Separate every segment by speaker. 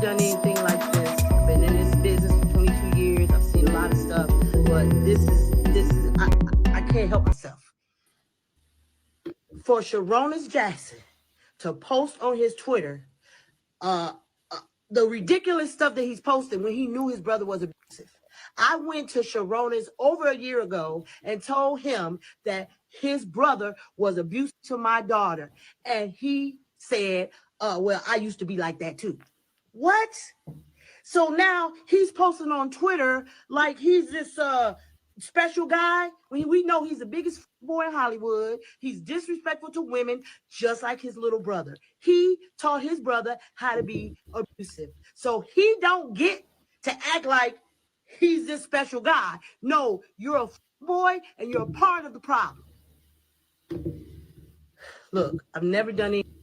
Speaker 1: done anything like this. I've been in this business for 22 years. I've seen a lot of stuff, but this is I can't help myself. For Sharonis Jackson to post on his Twitter the ridiculous stuff that he's posted when he knew his brother was abusive. I went to Sharonis over a year ago and told him that his brother was abusive to my daughter. And he said, well, I used to be like that too. What? So now he's posting on Twitter like he's this special guy. We know he's the biggest boy in Hollywood. He's disrespectful to women, just like his little brother. He taught his brother how to be abusive. So he don't get to act like he's this special guy. No, you're a boy and you're a part of the problem. Look, I've never done anything.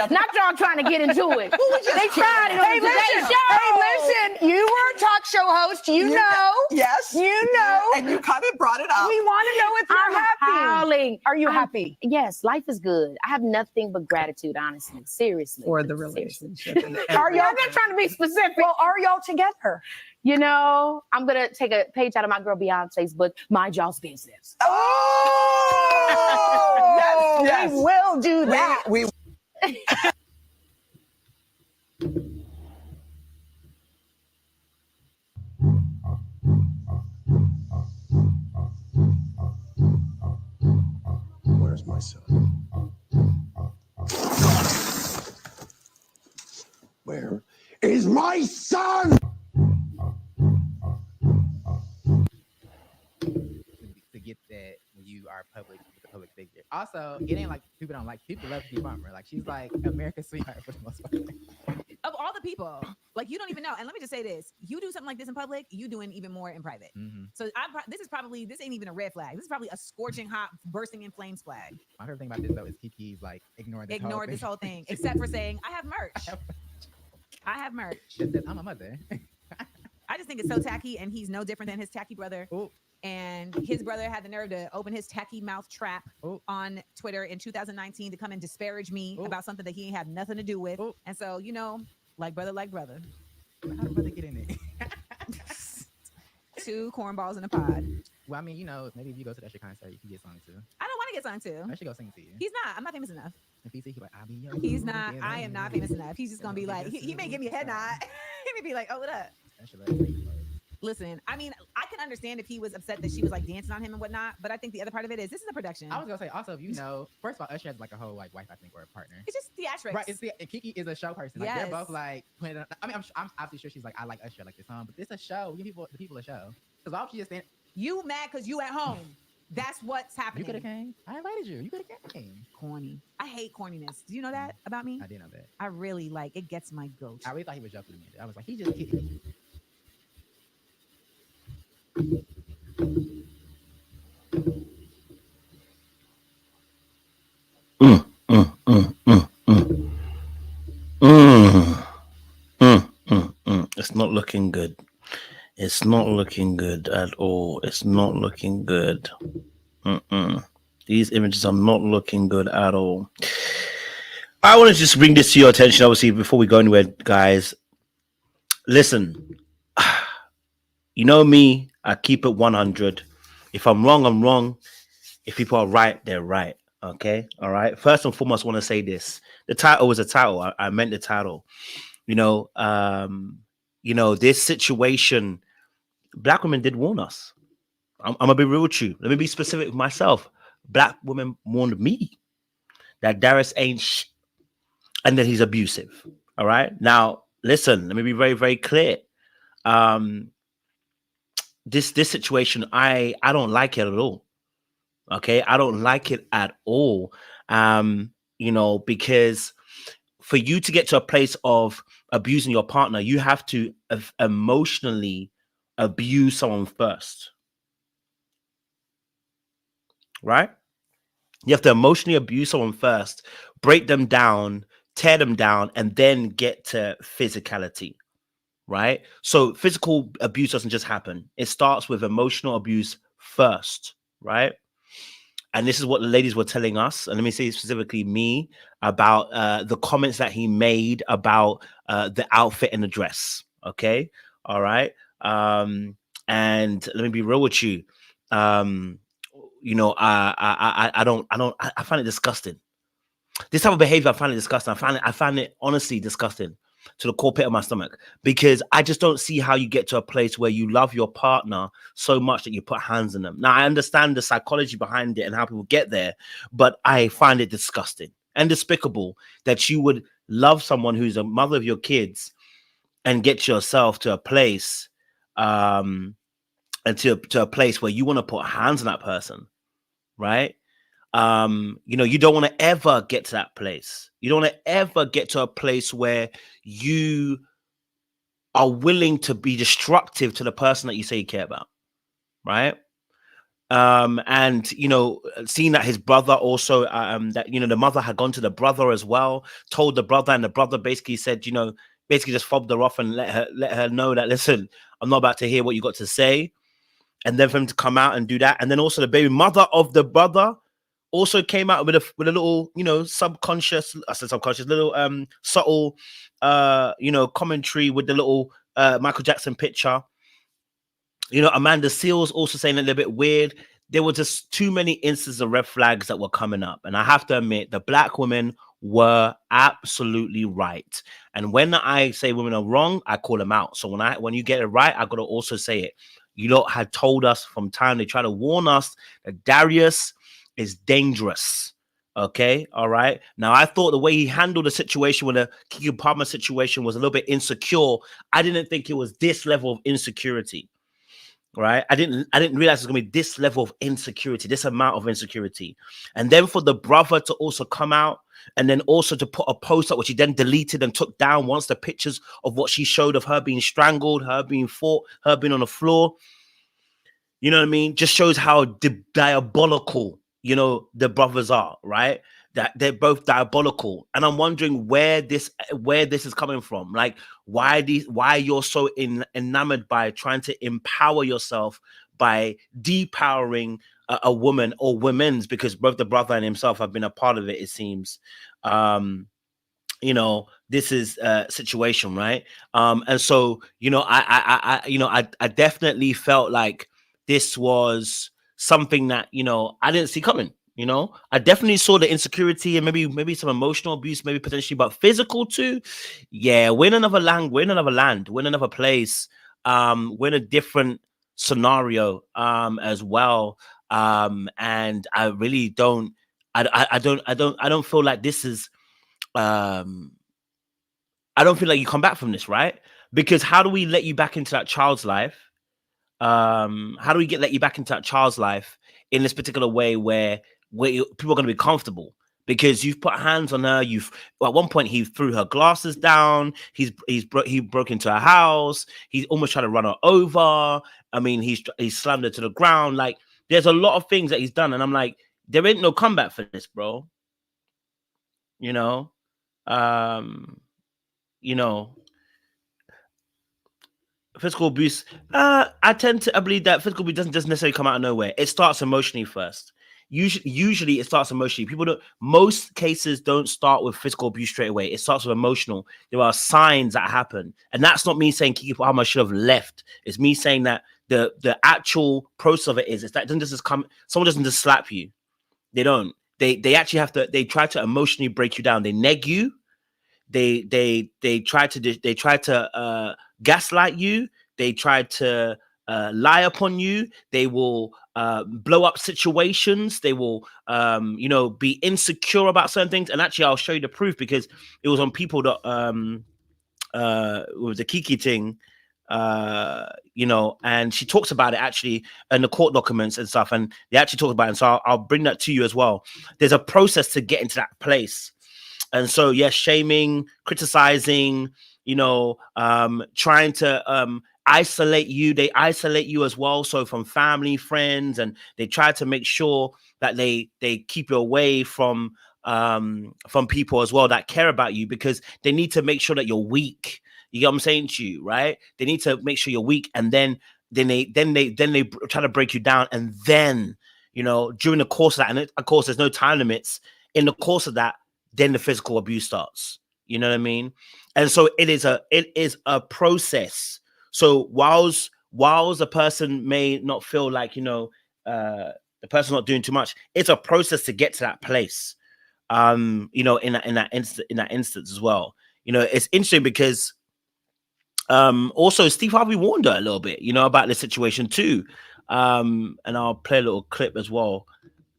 Speaker 2: Not y'all trying to get into it. They tried it on today's show.
Speaker 3: Hey, listen, you were a talk show host. You know.
Speaker 4: Yes.
Speaker 3: You know.
Speaker 4: And you kind of brought it up.
Speaker 3: We want to know if you're happy.
Speaker 2: Howling.
Speaker 3: Are you happy?
Speaker 2: Yes, life is good. I have nothing but gratitude, honestly. Seriously.
Speaker 4: For the relationship.
Speaker 3: Are y'all
Speaker 2: I'm not trying to be specific.
Speaker 3: Well, are y'all together?
Speaker 2: You know, I'm going to take a page out of my girl Beyonce's book, Mind Y'all's Business.
Speaker 3: Oh,
Speaker 4: yes.
Speaker 3: We will do that.
Speaker 4: We
Speaker 5: Where's my son? Where is my son?
Speaker 6: To get that when you are a public figure. Also, it ain't like people don't like people love Keke Palmer. Like she's like America's sweetheart for the most part.
Speaker 7: Of all the people, like you don't even know. And let me just say this: you do something like this in public, you doing even more in private. So this ain't even a red flag. This is probably a scorching hot, bursting in flames flag.
Speaker 6: My favorite thing about this though is Kiki's like ignored
Speaker 7: this whole thing, except for saying, "I have merch. I have merch."
Speaker 6: It says, "I'm a mother."
Speaker 7: I just think it's so tacky, and he's no different than his tacky brother.
Speaker 6: Ooh.
Speaker 7: And his brother had the nerve to open his tacky mouth trap on Twitter in 2019 to come and disparage me about something that he ain't have nothing to do with. And so, you know, like brother.
Speaker 6: How did brother get in it?
Speaker 7: Two cornballs in a pod.
Speaker 6: Well, I mean, you know, maybe if you go to that shit concert, you can get sung to.
Speaker 7: I don't want to get sung to.
Speaker 6: I should go sing to you.
Speaker 7: He's not. I'm not famous enough.
Speaker 6: If he like, I'll be your
Speaker 7: He's not. I am not famous enough. He's just gonna be like, he may give me a head nod. He may be like, oh, what up? Listen, I mean, I can understand if he was upset that she was like dancing on him and whatnot, but I think the other part of it is this is a production.
Speaker 6: I was gonna say also, if you know, first of all, Usher has like a whole like wife, I think, or a partner.
Speaker 7: It's just theatrics,
Speaker 6: right? And Kiki is a show person. Like they're both like putting it on, I mean, I'm obviously sure she's like, I like Usher, like this song, but it's a show. Give the people a show. Because why would she just stand?
Speaker 7: You mad because you at home? That's what's happening.
Speaker 6: You could have came. I invited you. You could have came.
Speaker 7: Corny. I hate corniness. Do you know that about me?
Speaker 6: I did know that.
Speaker 7: I really like it. Gets my goat.
Speaker 6: I really thought he was joking with me. I was like, he just kicked me.
Speaker 8: It's not looking good. It's not looking good at all. It's not looking good. These images are not looking good at all. I want to just bring this to your attention, obviously, before we go anywhere, guys. Listen, you know me, I keep it 100. If I'm wrong, I'm wrong. If people are right, they're right. Okay? All right? First and foremost, I want to say this. The title was a title. I meant the title. You know, this situation, Black women did warn us. I'm going to be real with you. Let me be specific with myself. Black women warned me that Darius ain't and that he's abusive. All right? Now, listen, let me be very, very clear. This situation, I don't like it at all. Okay? I don't like it at all. Because for you to get to a place of abusing your partner, you have to emotionally abuse someone first. Right? You have to emotionally abuse someone first, break them down, tear them down, and then get to physicality. Right? So physical abuse doesn't just happen. It starts with emotional abuse first. Right? and this is what the ladies were telling us, and let me say specifically me, about the comments that he made about the outfit and the dress. Okay, all right. And let me be real with you. You know, I find it disgusting. This type of behavior, I find it disgusting. I find it honestly disgusting to the core pit of my stomach, because I just don't see how you get to a place where you love your partner so much that you put hands on them. Now, I understand the psychology behind it and how people get there, but I find it disgusting and despicable that you would love someone who's a mother of your kids and get yourself to a place, and to a place where you want to put hands on that person, right? You know, you don't want to ever get to that place. You don't want to ever get to a place where you are willing to be destructive to the person that you say you care about, right? And you know, seeing that his brother also, that, you know, the mother had gone to the brother as well, told the brother, and the brother basically said, you know, basically just fobbed her off and let her know that, listen, I'm not about to hear what you got to say. And then for him to come out and do that, and then also the baby mother of the brother also came out with a little, you know, subconscious, little subtle, you know, commentary with the little Michael Jackson picture. You know, Amanda Seals also saying a little bit weird. There were just too many instances of red flags that were coming up, and I have to admit, the black women were absolutely right. And when I say women are wrong, I call them out. So when you get it right, I got to also say it. You lot had told us from time, they try to warn us that Darius is dangerous. Okay, all right. Now, I thought the way he handled the situation with the Kiki Palmer situation was a little bit insecure. I didn't think it was this level of insecurity, right? I didn't realize it's gonna be this level of insecurity, this amount of insecurity. And then for the brother to also come out and then also to put a post up, which he then deleted and took down once the pictures of what she showed of her being strangled, her being fought, her being on the floor. You know what I mean? Just shows how diabolical, you know, the brothers are, right? That they're both diabolical. And I'm wondering where this is coming from. Like, why you're so enamored by trying to empower yourself by depowering a woman or women's, because both the brother and himself have been a part of it, it seems. You know, this is a situation, right? And so, you know, I definitely felt like this was something that, you know, I didn't see coming. You know, I definitely saw the insecurity and maybe some emotional abuse, maybe potentially, but physical too. Yeah, we're in another land, we're in another place, we're in a different scenario as well. And I really don't feel like this is I don't feel like you come back from this, right? Because how do we let you back into that child's life? How do we let you back into that child's life in this particular way where people are going to be comfortable? Because you've put hands on her. At one point he threw her glasses down. He broke into her house. He's almost tried to run her over. I mean, he slammed her to the ground. Like, there's a lot of things that he's done, and I'm like, there ain't no comeback for this, bro. You know, physical abuse. I tend to believe that physical abuse doesn't just necessarily come out of nowhere. It starts emotionally first. Usually it starts emotionally. Most cases don't start with physical abuse straight away. It starts with emotional. There are signs that happen. And that's not me saying Kiki Palmer should have left. It's me saying that the actual process of it is that it doesn't just come, someone doesn't just slap you. They don't. They actually have to, they try to emotionally break you down. They neg you. They try to gaslight you. They try to lie upon you. They will blow up situations. They will be insecure about certain things. And actually, I'll show you the proof, because it was on people that with the Kiki thing, and she talks about it actually in the court documents and stuff, and they actually talk about it. And so I'll bring that to you as well. There's a process to get into that place. And so, yes, shaming, criticizing, trying to isolate you. They isolate you as well. So from family, friends, and they try to make sure that they keep you away from people as well that care about you, because they need to make sure that you're weak. You get what I'm saying to you, right? They need to make sure you're weak, and then they try to break you down, and then you know, during the course of that, and of course, there's no time limits. In the course of that, then the physical abuse starts. You know what I mean? And so it is a process. So whilst a person may not feel like, you know, the person's not doing too much, it's a process to get to that place. You know, in that instance as well. You know, it's interesting because also Steve Harvey warned her a little bit, you know, about the situation too. And I'll play a little clip as well.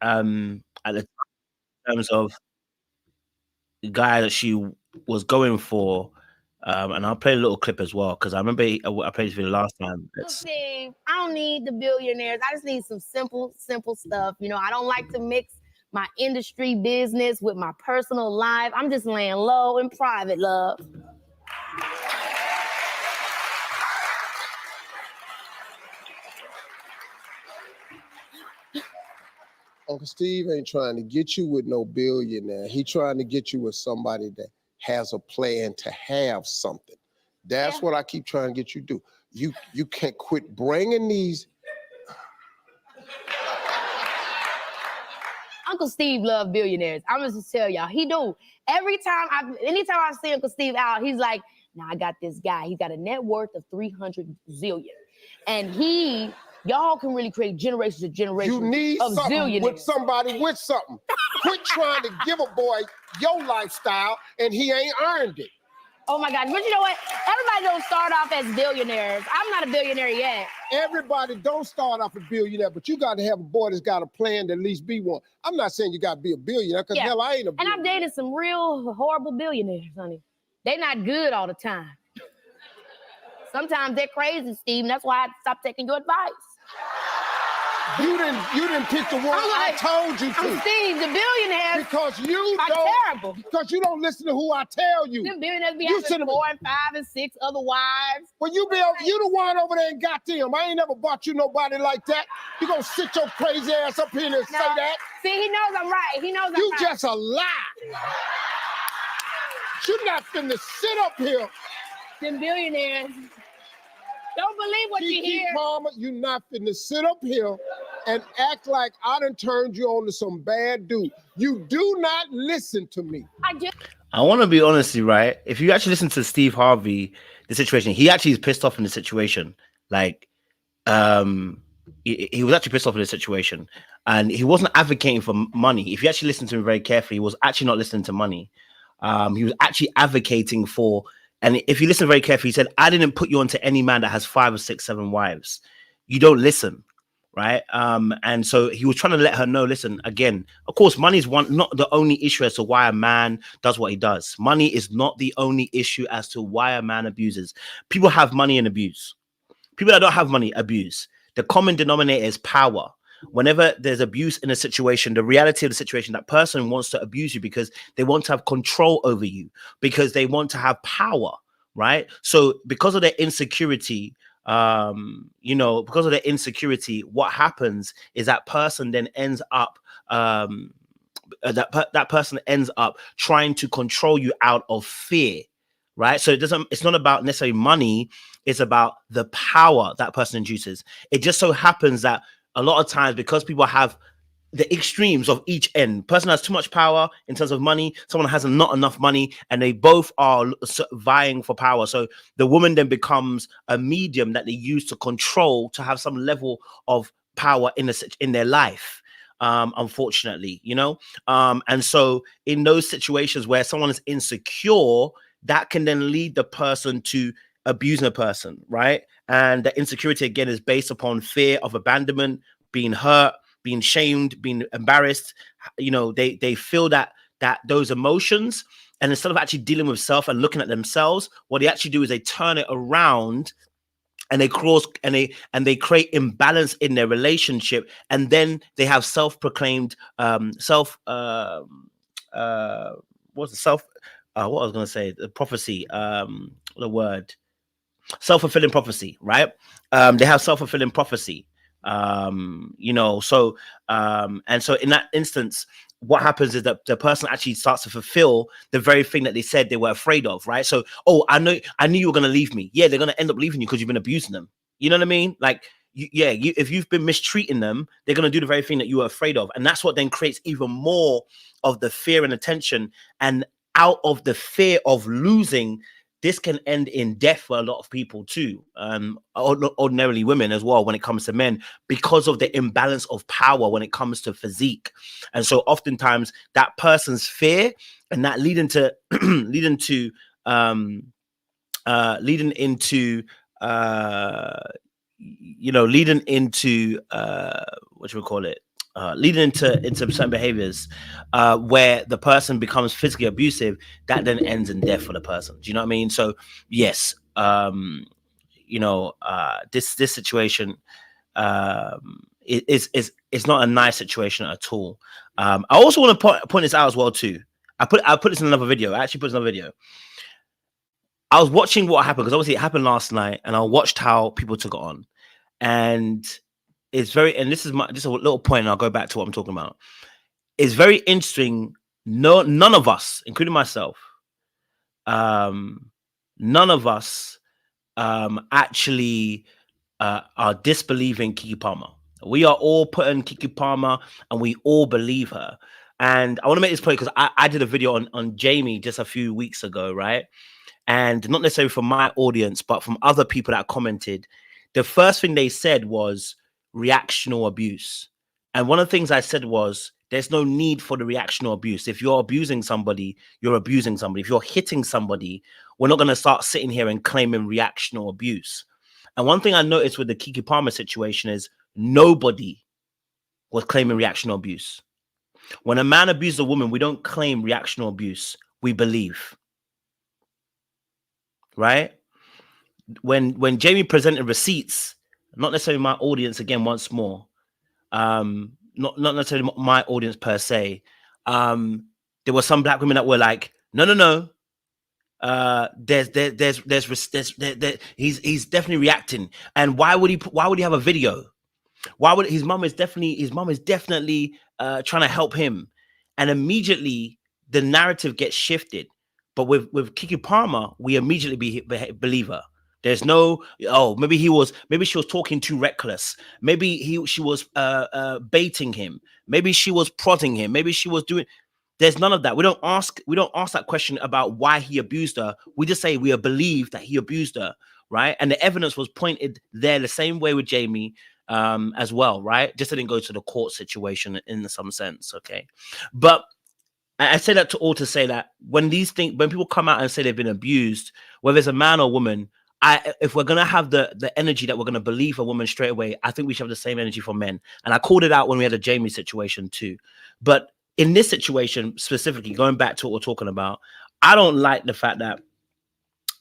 Speaker 8: At the terms of the guy that she was going for. And I'll play a little clip as well because I remember I played this video last time.
Speaker 2: Steve, I don't need the billionaires. I just need some simple stuff. You know, I don't like to mix my industry business with my personal life. I'm just laying low in private, love.
Speaker 5: Uncle Steve ain't trying to get you with no billionaire. He trying to get you with somebody that has a plan to have something. That's what I keep trying to get you to do. You can't quit bringing these.
Speaker 2: Uncle Steve love billionaires. I'm gonna just tell y'all, he do. Anytime I see Uncle Steve out, he's like, "Now I got this guy. He's got a net worth of 300 zillion, and y'all can really create generations of generations
Speaker 5: You need
Speaker 2: of
Speaker 5: something
Speaker 2: zillionaires."
Speaker 5: with somebody with something. Quit trying to give a boy your lifestyle and he ain't earned it.
Speaker 2: Oh my God! But you know what? Everybody don't start off as billionaires. I'm not a billionaire yet.
Speaker 5: Everybody don't start off a billionaire, but you got to have a boy that's got a plan to at least be one. I'm not saying you got to be a billionaire, because hell, I ain't a billionaire.
Speaker 2: And I've dated some real horrible billionaires, honey. They not good all the time. Sometimes they're crazy, Steve, and that's why I stopped taking your advice.
Speaker 5: You didn't pick the one I told you to.
Speaker 2: I'm Steve, the billionaires.
Speaker 5: Because you
Speaker 2: are
Speaker 5: don't,
Speaker 2: terrible.
Speaker 5: Because you don't listen to who I tell you.
Speaker 2: Them billionaires be having 4 and 5 and 6 other wives.
Speaker 5: Well, you the one over there and got them. I ain't never bought you nobody like that. You gonna sit your crazy ass up here and say that?
Speaker 2: See, he knows I'm right. He knows I'm
Speaker 5: You
Speaker 2: right.
Speaker 5: just a lie. You're not finna sit up here.
Speaker 2: Them billionaires. Don't believe what you hear.
Speaker 5: Mama, you're not finna sit up here and act like I done turned you on to some bad dude. You do not listen to me.
Speaker 8: I want to be honest, right? If you actually listen to Steve Harvey, the situation, he actually is pissed off in the situation. Like, he was actually pissed off in the situation, and he wasn't advocating for money. If you actually listen to him very carefully, he was actually not listening to money. He was actually advocating for. And if you listen very carefully, he said, "I didn't put you onto any man that has 5 or 6, 7 wives. You don't listen." Right. And so he was trying to let her know, listen, again, of course, money is not the only issue as to why a man does what he does. Money is not the only issue as to why a man abuses. People have money and abuse. People that don't have money abuse. The common denominator is power. Whenever there's abuse in a situation, the reality of the situation, that person wants to abuse you because they want to have control over you, because they want to have power, right? So because of their insecurity, because of their insecurity, what happens is that person then ends up, that person ends up trying to control you out of fear, right? So it's not about necessarily money. It's about the power that person induces. It just so happens that a lot of times, because people have the extremes of each end, person has too much power in terms of money, someone has not enough money, and they both are vying for power. So the woman then becomes a medium that they use to control, to have some level of power in their life. Unfortunately, and so in those situations where someone is insecure, that can then lead the person to abusing a person, right? And the insecurity again is based upon fear of abandonment, being hurt, being shamed, being embarrassed. They feel that those emotions, and instead of actually dealing with self and looking at themselves, what they actually do is they turn it around and they they create imbalance in their relationship, and then they have self-proclaimed the prophecy, the word self-fulfilling prophecy, right? They have self-fulfilling prophecy. And so in that instance, what happens is that the person actually starts to fulfill the very thing that they said they were afraid of, right? So, I knew you were going to leave me. Yeah, they're going to end up leaving you because you've been abusing them. You know what I mean? Like, if you've been mistreating them, they're going to do the very thing that you were afraid of. And that's what then creates even more of the fear and attention. And out of the fear of losing, this can end in death for a lot of people too. Ordinarily women as well when it comes to men, because of the imbalance of power when it comes to physique. And so oftentimes that person's fear and that leading into leading into certain behaviors where the person becomes physically abusive, that then ends in death for the person. Do you know what I mean? So yes, this situation is not a nice situation at all. I also want to point this out as well too. I put this in another video. I actually put this in another video. I was watching what happened because obviously it happened last night, and I watched how people took it on, and it's very. And this is just a little point, and I'll go back to what I'm talking about. It's very interesting. None of us, including myself, none of us actually are disbelieving Keke Palmer. We are all putting Keke Palmer, and we all believe her. And I want to make this point because I did a video on Jamie just a few weeks ago, right? And not necessarily from my audience, but from other people that commented. The first thing they said was reactional abuse. And one of the things I said was, there's no need for the reactional abuse. If you're abusing somebody, you're abusing somebody. If you're hitting somebody, we're not going to start sitting here and claiming reactional abuse. And one thing I noticed with the Keke Palmer situation is nobody was claiming reactional abuse. When a man abuses a woman, we don't claim reactional abuse. We believe. Right? When Jamie presented receipts, not necessarily my audience, again, once more, not necessarily my audience per se, there were some black women that were like, no. He's definitely reacting. And why would he have a video? Why would his mom is definitely trying to help him? And immediately the narrative gets shifted. But with Keke Palmer, we immediately believe her. There's no, maybe she was talking too reckless. Maybe she was baiting him. Maybe she was prodding him. Maybe she was doing. There's none of that. We don't ask that question about why he abused her. We just say we believe that he abused her, right? And the evidence was pointed there the same way with Jamie as well, right? Just didn't go to the court situation in some sense, okay? But I say that to say that when people come out and say they've been abused, whether it's a man or woman, if we're gonna have the energy that we're gonna believe a woman straight away, I think we should have the same energy for men. And I called it out when we had a Jamie situation too. But in this situation specifically, going back to what we're talking about, I don't like the fact that,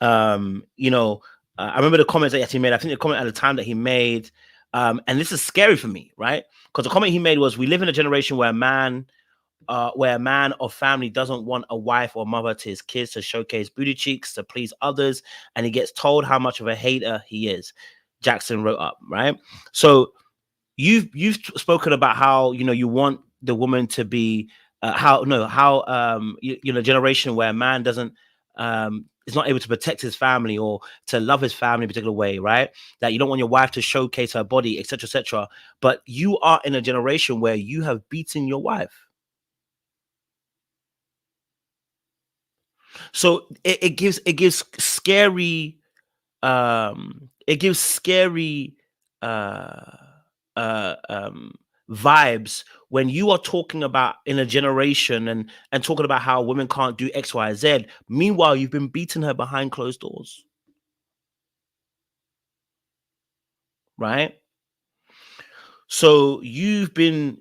Speaker 8: I remember the comments that he made. I think the comment at the time that he made, and this is scary for me, right? Because the comment he made was, we live in a generation where a man or family doesn't want a wife or mother to his kids to showcase booty cheeks to please others, and he gets told how much of a hater he is. Jackson wrote up, right? So you've spoken about how you want the woman to be generation where a man doesn't is not able to protect his family or to love his family in a particular way, right? That you don't want your wife to showcase her body, etc., etc. But you are in a generation where you have beaten your wife. So it gives scary vibes when you are talking about in a generation and talking about how women can't do X, Y, Z. Meanwhile, you've been beating her behind closed doors, right? So you've been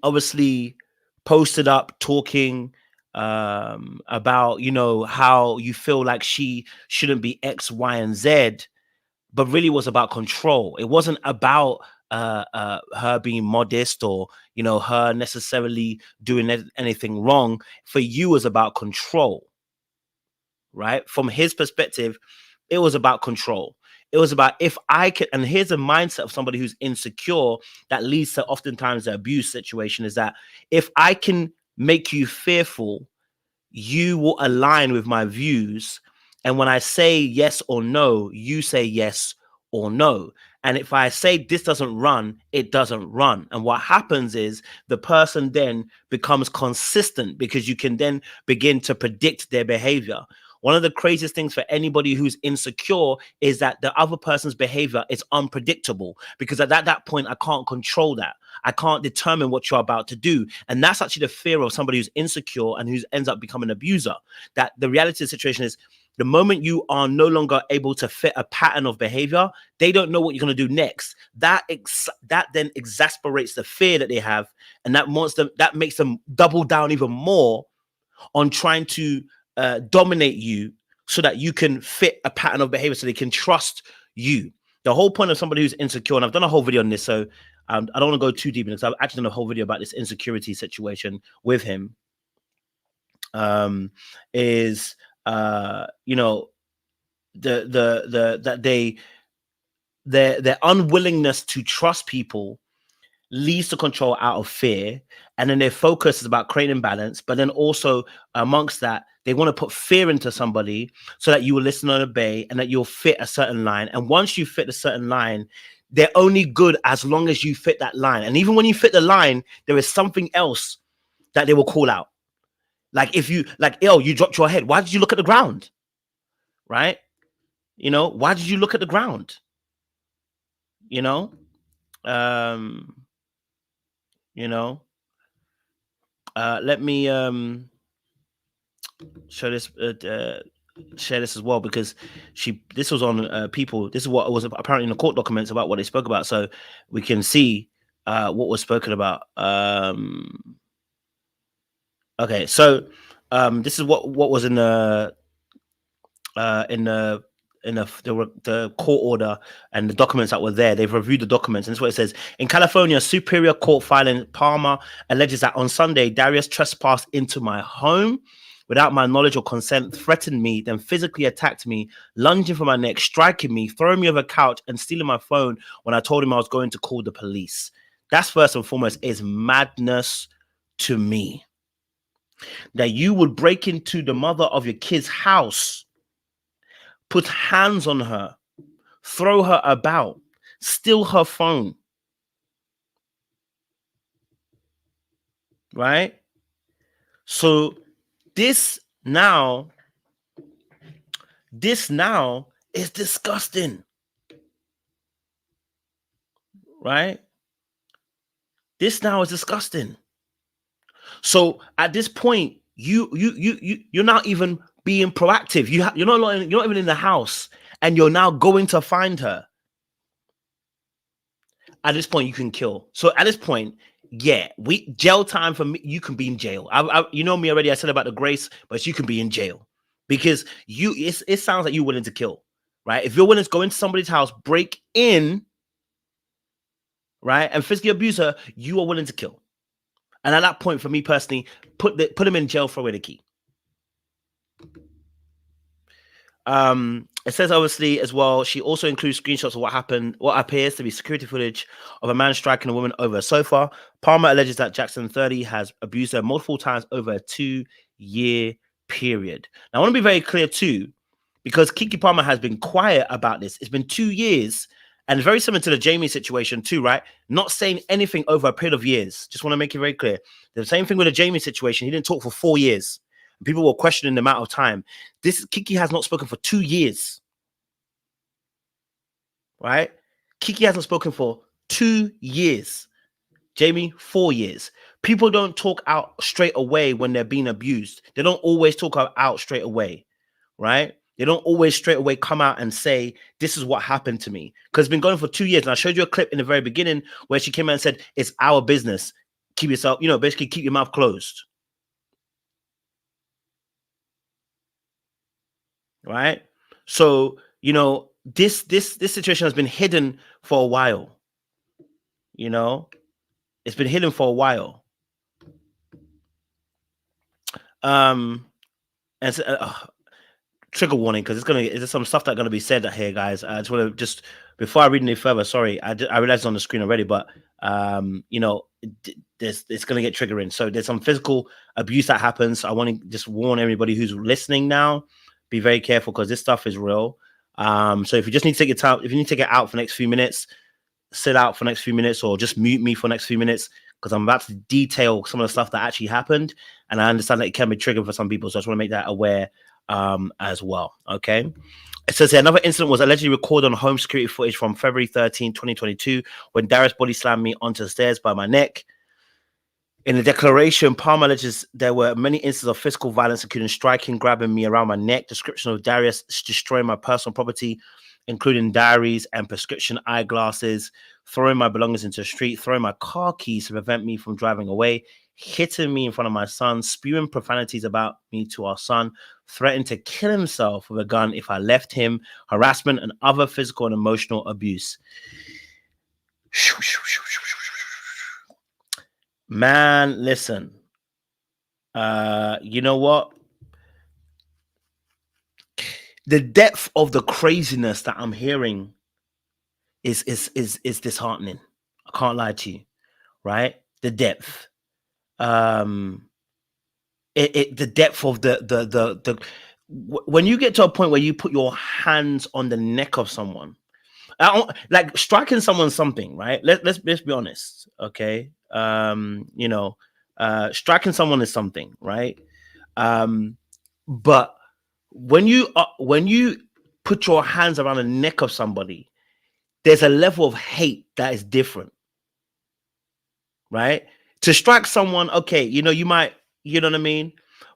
Speaker 8: obviously posted up talking about how you feel like she shouldn't be X, Y, and Z, but really was about control. It wasn't about her being modest or her necessarily doing anything wrong. For you, it was about control, right? From his perspective, it was about control. It was about, if I can, and here's a mindset of somebody who's insecure that leads to oftentimes the abuse situation, is that if I can make you fearful, you will align with my views, And when I say yes or no, you say yes or no. And if I say this doesn't run, it doesn't run. And what happens is the person then becomes consistent because you can then begin to predict their behavior. One of the craziest things for anybody who's insecure is that the other person's behavior is unpredictable, because at that point, I can't control that. I can't determine what you're about to do. And that's actually the fear of somebody who's insecure and who ends up becoming an abuser. That the reality of the situation is, the moment you are no longer able to fit a pattern of behavior, they don't know what you're going to do next. That then exasperates the fear that they have, and that makes them double down even more on trying to dominate you so that you can fit a pattern of behavior, so they can trust you. The whole point of somebody who's insecure, and I've done a whole video on this, so I don't want to go too deep in it, because I've actually done a whole video about this insecurity situation with him. Is you know, their unwillingness to trust people leads to control out of fear, and then their focus is about creating balance. But then also amongst that, they want to put fear into somebody so that you will listen and obey, and that you'll fit a certain line. And once you fit a certain line, they're only good as long as you fit that line. And even when you fit the line, there is something else that they will call out. Like if you, like, yo, you dropped your head. Why did you look at the ground? Right? You know, why did you look at the ground? You know? Let me show this, share this as well, because this was on people. This is what was apparently in the court documents about what they spoke about, so we can see what was spoken about. Okay, so this is what was in the court order and the documents that were there. They've reviewed the documents, and this is what it says. In California, Superior Court filing, Palmer alleges that on Sunday, Darius trespassed into my home without my knowledge or consent, threatened me, then physically attacked me, lunging for my neck, striking me, throwing me over a couch, and stealing my phone when I told him I was going to call the police. That's first and foremost is madness to me. That you would break into the mother of your kid's house, put hands on her, throw her about, steal her phone. Right? So this now is disgusting. Right? This now is disgusting. So at this point, you're not even being proactive. You're not even in the house, and you're now going to find her. At this point, you can kill. So at this point, yeah, jail time for me. You can be in jail. You know me already. I said about the grace, but you can be in jail because it sounds like you're willing to kill, right? If you're willing to go into somebody's house, break in, right, and physically abuse her, you are willing to kill. And at that point, for me personally, put him in jail, throw away the key. It says obviously as well, she also includes screenshots of what appears to be security footage of a man striking a woman over a sofa. Palmer alleges that Jackson 30 has abused her multiple times over a 2-year period. Now, I want to be very clear too, because Keke Palmer has been quiet about this. It's been 2 years, and very similar to the Jamie situation too, right? Not saying anything over a period of years. Just want to make it very clear. The same thing with the Jamie situation. He didn't talk for 4 years. People were questioning the amount of time. Keke has not spoken for 2 years. Right? Keke hasn't spoken for 2 years. Jamie, 4 years. People don't talk out straight away when they're being abused. They don't always talk out straight away. Right? They don't always straight away come out and say, this is what happened to me. Because it's been going for 2 years. And I showed you a clip in the very beginning where she came out and said, it's our business. Keep yourself, basically keep your mouth closed. Right? So, this situation has been hidden for a while. It's been hidden for a while. And trigger warning, because there's some stuff that's gonna be said here, guys. I just want to before I read any further. Sorry, I realized it's on the screen already, but it's gonna get triggering. So there's some physical abuse that happens. I want to just warn everybody who's listening now, Be very careful because this stuff is real. So if you just need to take your time, if you need to get out for the next few minutes, sit out for the next few minutes, or just mute me for the next few minutes, because I'm about to detail some of the stuff that actually happened, and I understand that it can be triggering for some people. So I just want to make that aware as well. Okay. It says here, another incident was allegedly recorded on home security footage from February 13, 2022, when Darius body slammed me onto the stairs by my neck. In the declaration, Palmer alleges there were many instances of physical violence, including striking, grabbing me around my neck. Description of Darius destroying my personal property, including diaries and prescription eyeglasses, throwing my belongings into the street, throwing my car keys to prevent me from driving away, hitting me in front of my son, spewing profanities about me to our son, threatened to kill himself with a gun if I left him, harassment and other physical and emotional abuse. Man, listen. You know what? The depth of the craziness that I'm hearing is disheartening. I can't lie to you, right? The depth. The depth of the when you get to a point where you put your hands on the neck of someone, like striking someone something, right? Let's be honest, okay? You know, striking someone is something, right? But when you put your hands around the neck of somebody, there's a level of hate that is different, right? To strike someone, okay, you know, you might, you know what I mean?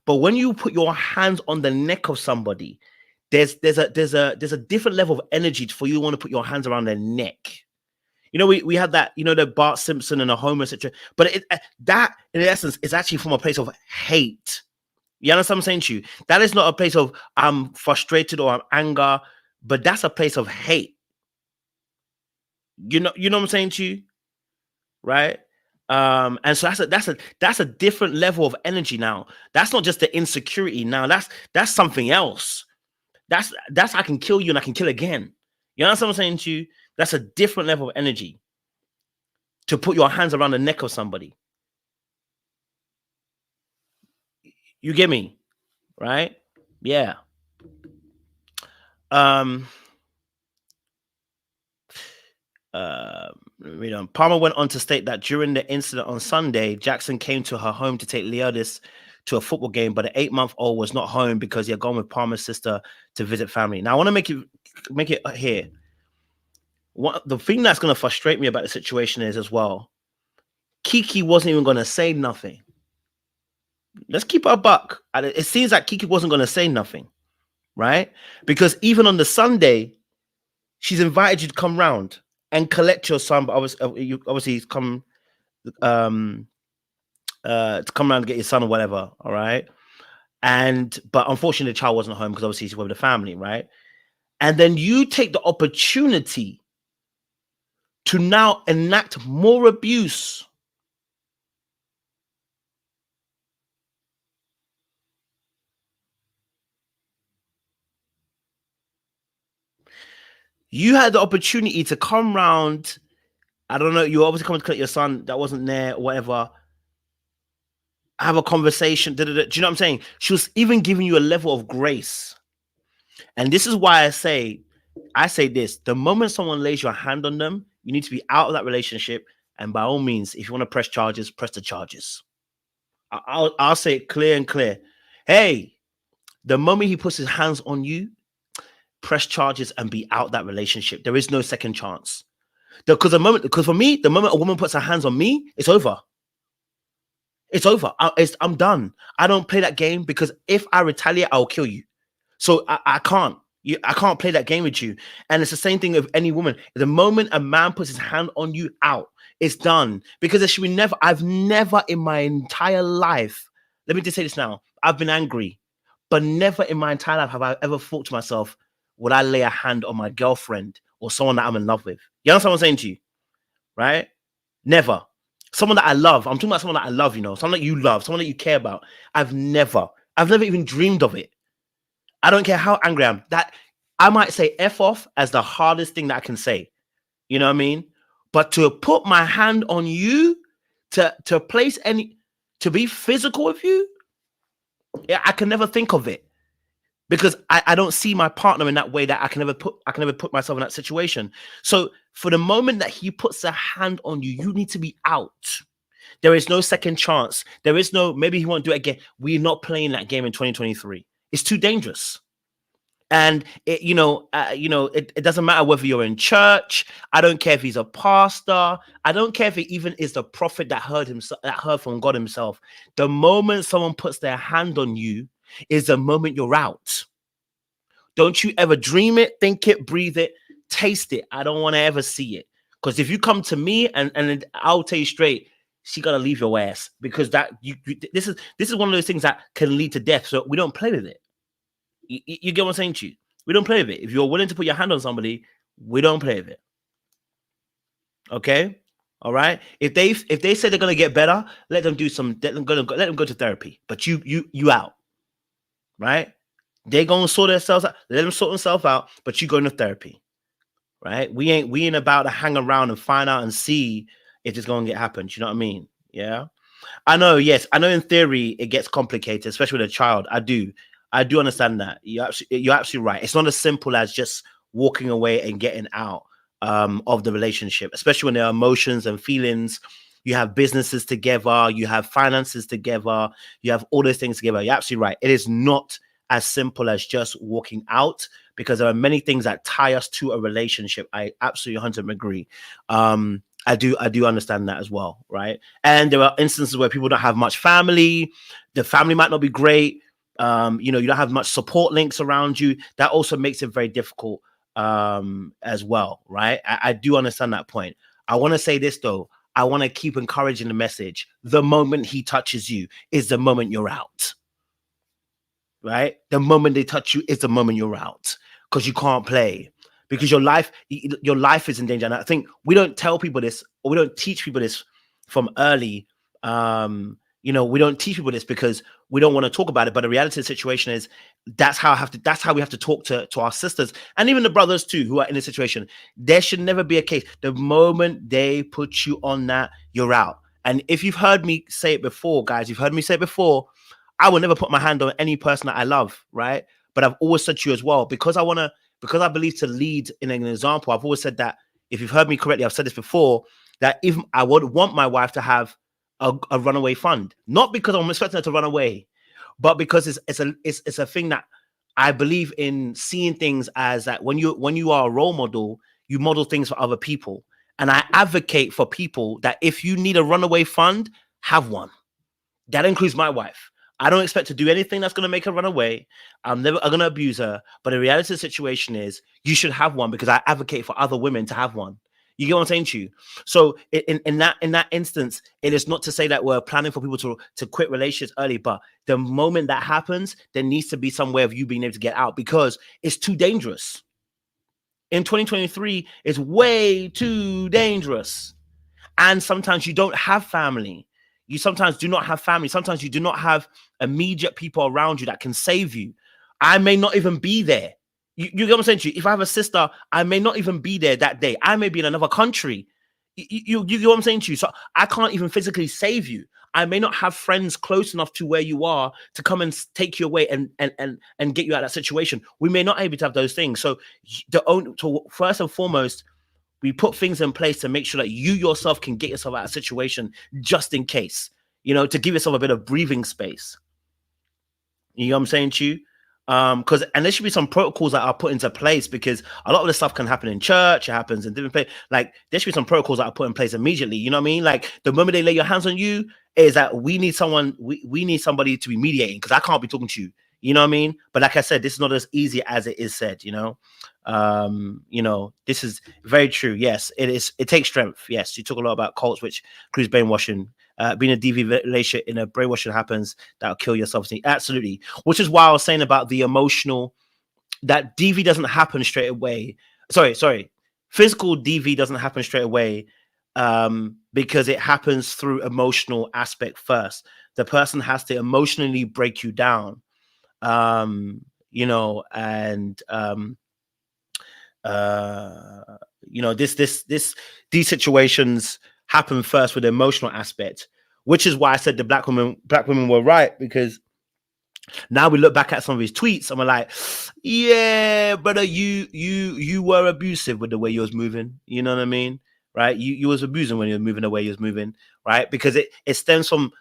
Speaker 8: But when you put your hands on the neck of somebody, there's a different level of energy for you to want to put your hands around their neck. You know, we had that, you know, the Bart Simpson and a Homer situation, but that in essence is actually from a place of hate. You understand what I'm saying to you? That is not a place of I'm frustrated or I'm anger, but that's a place of hate. You know what I'm saying to you, right? And so that's a different level of energy now. That's not just the insecurity now. That's something else. That's I can kill you and I can kill again. You understand what I'm saying to you? That's a different level of energy to put your hands around the neck of somebody. You get me? Right? Yeah. Palmer went on to state that during the incident on Sunday, Jackson came to her home to take Leodis to a football game, but the 8-month-old was not home because he had gone with Palmer's sister to visit family. Now, I want to make it here. The thing that's going to frustrate me about the situation is as well, Keke wasn't even going to say nothing. Let's keep our buck. It seems like Keke wasn't going to say nothing, right? Because even on the Sunday, she's invited you to come round and collect your son, but obviously he's come to come around to get your son or whatever, all right? But unfortunately, the child wasn't home because obviously he's with the family, right? And then you take the opportunity to now enact more abuse. You had the opportunity to come round. I don't know. You obviously come to collect your son that wasn't there, or whatever. Have a conversation. Do you know what I'm saying? She was even giving you a level of grace. And this is why I say this. The moment someone lays your hand on them, you need to be out of that relationship. And by all means, if you want to press charges, press the charges. I'll say it clear and clear. Hey, the moment he puts his hands on you, press charges and be out that relationship. There is no second chance. Because for me, the moment a woman puts her hands on me, it's over. It's over. I'm done. I don't play that game because if I retaliate, I'll kill you. So I can't. I can't play that game with you. And it's the same thing with any woman. The moment a man puts his hand on you, out. It's done. Because I've never in my entire life, let me just say this now, I've been angry, but never in my entire life have I ever thought to myself, would I lay a hand on my girlfriend or someone that I'm in love with? You understand what I'm saying to you? Right? Never. Someone that I love. I'm talking about someone that I love, you know, someone that you love, someone that you care about. I've never even dreamed of it. I don't care how angry I am. That I might say F off as the hardest thing that I can say. You know what I mean? But to put my hand on you, to be physical with you, yeah, I can never think of it. because I don't see my partner in that way that I can never put myself in that situation. So for the moment that he puts a hand on you, you need to be out. There is no second chance. There is no, maybe he won't do it again. We're not playing that game in 2023. It's too dangerous. And it, it doesn't matter whether you're in church. I don't care if he's a pastor. I don't care if he even is the prophet that heard from God himself. The moment someone puts their hand on you is the moment you're out. Don't you ever dream it, think it, breathe it, taste it. I don't want to ever see it. Because if you come to me and I'll tell you straight, she gotta leave your ass, because that this is one of those things that can lead to death. So we don't play with it. You get what I'm saying to you? We don't play with it. If you're willing to put your hand on somebody, we don't play with it. Okay? All right. If they say they're gonna get better, let them go to therapy. But you out. Right? They're gonna sort themselves out. Let them sort themselves out, but you go into therapy. Right? We ain't about to hang around and find out and see if it's gonna happen. Do you know what I mean? Yeah. I know, yes. I know in theory it gets complicated, especially with a child. I do understand that. You're absolutely right. It's not as simple as just walking away and getting out of the relationship, especially when there are emotions and feelings. You have businesses together, you have finances together, you have all those things together. You're absolutely right. It is not as simple as just walking out, because there are many things that tie us to a relationship. I absolutely 100% agree. I do understand that as well, right? And there are instances where people don't have much family. The family might not be great. You don't have much support links around you. That also makes it very difficult as well, right? I do understand that point. I want to say this though. I want to keep encouraging the message. The moment he touches you is the moment you're out, right? The moment they touch you is the moment you're out, because you can't play, because your life is in danger. And I think we don't tell people this, or we don't teach people this from early. We don't teach people this because we don't want to talk about it. But the reality of the situation is that's how we have to talk to our sisters and even the brothers too, who are in this situation. There should never be a case. The moment they put you on that, you're out. And if you've heard me say it before, guys, you've heard me say it before, I will never put my hand on any person that I love, right? But I've always said to you as well, because I believe to lead in an example, I've always said that, if you've heard me correctly, I've said this before, that if I would want my wife to have a runaway fund, not because I'm expecting her to run away, but because it's a thing that I believe in, seeing things as that when you are a role model, you model things for other people. And I advocate for people that if you need a runaway fund, have one. That includes my wife. I don't expect to do anything that's going to make her run away. I'm going to abuse her. But the reality of the situation is you should have one, because I advocate for other women to have one. You get what I'm saying to you? So in that instance, it is not to say that we're planning for people to quit relationships early, but the moment that happens, there needs to be some way of you being able to get out, because it's too dangerous. In 2023, it's way too dangerous. And sometimes you don't have family. You sometimes do not have family. Sometimes you do not have immediate people around you that can save you. I may not even be there. You get what I'm saying to you? If I have a sister, I may not even be there that day. I may be in another country. You get what I'm saying to you? So I can't even physically save you. I may not have friends close enough to where you are to come and take you away and get you out of that situation. We may not be able to have those things. So first and foremost, we put things in place to make sure that you yourself can get yourself out of a situation, just in case, to give yourself a bit of breathing space. You know what I'm saying to you? And there should be some protocols that are put into place, because a lot of this stuff can happen in church, it happens in different places. Like, there should be some protocols that are put in place immediately. You know what I mean? Like, the moment they lay your hands on you, is that we need somebody to be mediating, because I can't be talking to you. You know what I mean? But like I said, this is not as easy as it is said, this is very true. Yes, it is. It takes strength. Yes, you talk a lot about cults, which includes brainwashing. Being a DV relationship in a brainwashing happens, that'll kill your self-esteem. Absolutely. Which is why I was saying about the emotional, that DV doesn't happen straight away. Sorry. Physical DV doesn't happen straight away because it happens through emotional aspect first. The person has to emotionally break you down. These situations happen first with the emotional aspect, which is why I said the black women were right, because Now we look back at some of his tweets and we're like, yeah, brother, you were abusive with the way you was moving. You know what I mean? Right? You was abusing when you were moving the way you was moving, right? Because it stems from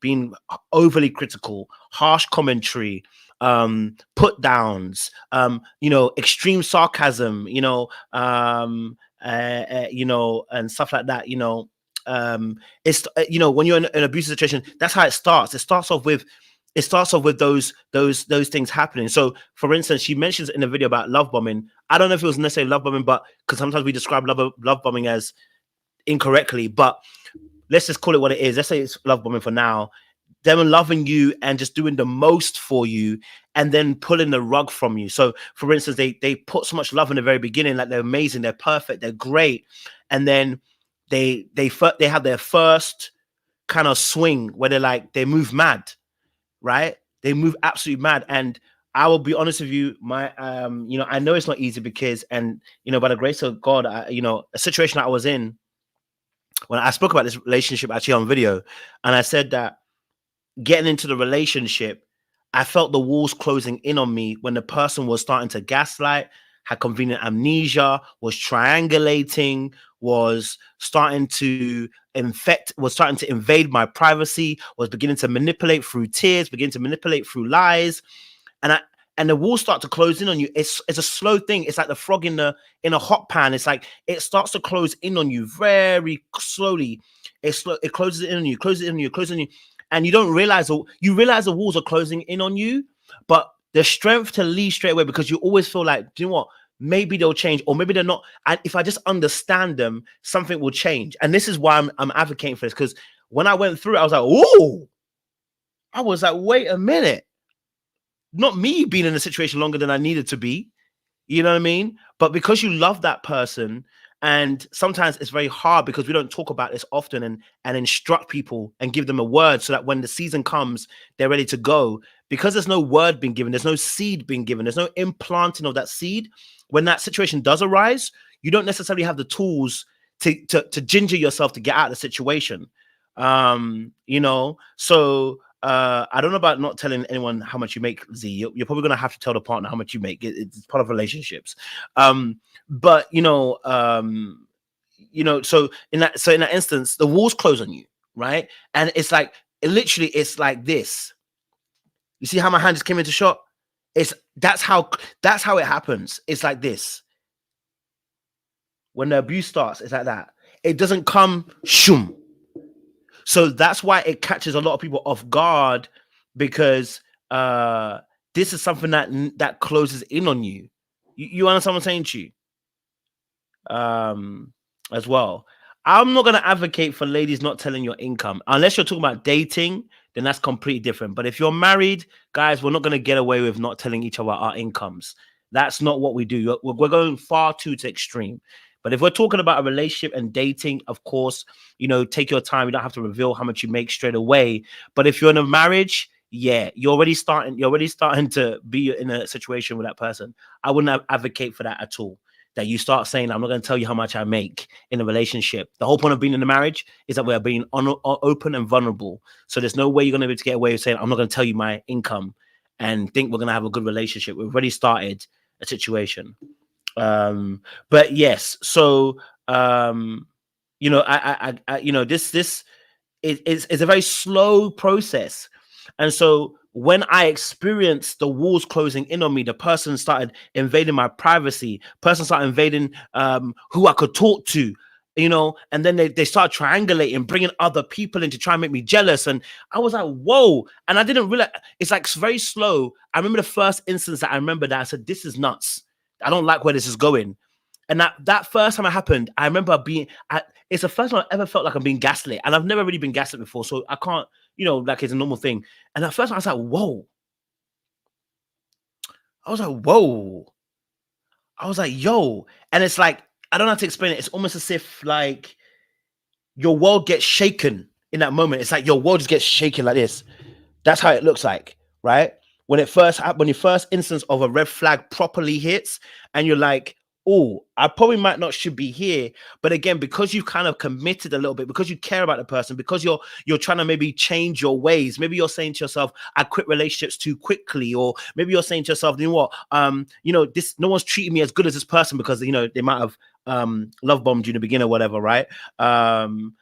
Speaker 8: being overly critical, harsh commentary, put downs, extreme sarcasm, and stuff like that, it's when you're in an abusive situation, that's how it starts. It starts off with those things happening. So, for instance, she mentions in the video about love bombing. I don't know if it was necessarily love bombing, but because sometimes we describe love bombing as incorrectly. But let's just call it what it is. Let's say it's love bombing for now. Them loving you and just doing the most for you, and then pulling the rug from you. So, for instance, they put so much love in the very beginning, like they're amazing, they're perfect, they're great, and then they have their first kind of swing where they move mad. Right? They move absolutely mad. And I will be honest with you, my I know it's not easy because, and by the grace of God, a situation that I was in when I spoke about this relationship actually on video, and I said that getting into the relationship, I felt the walls closing in on me when the person was starting to gaslight, had convenient amnesia, was triangulating, was starting to invade my privacy, was beginning to manipulate through tears, beginning to manipulate through lies. And the walls start to close in on you. It's a slow thing. It's like the frog in a hot pan. It's like it starts to close in on you very slowly. It closes in on you, closes in on you, closes in on you. And you don't realize, you realize the walls are closing in on you, but the strength to leave straight away, because you always feel like, do you know what? Maybe they'll change, or maybe they're not. And if I just understand them, something will change. And this is why I'm advocating for this, because when I went through it, I was like, oh, I was like, wait a minute. Not me being in a situation longer than I needed to be. You know what I mean? But because you love that person, and sometimes it's very hard because we don't talk about this often and instruct people and give them a word so that when the season comes, they're ready to go. Because there's no word being given, there's no seed being given, there's no implanting of that seed. When that situation does arise, you don't necessarily have the tools to ginger yourself to get out of the situation. So I don't know about not telling anyone how much you make, Z. You're probably gonna have to tell the partner how much you make. It's part of relationships. But so in that instance, the walls close on you, right? And it's like it's like this. You see how my hand just came into shot? That's how it happens. It's like this. When the abuse starts, it's like that. It doesn't come shoom. So that's why it catches a lot of people off guard, because this is something that closes in on you. You understand what I'm saying to you? As well. I'm not going to advocate for ladies not telling your income. Unless you're talking about dating, then that's completely different. But if you're married, guys, we're not going to get away with not telling each other our incomes. That's not what we do. We're going far too to extreme. But if we're talking about a relationship and dating, of course, take your time. You don't have to reveal how much you make straight away. But if you're in a marriage, yeah, you're already starting to be in a situation with that person. I wouldn't advocate for that at all. That you start saying, I'm not going to tell you how much I make in a relationship. The whole point of being in a marriage is that we're being open and vulnerable. So there's no way you're going to be able to get away with saying, I'm not going to tell you my income and think we're going to have a good relationship. We've already started a situation. But yes, so this is a very slow process. And so when I experienced the walls closing in on me, the person started invading my privacy, person started invading who I could talk to, and then they start triangulating, bringing other people in to try and make me jealous. And I was like, whoa. And I didn't realize, it's like very slow. I remember the first instance that I remember that I said, this is nuts. I don't like where this is going. And that first time it happened, I remember it's the first time I ever felt like I'm being gaslit. And I've never really been gaslit before. So I can't, like it's a normal thing. And at first I was like, whoa. I was like, yo. And it's like, I don't know how to explain it. It's almost as if like your world gets shaken in that moment. It's like your world just gets shaken like this. That's how it looks like, right? When your first instance of a red flag properly hits and you're like, oh, I probably might not should be here. But again, because you've kind of committed a little bit, because you care about the person, because you're trying to maybe change your ways. Maybe you're saying to yourself, I quit relationships too quickly, or maybe you're saying to yourself, you know what, this no one's treating me as good as this person because they might have love bombed you in the beginning or whatever, right? In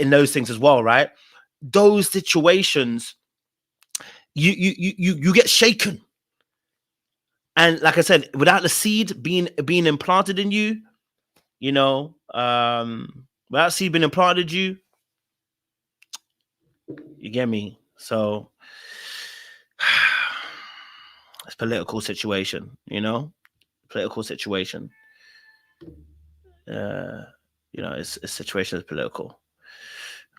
Speaker 8: those things as well, right? Those situations, you get shaken. And like I said, without the seed being implanted in you, without seed being implanted you get me? So it's political situation, political situation. It's situation is political.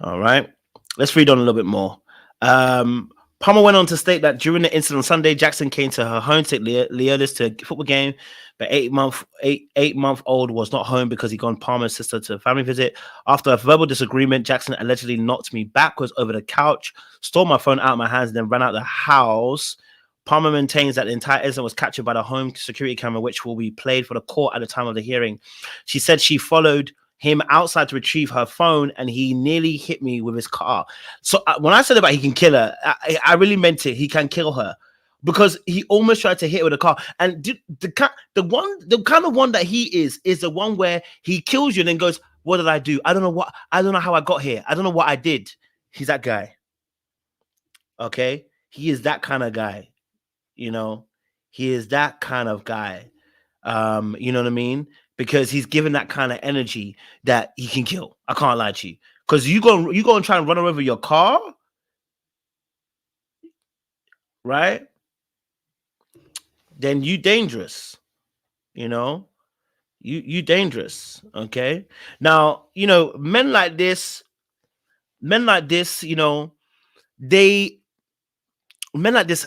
Speaker 8: All right. Let's read on a little bit more. Palmer went on to state that during the incident on Sunday, Jackson came to her home to take Leonis to a football game, but eight-month-old was not home because he gone Palmer's sister to a family visit. After a verbal disagreement, Jackson allegedly knocked me backwards over the couch, stole my phone out of my hands, and then ran out the house. Palmer maintains that the entire incident was captured by the home security camera, which will be played for the court at the time of the hearing. She said she followed him outside to retrieve her phone, and he nearly hit me with his car. So when I said about he can kill her, I really meant it. He can kill her because he almost tried to hit her with a car. And the kind of one that he is the one where he kills you and then goes, "What did I do? I don't know how I got here. I don't know what I did." He's that guy. Okay, he is that kind of guy. He is that kind of guy. You know what I mean? Because he's given that kind of energy that he can kill. I can't lie to you. Because you go and try and run over your car, right? Then you dangerous. You dangerous. Okay. Now, men like this, men like this,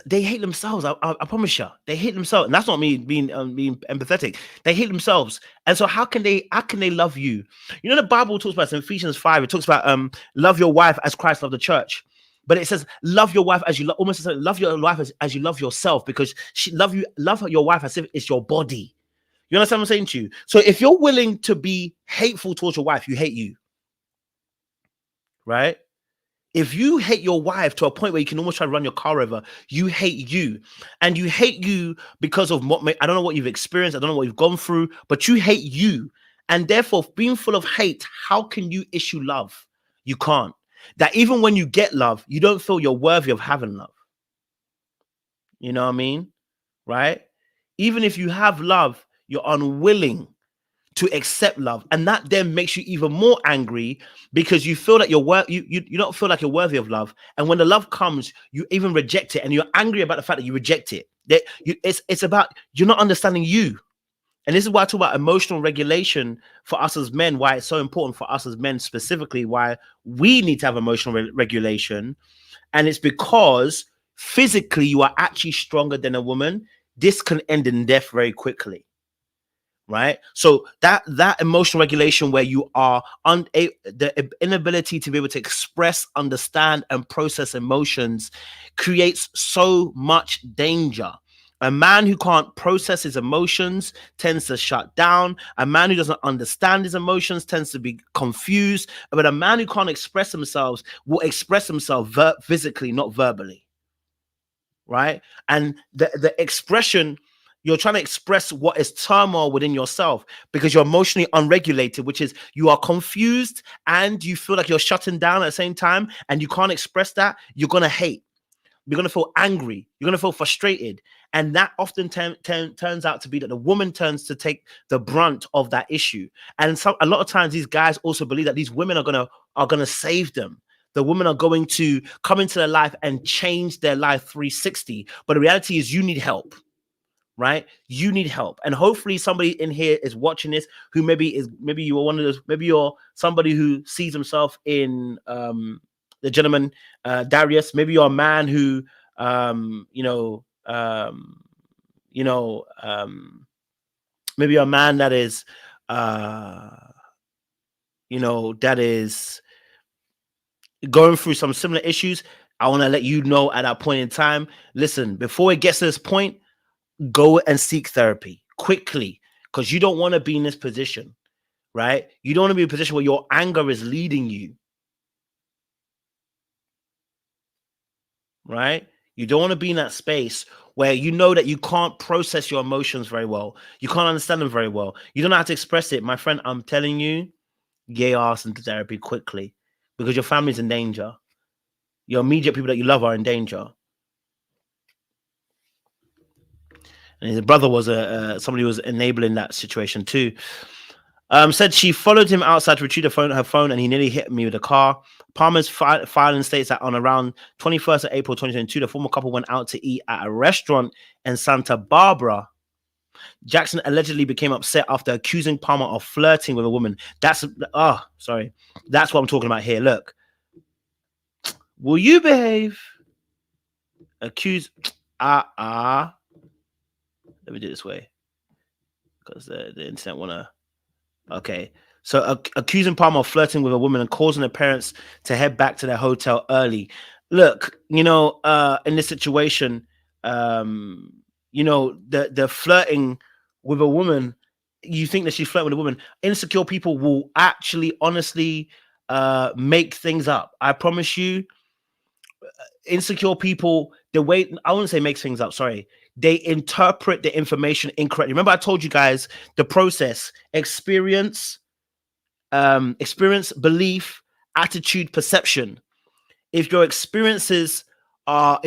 Speaker 8: they hate themselves. I promise you, they hate themselves, and that's not me being empathetic. They hate themselves, and so how can they love you? The Bible talks about in Ephesians 5. It talks about love your wife as Christ loved the church, but it says love your wife as you love your wife as you love yourself, because love your wife as if it's your body. You understand what I'm saying to you? So if you're willing to be hateful towards your wife, you hate you, right? If you hate your wife to a point where you can almost try to run your car over, you hate you. And you hate you because of I don't know what you've experienced. I don't know what you've gone through, but you hate you. And therefore, being full of hate, how can you issue love? You can't. That even when you get love, you don't feel you're worthy of having love. You know what I mean? Right? Even if you have love, you're unwilling to accept love, and that then makes you even more angry because you feel that you don't feel like you're worthy of love, and when the love comes, you even reject it, and you're angry about the fact that you reject it. It's about you're not understanding you, and this is why I talk about emotional regulation for us as men. Why it's so important for us as men specifically. Why we need to have emotional regulation, and it's because physically you are actually stronger than a woman. This can end in death very quickly. Right, so that emotional regulation where you are the inability to be able to express, understand, and process emotions creates so much danger. A man who can't process his emotions tends to shut down. A man who doesn't understand his emotions tends to be confused. But a man who can't express himself will express himself physically, not verbally. Right, and the expression. You're trying to express what is turmoil within yourself because you're emotionally unregulated, which is you are confused and you feel like you're shutting down at the same time and you can't express that. You're going to hate. You're going to feel angry. You're going to feel frustrated. And that often turns out to be that the woman turns to take the brunt of that issue. And a lot of times these guys also believe that these women are going to save them. The women are going to come into their life and change their life 360. But the reality is you need help. Right, you need help, and hopefully somebody in here is watching this who maybe you are one of those. Maybe you're somebody who sees himself in the gentleman Darius. Maybe you're a man who maybe you're a man that is that is going through some similar issues. I want to let you know at that point in time. Listen, before it gets to this point, go and seek therapy quickly, because you don't want to be in this position, right? You don't want to be in a position where your anger is leading you, right? You don't want to be in that space where you know that you can't process your emotions very well. You can't understand them very well. You don't know how to express it. My friend, I'm telling you, get your ass into therapy quickly, because your family's in danger. Your immediate people that you love are in danger. And his brother was somebody who was enabling that situation too. Said she followed him outside to retrieve her phone, and he nearly hit me with a car. Palmer's filing states that on around 21st of April 2022, the former couple went out to eat at a restaurant in Santa Barbara. Jackson allegedly became upset after accusing Palmer of flirting with a woman. That's what I'm talking about here. Look, will you behave? Accuse. Let me do it this way, because the internet wanna. Okay. So accusing Palmer of flirting with a woman and causing her parents to head back to their hotel early. Look, in this situation, the flirting with a woman, you think that she's flirting with a woman. Insecure people will actually, honestly, make things up. I promise you, insecure people, I wouldn't say make things up, sorry. They interpret the information incorrectly. Remember, I told you guys the process: experience, belief, attitude, perception. If your experiences are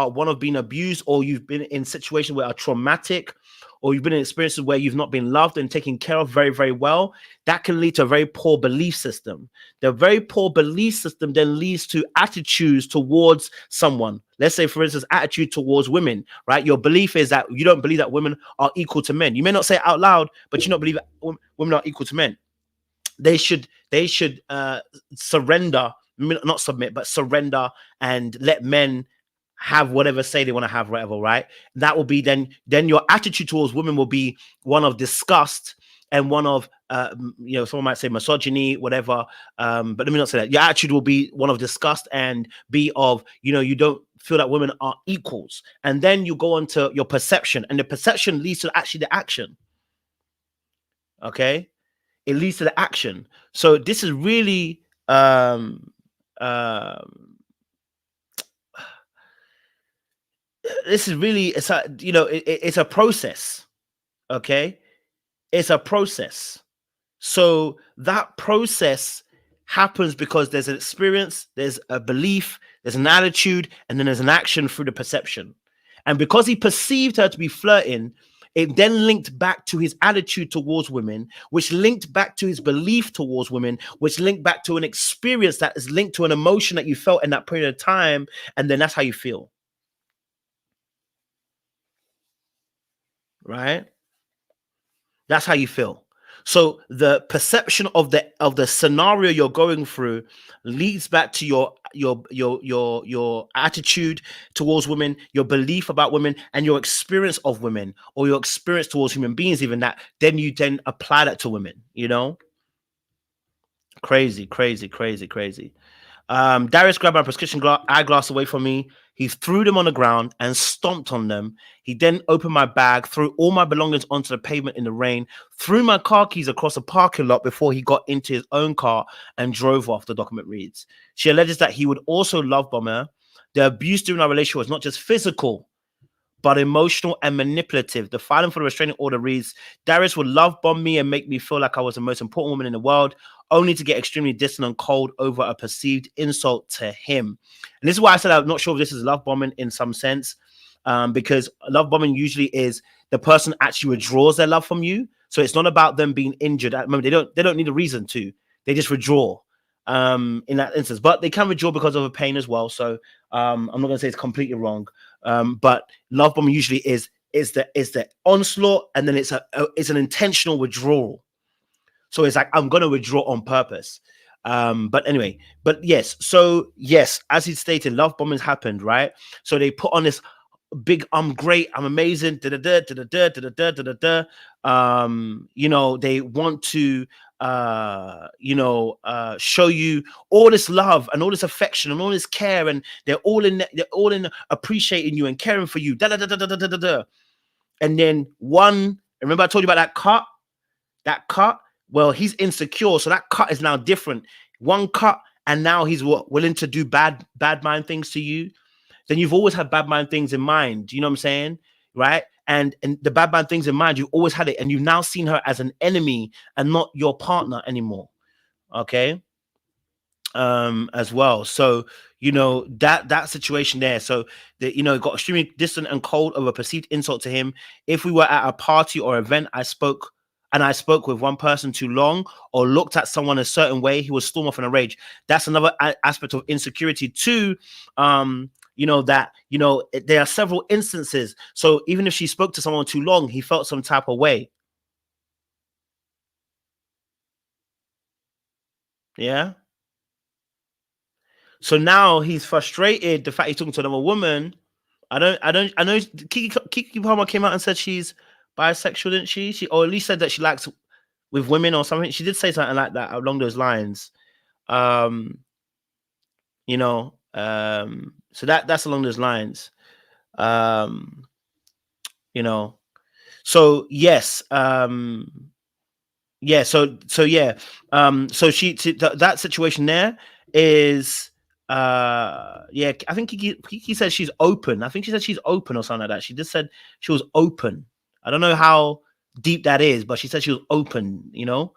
Speaker 8: one of being abused, or you've been in situations where are traumatic, or you've been in experiences where you've not been loved and taken care of very, very well, that can lead to a very poor belief system. The very poor belief system then leads to attitudes towards someone. Let's say, for instance, attitude towards women, right? Your belief is that you don't believe that women are equal to men. You may not say it out loud, but you don't believe that women are equal to men. They should surrender, not submit, but surrender, and let men have whatever say they want to have, whatever, right? That will be then your attitude towards women will be one of disgust and one of someone might say misogyny, whatever, but let me not say that. Your attitude will be one of disgust and be of, you don't feel that women are equals. And then you go on to your perception, and the perception leads to actually the action. Okay, it leads to the action. So this is really it's a process. Okay, it's a process. So that process happens because there's an experience, there's a belief, there's an attitude, and then there's an action through the perception. And because he perceived her to be flirting, it then linked back to his attitude towards women, which linked back to his belief towards women, which linked back to an experience that is linked to an emotion that you felt in that period of time, and then that's how you feel. Right? That's how you feel. So the perception of the scenario you're going through leads back to your attitude towards women, your belief about women, and your experience of women, or your experience towards human beings, even that. Then you apply that to women. Crazy. Darius grabbed my prescription eyeglass away from me. He threw them on the ground and stomped on them. He then opened my bag, threw all my belongings onto the pavement in the rain, threw my car keys across a parking lot before he got into his own car and drove off, the document reads. She alleges that he would also love bomb her. The abuse during our relationship was not just physical, but emotional and manipulative. The filing for the restraining order reads, Darius would love bomb me and make me feel like I was the most important woman in the world, only to get extremely distant and cold over a perceived insult to him. And this is why I said I'm not sure if this is love bombing in some sense, because love bombing usually is the person actually withdraws their love from you. So it's not about them being injured at the moment. They don't need a reason to. They just withdraw in that instance. But they can withdraw because of a pain as well. So I'm not going to say it's completely wrong. But love bombing usually is the onslaught, and then it's an intentional withdrawal. So it's like, I'm going to withdraw on purpose. But yes. So yes, as he stated, love bombings happened, right? So they put on this big, I'm great, I'm amazing, they want to show you all this love and all this affection and all this care, and they're all in appreciating you and caring for you. and then one. Remember I told you about that cut. That cut. Well, he's insecure, so that cut is now different. One cut, and now he's willing to do bad mind things to you. Then you've always had bad mind things in mind. You know what I'm saying, right? And the bad mind things in mind, you've always had it, and you've now seen her as an enemy and not your partner anymore. Okay. As well. So, you know, that situation there. So that, you know, it got extremely distant and cold over perceived insult to him. If we were at a party or event, I spoke with one person too long or looked at someone a certain way, he would storm off in a rage. That's another aspect of insecurity too. You know, that, you know, there are several instances. So even if she spoke to someone too long, he felt some type of way. Yeah. So now he's frustrated. The fact he's talking to another woman. I know Kiki Palmer came out and said she's bisexual, didn't she? Or at least said that she likes with women or something. She did say something like that along those lines. You know, so that's along those lines. You know, so yes, yeah, so yeah, so that situation there is yeah, I think Kiki said she's open. I think she said she's open or something like that. She just said she was open. I don't know how deep that is, but she said she was open, you know.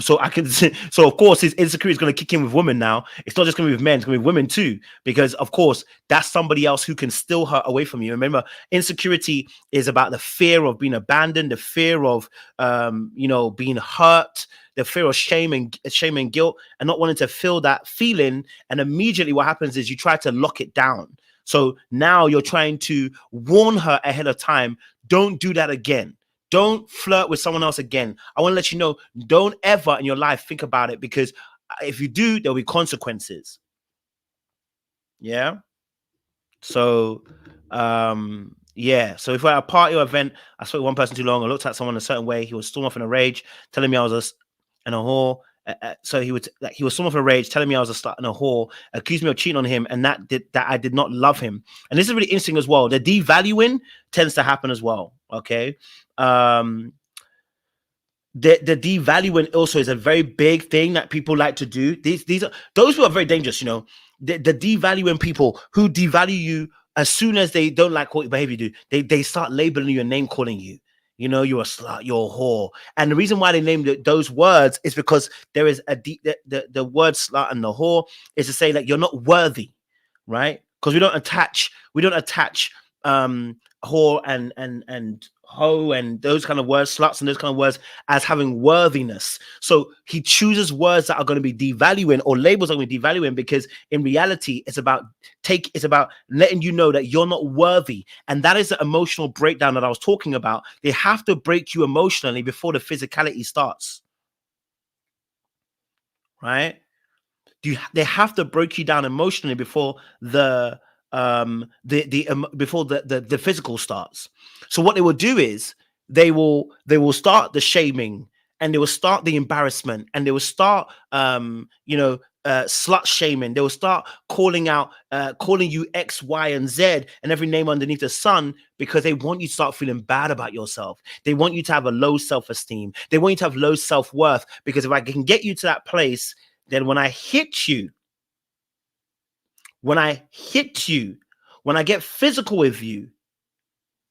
Speaker 8: So I can so of course his insecurity is going to kick in with women now. It's not just going to be with men, it's going to be women too, because of course that's somebody else who can steal her away from you. Remember, insecurity is about the fear of being abandoned, the fear of you know, being hurt, the fear of shame and guilt, and not wanting to feel that feeling. And immediately what happens is you try to lock it down. So now you're trying to warn her ahead of time, don't do that again. Don't flirt with someone else again. I want to let you know, don't ever in your life think about it, because if you do, there'll be consequences. Yeah. So, yeah. So if we're at a party or event, I spoke to one person too long, I looked at someone a certain way, he was storm off in a rage, telling me I was a whore. So he was storm off in a rage, telling me I was a slut and a whore, accused me of cheating on him, and that I did not love him. And this is really interesting as well. The devaluing tends to happen as well. Okay. The devaluing also is a very big thing that people like to do. Those who are very dangerous, you know, the devaluing people who devalue you as soon as they don't like what behavior you do, they start labeling you and name calling you. You know, you're a slut, you're a whore. And the reason why they named those words is because there is the word slut and the whore is to say that you're not worthy, right? Because we don't attach whore and hoe and those kind of words, sluts and those kind of words, as having worthiness. So he chooses words that are going to be devaluing, or labels that are going to be devaluing, because in reality it's about letting you know that you're not worthy. And that is the emotional breakdown that I was talking about. They have to break you emotionally before the physicality starts, right? They have to break you down emotionally before the physical starts. So what they will do is they will start the shaming, and they will start the embarrassment, and they will start slut shaming. They will start calling you X, Y, and Z and every name underneath the sun, because they want you to start feeling bad about yourself. They want you to have a low self-esteem. They want you to have low self-worth, because if I can get you to that place, then when I hit you, when I get physical with you,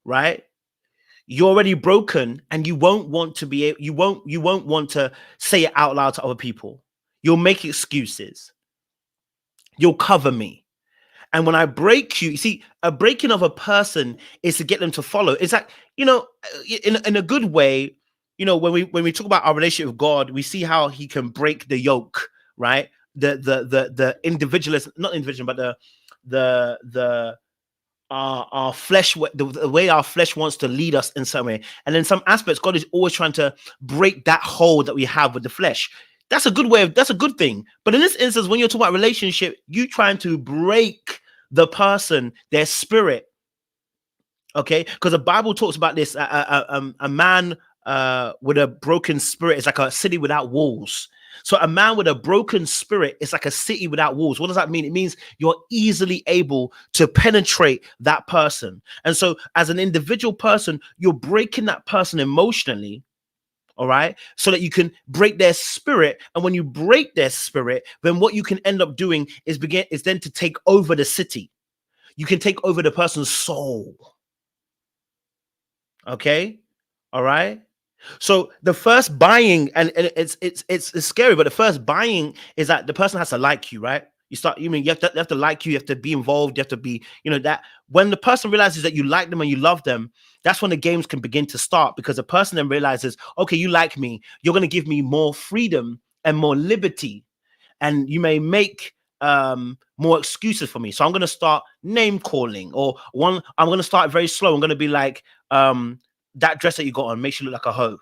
Speaker 8: right? You're already broken, and you won't want to say it out loud to other people. You'll make excuses. You'll cover me. And when I break you, see, a breaking of a person is to get them to follow. It's like, you know, in a good way, you know, when we talk about our relationship with God, we see how he can break the yoke, right? The individualist, not individual, but our flesh, the way our flesh wants to lead us in some way. And in some aspects, God is always trying to break that hold that we have with the flesh. That's a good that's a good thing. But in this instance, when you're talking about relationship, you trying to break the person, their spirit. Okay, because the Bible talks about this. A man with a broken spirit is like a city without walls. So a man with a broken spirit is like a city without walls. What does that mean? It means you're easily able to penetrate that person. And so as an individual person, you're breaking that person emotionally, all right, so that you can break their spirit. And when you break their spirit, then what you can end up doing is then to take over the city. You can take over the person's soul. Okay, all right. So the first buying, and it's scary, but the first buying is that the person has to like you, right? You have to like you have to be involved, you have to be, that when the person realizes that you like them and you love them, that's when the games can begin to start, because the person then realizes, okay, you like me, you're going to give me more freedom and more liberty, and you may make more excuses for me. So I'm going to start name calling, I'm going to start very slow. I'm going to be like, that dress that you got on makes you look like a hoe.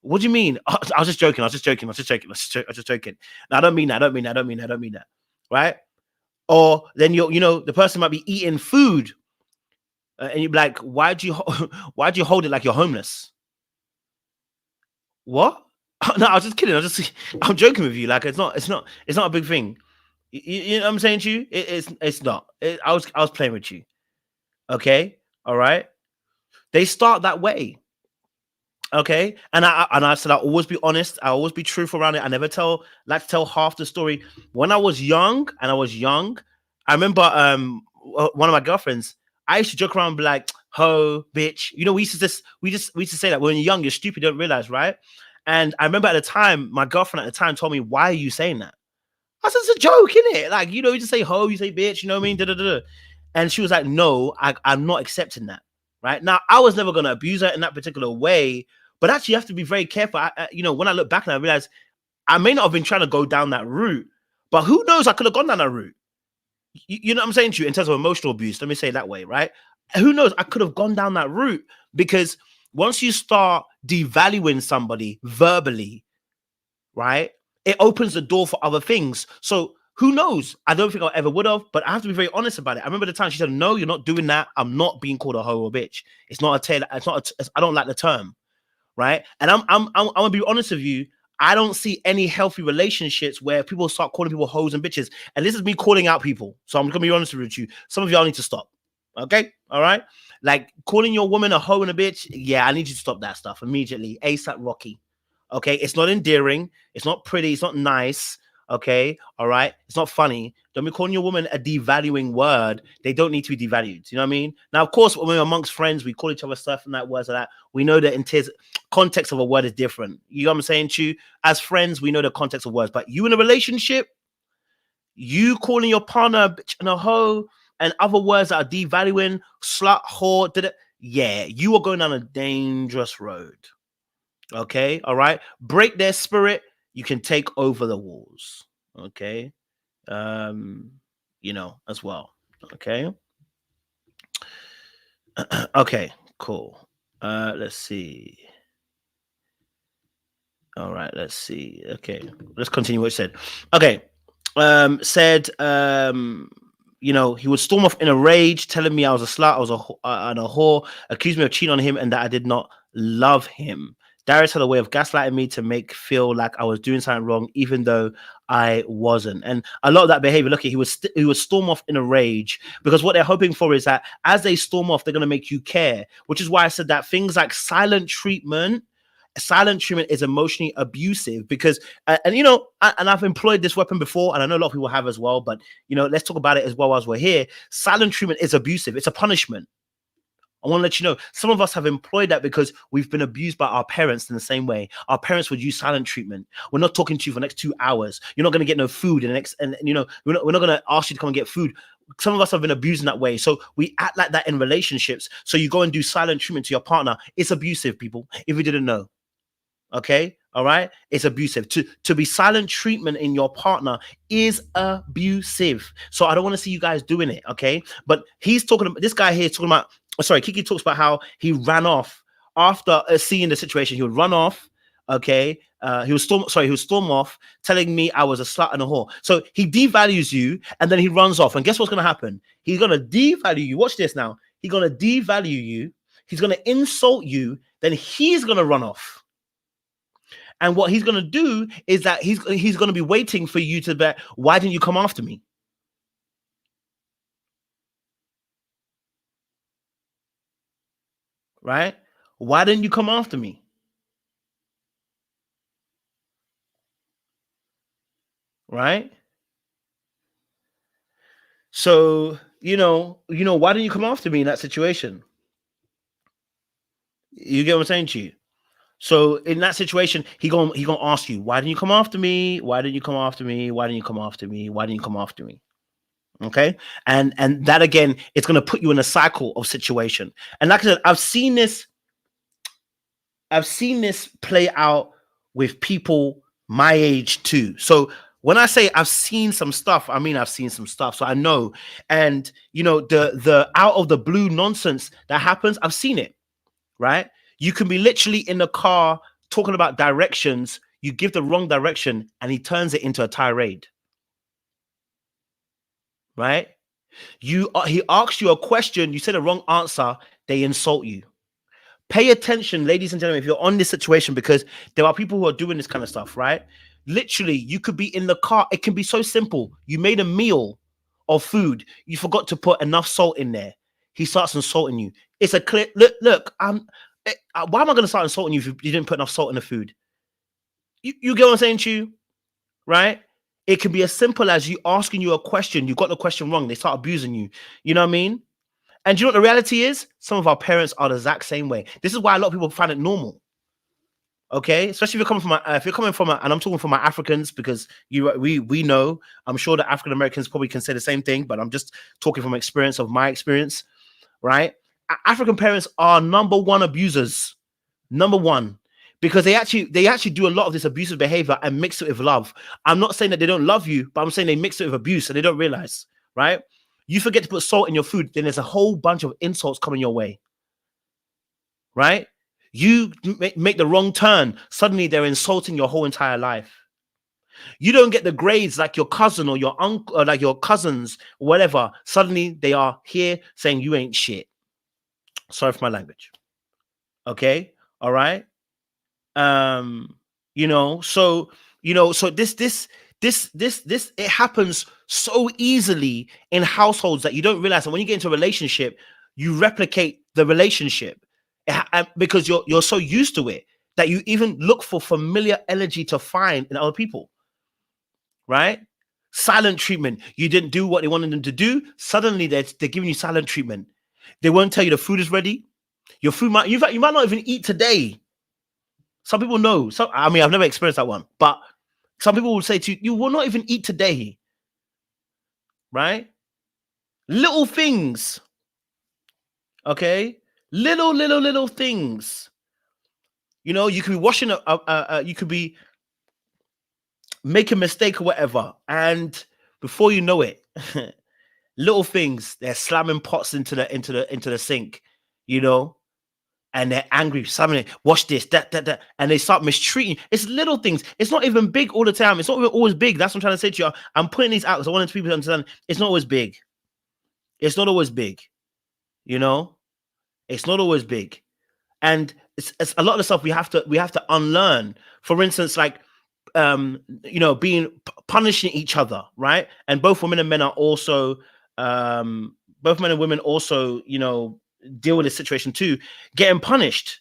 Speaker 8: What do you mean? I was just joking. No, I don't mean that. Right? Or then the person might be eating food, and you'd be like, why'd you hold it like you're homeless? What? No, I was just kidding. I'm joking with you. Like, it's not a big thing. You know what I'm saying to you? It's not. I was playing with you. Okay? All right? They start that way. Okay, and I said I'll always be honest. I always be truthful around it. I never like to tell half the story. When I was young, I remember one of my girlfriends. I used to joke around and be like, "Ho, bitch." We used to say that when you're young, you're stupid, you don't realize, right? And I remember at the time, my girlfriend at the time told me, "Why are you saying that?" I said, "It's a joke, innit? Like, you just say ho, you say bitch, you know what I mean?" Da-da-da-da. And she was like, "No, I'm not accepting that." Right now, I was never gonna abuse her in that particular way. But actually, you have to be very careful. When I look back and I realize I may not have been trying to go down that route, but who knows? I could have gone down that route. You know what I'm saying to you in terms of emotional abuse? Let me say it that way, right? Who knows? I could have gone down that route, because once you start devaluing somebody verbally, right, it opens the door for other things. So who knows? I don't think I ever would have, but I have to be very honest about it. I remember the time she said, "No, you're not doing that. I'm not being called a hoe or bitch. It's not a tail. I don't like the term." Right. And I'm gonna be honest with you. I don't see any healthy relationships where people start calling people hoes and bitches. And this is me calling out people. So I'm gonna be honest with you. Some of y'all need to stop. Okay. All right. Like calling your woman a hoe and a bitch. Yeah, I need you to stop that stuff immediately. ASAP Rocky. Okay. It's not endearing. It's not pretty. It's not nice. Okay. All right. It's not funny. Don't be calling your woman a devaluing word. They don't need to be devalued. You know what I mean? Now, of course, when we're amongst friends, we call each other stuff and that words like that. We know that in context of a word is different. You know what I'm saying to you? As friends, we know the context of words. But you in a relationship, you calling your partner a bitch and a hoe and other words that are devaluing, slut, whore, yeah, you are going down a dangerous road. Okay? All right? Break their spirit. You can take over the walls, okay? As well, okay? Okay, cool. Let's see. All right, let's see. Okay, let's continue what it said. Okay, he would storm off in a rage, telling me I was a slut, I was and a whore, accused me of cheating on him and that I did not love him. Darius had a way of gaslighting me to make feel like I was doing something wrong, even though I wasn't. And a lot of that behavior, look, he would storm off in a rage, because what they're hoping for is that as they storm off, they're going to make you care, which is why I said that things like silent treatment is emotionally abusive, because, and I've employed this weapon before, and I know a lot of people have as well, but, let's talk about it as well as we're here. Silent treatment is abusive. It's a punishment. I want to let you know, some of us have employed that because we've been abused by our parents in the same way. Our parents would use silent treatment. We're not talking to you for the next 2 hours. You're not going to get no food in the next, and we're not going to ask you to come and get food. Some of us have been abused in that way. So we act like that in relationships. So you go and do silent treatment to your partner. It's abusive, people, if you didn't know. Okay. All right. It's abusive. To be silent treatment in your partner is abusive. So I don't want to see you guys doing it. Okay. But this guy here is talking about, Kiki talks about how he ran off after seeing the situation. He would run off. Okay. He would storm off, telling me I was a slut and a whore. So he devalues you and then he runs off. And guess what's going to happen? He's going to devalue you. Watch this now. He's going to devalue you. He's going to insult you. Then he's going to run off. And what he's going to do is that he's going to be waiting for you to bet, why didn't you come after me? Right? Why didn't you come after me? Right? So, why didn't you come after me in that situation? You get what I'm saying to you? So in that situation, he gonna ask you, why didn't you come after me? Why didn't you come after me? Why didn't you come after me? Why didn't you come after me? Okay. And that again, it's gonna put you in a cycle of situation. And like I said, I've seen this play out with people my age too. So when I say I've seen some stuff, I mean I've seen some stuff. So I know. And the out of the blue nonsense that happens, I've seen it, right? You can be literally in the car talking about directions. You give the wrong direction and he turns it into a tirade. Right? He asks you a question. You say the wrong answer. They insult you. Pay attention, ladies and gentlemen, if you're on this situation, because there are people who are doing this kind of stuff, right? Literally, you could be in the car. It can be so simple. You made a meal of food. You forgot to put enough salt in there. He starts insulting you. It's a clear, look, why am I going to start insulting you if you didn't put enough salt in the food? You get what I'm saying to you? Right? It can be as simple as you asking you a question. You got the question wrong. They start abusing you. You know what I mean? And you know what the reality is? Some of our parents are the exact same way. This is why a lot of people find it normal. Okay? Especially if you're coming from, and I'm talking for my Africans, because we know, I'm sure that African Americans probably can say the same thing, but I'm just talking from experience of my experience, right? African parents are number one abusers, number one, because they actually do a lot of this abusive behavior and mix it with love. I'm not saying that they don't love you, but I'm saying they mix it with abuse and they don't realize, right? You forget to put salt in your food, then there's a whole bunch of insults coming your way, right? You make the wrong turn, suddenly they're insulting your whole entire life. You don't get the grades like your cousin or your uncle, or like your cousins, whatever. Suddenly they are here saying you ain't shit. Sorry for my language. Okay. All right. So this it happens so easily in households that you don't realize. And when you get into a relationship, you replicate the relationship because you're so used to it that you even look for familiar energy to find in other people. Right? Silent treatment. You didn't do what they wanted them to do. Suddenly they're giving you silent treatment. They won't tell you the food is ready. Your food you might not even eat today. Some people know. I mean, I've never experienced that one, but some people will say to you, you will not even eat today. Right? Little things. Okay? Little things. You could be washing you could be make a mistake or whatever, and before you know it, little things, they're slamming pots into the sink, and they're angry, slamming it, watch this, that, and they start mistreating. It's little things. It's not even big all the time. It's not even always big. That's what I'm trying to say to you. I'm putting these out because I wanted people to understand it's not always big. It's not always big. It's not always big. And it's a lot of the stuff we have to unlearn. For instance, like punishing each other, right? And both women and men are also both men and women also deal with this situation too, getting punished.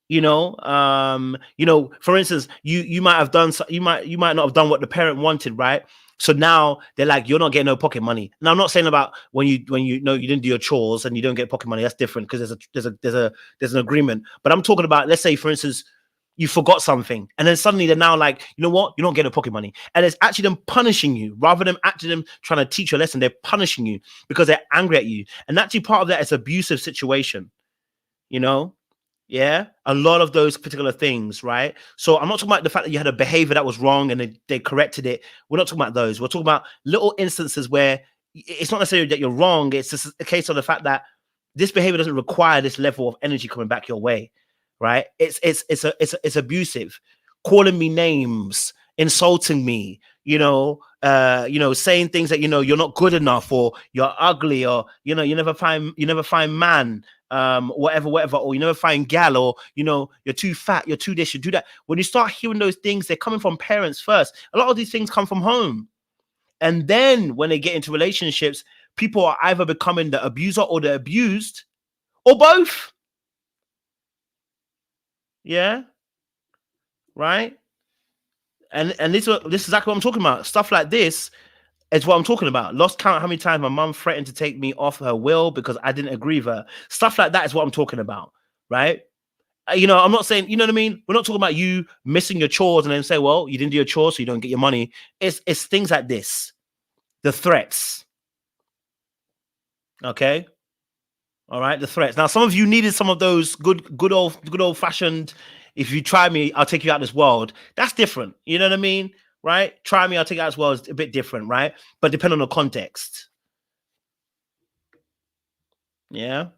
Speaker 8: For instance, you might not have done what the parent wanted, right? So now they're like, you're not getting no pocket money. Now I'm not saying about when you know you didn't do your chores and you don't get pocket money. That's different because there's an agreement. But I'm talking about, let's say for instance, you forgot something, and then suddenly they're now like, you know what? You're not getting pocket money, and it's actually them punishing you rather than actually them trying to teach you a lesson. They're punishing you because they're angry at you, and actually part of that is abusive situation. Yeah, a lot of those particular things, right? So I'm not talking about the fact that you had a behavior that was wrong and they corrected it. We're not talking about those. We're talking about little instances where it's not necessarily that you're wrong. It's just a case of the fact that this behavior doesn't require this level of energy coming back your way, right? It's abusive, calling me names, insulting me, you know, saying things that, you know, you're not good enough, or you're ugly, or, you know, you never find man, whatever, or you never find gal, or, you know, you're too fat, you're too this, you do that. When you start hearing those things, they're coming from parents first. A lot of these things come from home. And then when they get into relationships, people are either becoming the abuser or the abused, or both. Yeah. Right. And this is exactly what I'm talking about. Stuff like this is what I'm talking about. Lost count how many times my mum threatened to take me off her will because I didn't agree with her. Stuff like that is what I'm talking about, right? You know, I'm not saying, you know what I mean? We're not talking about you missing your chores and then say, well, you didn't do your chores, so you don't get your money. It's things like this. The threats. Okay? All right, the threats. Now, some of you needed some of those good old fashioned, if you try me, I'll take you out of this world. That's different. You know what I mean? Right? Try me, I'll take you out of this world is a bit different, right? But depending on the context. Yeah.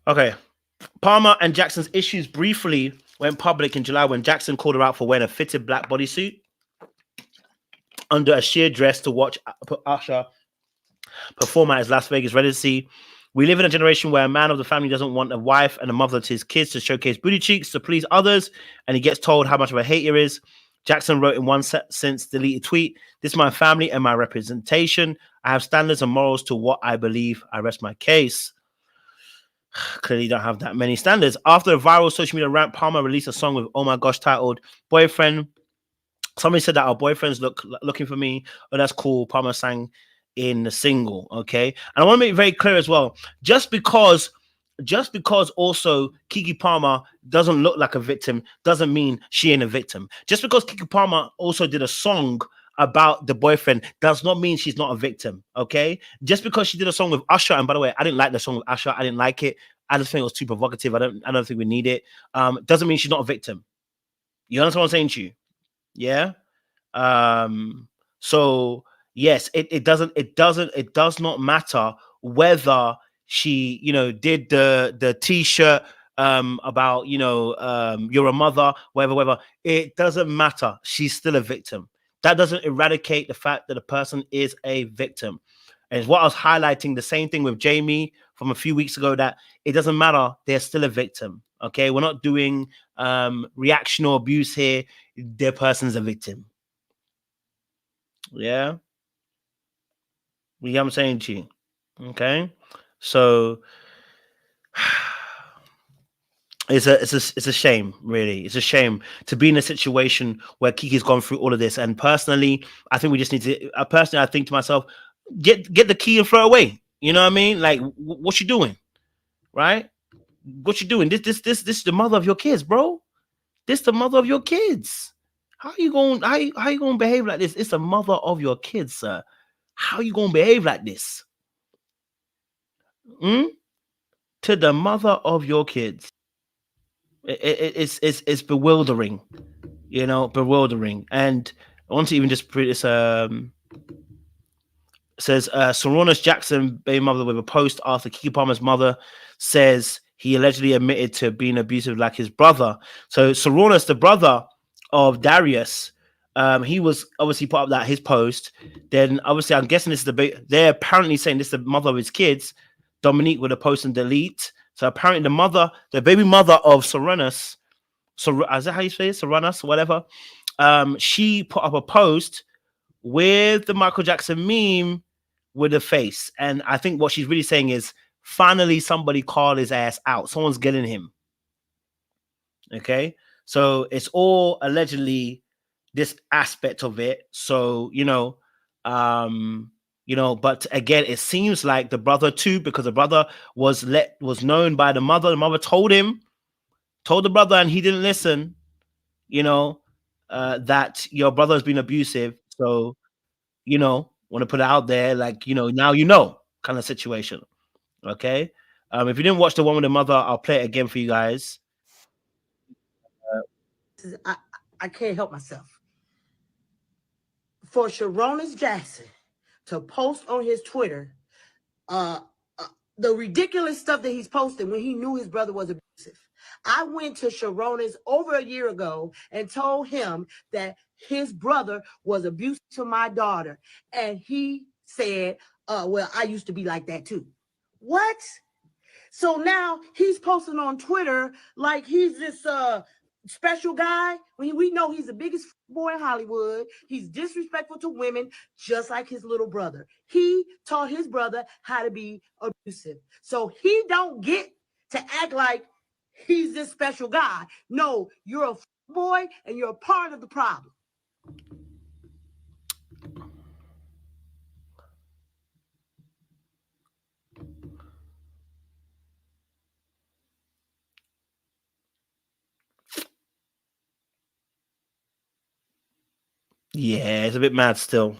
Speaker 8: Okay. Palmer and Jackson's issues briefly went public in July when Jackson called her out for wearing a fitted black bodysuit under a sheer dress to watch Usher perform at his Las Vegas residency. We live in a generation where a man of the family doesn't want a wife and a mother to his kids to showcase booty cheeks to please others, and he gets told how much of a hater he is. Jackson wrote in one since deleted tweet, "This is my family and my representation. I have standards and morals to what I believe. I rest my case." Clearly don't have that many standards. After a viral social media rant, Palmer released a song with Oh My Gosh titled Boyfriend. Somebody said that our boyfriends looking for me. Oh, that's cool. Palmer sang in the single. Okay. And I want to make it very clear as well. Just because also Keke Palmer doesn't look like a victim doesn't mean she ain't a victim. Just because Keke Palmer also did a song about the boyfriend does not mean she's not a victim. Okay. Just because she did a song with Usher, and by the way, I didn't like the song with Usher. I didn't like it. I just think it was too provocative. I don't think we need it. Doesn't mean she's not a victim. You understand what I'm saying to you? Yeah. So yes, it does not matter whether she, you know, did the t-shirt about, you know, you're a mother, whatever. It doesn't matter. She's still a victim. That doesn't eradicate the fact that the person is a victim. And it's what I was highlighting, the same thing with Jamie from a few weeks ago, that it doesn't matter, they're still a victim. Okay, we're not doing reactional abuse here. Their person's a victim. Yeah. You know what I'm saying to you? Okay. So it's a shame, really. It's a shame to be in a situation where Kiki's gone through all of this. And personally, I think we just need to, I think to myself, get the key and throw it away. You know what I mean? Like, what you doing? Right? What you doing? This is the mother of your kids, bro. This is the mother of your kids. How you going to behave like this? It's the mother of your kids, sir. How you going to behave like this? To the mother of your kids. It's bewildering, you know, bewildering. And I want to even just put this, says Soronus Jackson, baby mother, with a post after Keke Palmer's mother says he allegedly admitted to being abusive like his brother. So Soronus, the brother of Darius, he was obviously put up that his post. Then obviously I'm guessing this is they're apparently saying this is the mother of his kids. Dominique with a post and delete. So apparently the baby mother of Soronus, is that how you say it? Soronus, whatever. She put up a post with the Michael Jackson meme with a face. And I think what she's really saying is, finally somebody called his ass out. Someone's getting him. Okay. So it's all allegedly this aspect of it. So, you know, but again, it seems like the brother too, because the brother was known by the mother. The mother told the brother, and he didn't listen, you know, that your brother has been abusive. So, you know, want to put it out there, like, you know, now you know, kind of situation. Okay. If you didn't watch the one with the mother, I'll play it again for you guys.
Speaker 1: I can't help myself. For Sharonis Jackson to post on his Twitter the ridiculous stuff that he's posting when he knew his brother was abusive. I went to Sharonis over a year ago and told him that his brother was abusive to my daughter. And he said, well, I used to be like that too. What? So now he's posting on Twitter like he's this special guy when we know he's the biggest boy in Hollywood. He's disrespectful to women, just like his little brother. He taught his brother how to be abusive. So he don't get to act like he's this special guy. No, you're a boy and you're a part of the problem.
Speaker 8: Yeah, it's a bit mad still.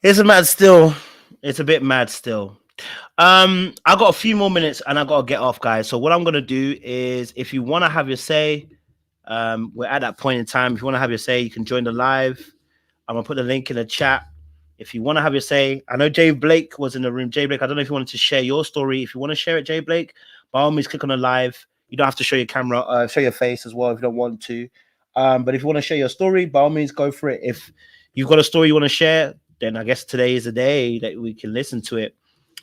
Speaker 8: It's a mad still. It's a bit mad still. I got a few more minutes and I gotta get off, guys. So what I'm gonna do is, if you want to have your say, we're at that point in time. If you want to have your say, you can join the live. I'm gonna put the link in the chat. If you want to have your say, I know Jay Blake was in the room. Jay Blake, I don't know if you wanted to share your story. If you want to share it, Jay Blake, by all means, click on the live. You don't have to show your camera, show your face as well if you don't want to. But if you want to share your story, by all means, go for it. If you've got a story you want to share, then I guess today is the day that we can listen to it.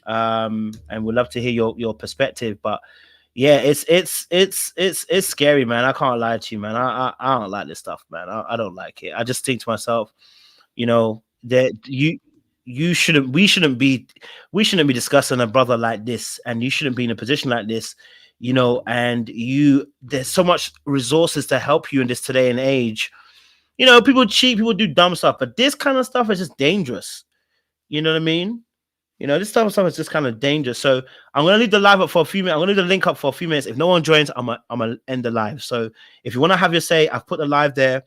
Speaker 8: And we'd love to hear your perspective. But yeah, it's scary, man. I can't lie to you, man. I don't like this stuff, man. I don't like it. I just think to myself, you know, that we shouldn't be discussing a brother like this, and you shouldn't be in a position like this, you know, and there's so much resources to help you in this today and age. You know, people cheat, people do dumb stuff, but this kind of stuff is just dangerous. You know what I mean? You know, this type of stuff is just kind of dangerous. So I'm gonna leave the live up for a few minutes. I'm gonna leave the link up for a few minutes. If no one joins, I'm gonna end the live. So if you want to have your say, I've put the live there.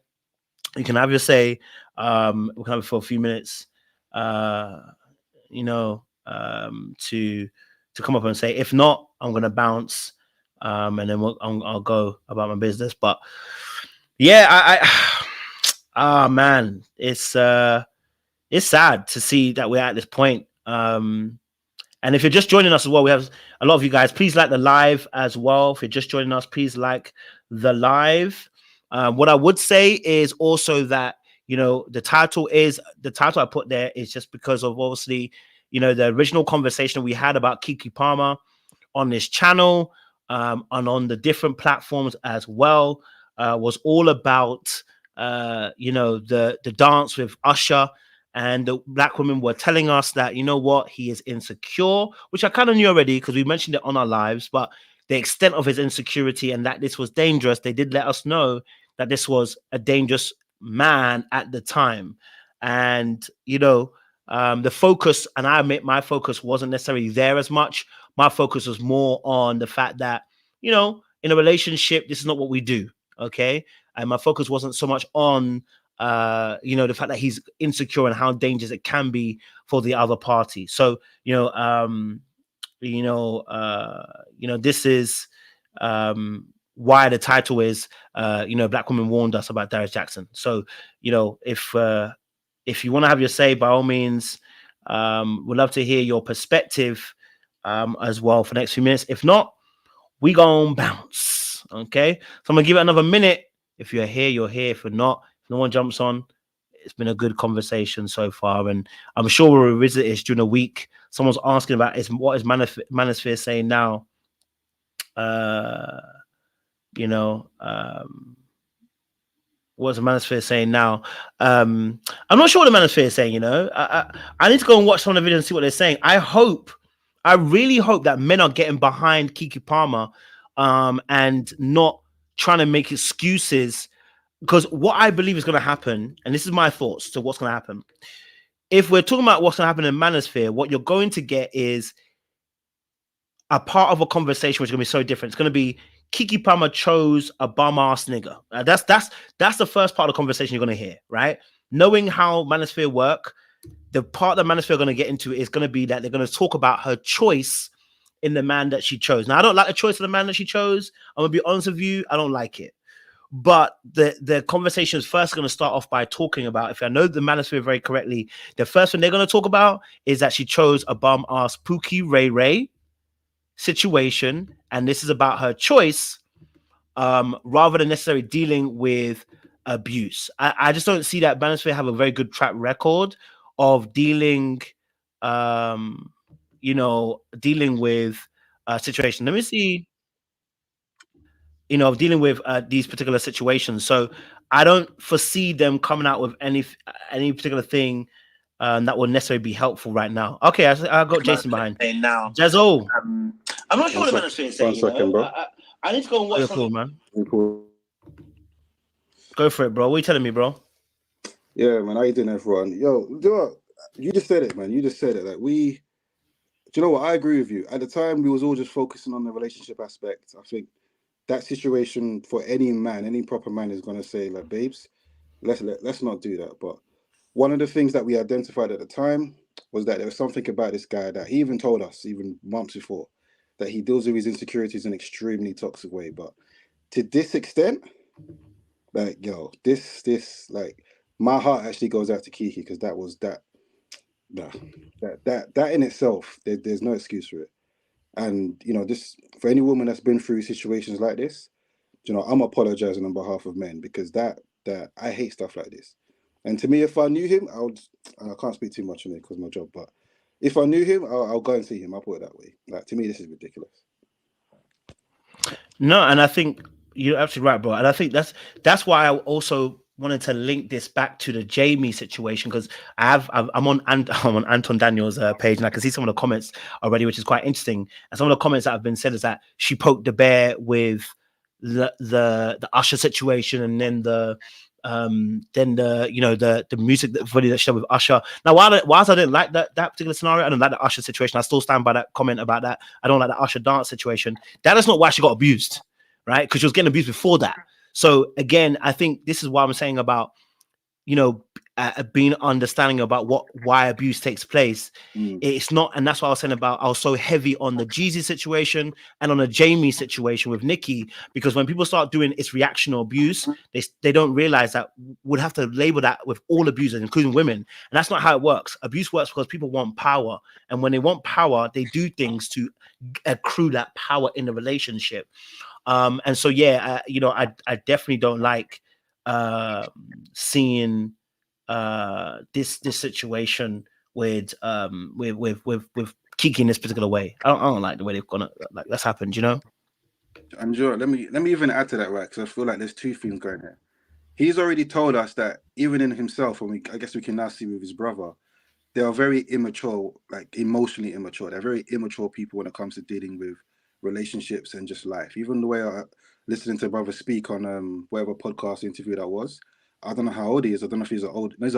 Speaker 8: You can have your say. We can have it for a few minutes. You know, to come up and say. If not, I'm gonna bounce. And then I'll go about my business. But yeah, man, it's sad to see that we're at this point. And if you're just joining us as well, we have a lot of you guys. Please like the live as well. If you're just joining us, please like the live. What I would say is also that, you know, the title I put there is just because of, obviously, you know, the original conversation we had about Keke Palmer on this channel, and on the different platforms as well, was all about, you know, the dance with Usher. And the black women were telling us that, you know what, he is insecure, which I kind of knew already because we mentioned it on our lives, but the extent of his insecurity and that this was dangerous, they did let us know that this was a dangerous man at the time. And, you know, the focus, and I admit my focus wasn't necessarily there as much. My focus was more on the fact that, you know, in a relationship, this is not what we do, okay? And my focus wasn't so much on you know, the fact that he's insecure and how dangerous it can be for the other party. So, you know, this is why the title is, you know, Black Women Warned Us About Darius Jackson. So, you know, if you want to have your say, by all means, we'd love to hear your perspective as well for the next few minutes. If not, we gonna bounce. Okay, so I'm gonna give it another minute. If you're here, you're here. If you're not, no one jumps on. It's been a good conversation so far, and I'm sure we'll revisit it during the week. Someone's asking about what is Manosphere saying now. You know, what's the Manosphere saying now? I'm not sure what the Manosphere is saying. You know, I need to go and watch some of the videos and see what they're saying. I really hope that men are getting behind Keke Palmer, and not trying to make excuses. Because what I believe is going to happen, and this is my thoughts to what's going to happen, if we're talking about what's going to happen in Manosphere, what you're going to get is a part of a conversation which is going to be so different. It's going to be Keke Palmer chose a bum-ass nigga. That's the first part of the conversation you're going to hear, right? Knowing how Manosphere work, the part that Manosphere are going to get into is going to be that they're going to talk about her choice in the man that she chose. Now, I don't like the choice of the man that she chose. I'm going to be honest with you. I don't like it. But the conversation is first going to start off by talking about, if I know the Manosphere very correctly, the first thing they're going to talk about is that she chose a bum-ass Pookie Ray Ray. situation, and this is about her choice, rather than necessarily dealing with abuse. I just don't see that Manosphere have a very good track record of dealing, dealing with a situation. Let me see, dealing with these particular situations. So I don't foresee them coming out with any particular thing that will necessarily be helpful right now. Okay, I got Jason behind.
Speaker 9: Now,
Speaker 8: Jazzo.
Speaker 9: I'm not sure what the Manosphere is saying.
Speaker 10: 1 second, bro.
Speaker 9: I need to go and watch
Speaker 8: You're
Speaker 9: something.
Speaker 8: cool, man.
Speaker 10: Cool.
Speaker 8: Go for it, bro. What are you telling me, bro?
Speaker 10: Yeah, man. How you doing, everyone? Yo, do you know what? You just said it, man. You just said it. Like do you know what? I agree with you. At the time, we was all just focusing on the relationship aspect. I think that situation for any man, any proper man, is gonna say, like, babes, let's not do that. But one of the things that we identified at the time was that there was something about this guy that he even told us, even months before, that he deals with his insecurities in an extremely toxic way. But to this extent, like, yo, this like, my heart actually goes out to Kiki, because that was that in itself, there's no excuse for it. And this, for any woman that's been through situations like this, I'm apologizing on behalf of men, because that I hate stuff like this. And to me, if I knew him, I can't speak too much on it because of my job, but if I knew him, I'll go and see him. I'll put it that way. Like, to me, this is ridiculous.
Speaker 8: No, and I think you're absolutely right, bro. And I think that's why I also wanted to link this back to the Jamie situation, because I'm on Anton Daniel's page, and I can see some of the comments already, which is quite interesting. And some of the comments that have been said is that she poked the bear with the Usher situation, and then the music video that she did with Usher. Now, whilst I didn't like that particular scenario, I don't like the Usher situation. I still stand by that comment about that. I don't like the Usher dance situation. That is not why she got abused, right? Because she was getting abused before that. So again, I think this is why I'm saying about being understanding about why abuse takes place. It's not, and that's what I was saying about, I was so heavy on the Jeezy situation and on the Jamie situation with Nicki, because when people start doing it's reactional abuse, they don't realize that would have to label that with all abusers, including women. And that's not how it works. Abuse works because people want power, and when they want power, they do things to accrue that power in the relationship. And so I definitely don't like seeing this situation with Kiki in this particular way. I don't like the way they've gone, like that's happened,
Speaker 10: And let me even add to that, right? Because I feel like there's two things going here. He's already told us that even in himself, and I guess we can now see with his brother, they are very immature, like emotionally immature. They're very immature people when it comes to dealing with relationships and just life. Even the way I listening to brother speak on whatever podcast interview that was, I don't know how old he is. I don't know if he's an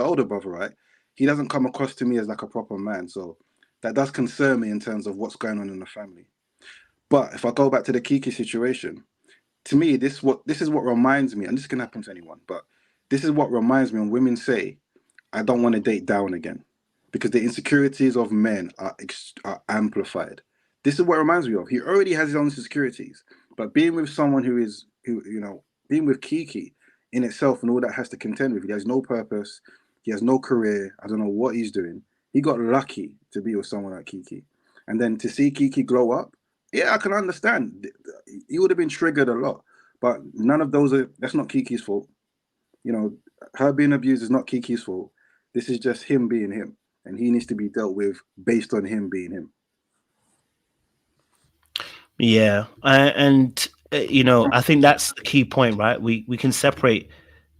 Speaker 10: older brother, right? He doesn't come across to me as like a proper man. So that does concern me in terms of what's going on in the family. But if I go back to the Kiki situation, to me, this is what reminds me, and this can happen to anyone, but this is what reminds me when women say, I don't want to date down again, because the insecurities of men are amplified. This is what reminds me of. He already has his own insecurities, but being with someone being with Kiki in itself and all that has to contend with, he has no purpose, he has no career, I don't know what he's doing. He got lucky to be with someone like Kiki. And then to see Kiki glow up, yeah, I can understand. He would have been triggered a lot, but none of that's not Kiki's fault. Her being abused is not Kiki's fault. This is just him being him, and he needs to be dealt with based on him being him.
Speaker 8: Yeah, and I think that's the key point, right? We can separate.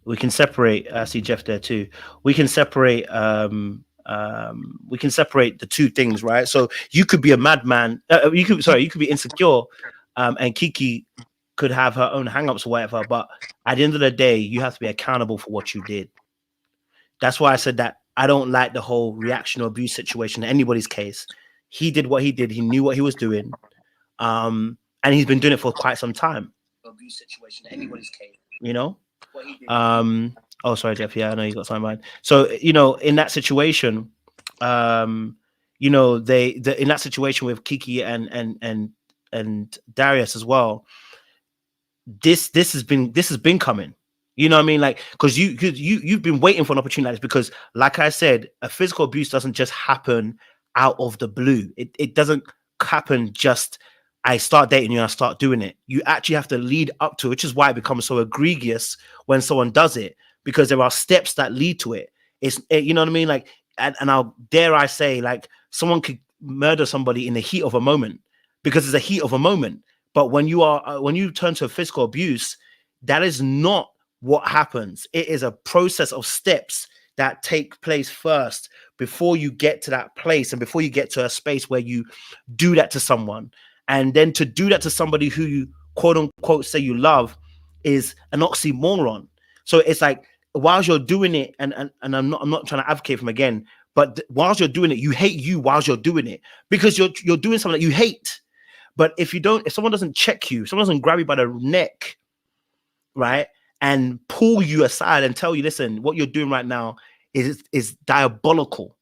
Speaker 8: I see Jeff there too. We can separate. We can separate the two things, right? So you could be a madman. You could be insecure, and Kiki could have her own hangups or whatever. But at the end of the day, you have to be accountable for what you did. That's why I said that I don't like the whole reactional abuse situation in anybody's case. He did what he did. He knew what he was doing. And he's been doing it for quite some time. Abuse situation in anybody's case, Oh, sorry, Jeff. Yeah, I know you got something in mind. So, in that situation, in that situation with Kiki and Darius as well, this has been coming. You know what I mean? Like, because you've been waiting for an opportunity like this, because, like I said, a physical abuse doesn't just happen out of the blue. It doesn't happen just I start dating you and I start doing it. You actually have to lead up to it, which is why it becomes so egregious when someone does it, because there are steps that lead to it. You know what I mean? Like, and I'll dare I say, like, someone could murder somebody in the heat of a moment because it's a heat of a moment. But when you turn to physical abuse, that is not what happens. It is a process of steps that take place first before you get to that place and before you get to a space where you do that to someone. And then to do that to somebody who you quote unquote say you love is an oxymoron. So it's like, whilst you're doing it, and I'm not trying to advocate for him again, but whilst you're doing it, you hate you whilst you're doing it, because you're doing something that you hate. But if someone doesn't check you, someone doesn't grab you by the neck, right, and pull you aside and tell you, listen, what you're doing right now is diabolical.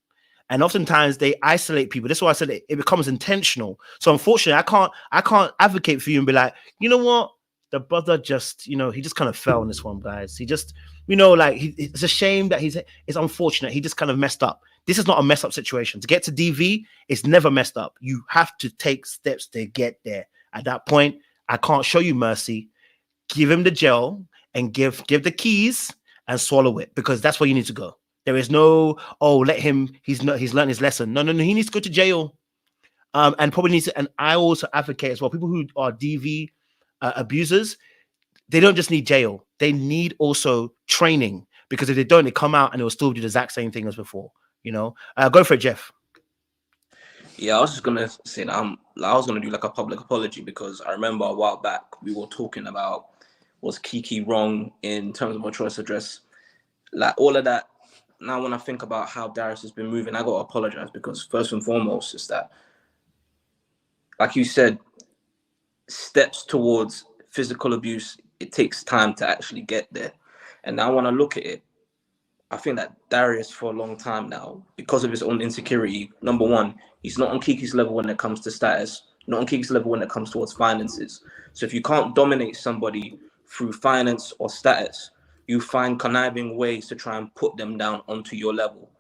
Speaker 8: And oftentimes they isolate people. That's why I said it becomes intentional. So unfortunately, I can't advocate for you and be like, you know what, the brother just, he just kind of fell on this one, guys. He just, like, it's a shame that it's unfortunate. He just kind of messed up. This is not a mess up situation. To get to DV, it's never messed up. You have to take steps to get there. At that point, I can't show you mercy. Give him the gel and give the keys and swallow it, because that's where you need to go. There is no, let him, he's learned his lesson. No, he needs to go to jail. And probably needs to, and I also advocate as well, people who are DV abusers, they don't just need jail. They need also training, because if they don't, they come out and they'll still do the exact same thing as before, Go for it, Jeff.
Speaker 11: Yeah, I was just gonna say that I was gonna do like a public apology, because I remember a while back we were talking about, was Keke wrong in terms of her choice address, like all of that. Now when I think about how Darius has been moving, I got to apologize, because first and foremost is that, like you said, steps towards physical abuse, it takes time to actually get there. And now when I look at it, I think that Darius, for a long time now, because of his own insecurity, number one, he's not on Kiki's level when it comes to status, not on Kiki's level when it comes towards finances. So if you can't dominate somebody through finance or status, you find conniving ways to try and put them down onto your level.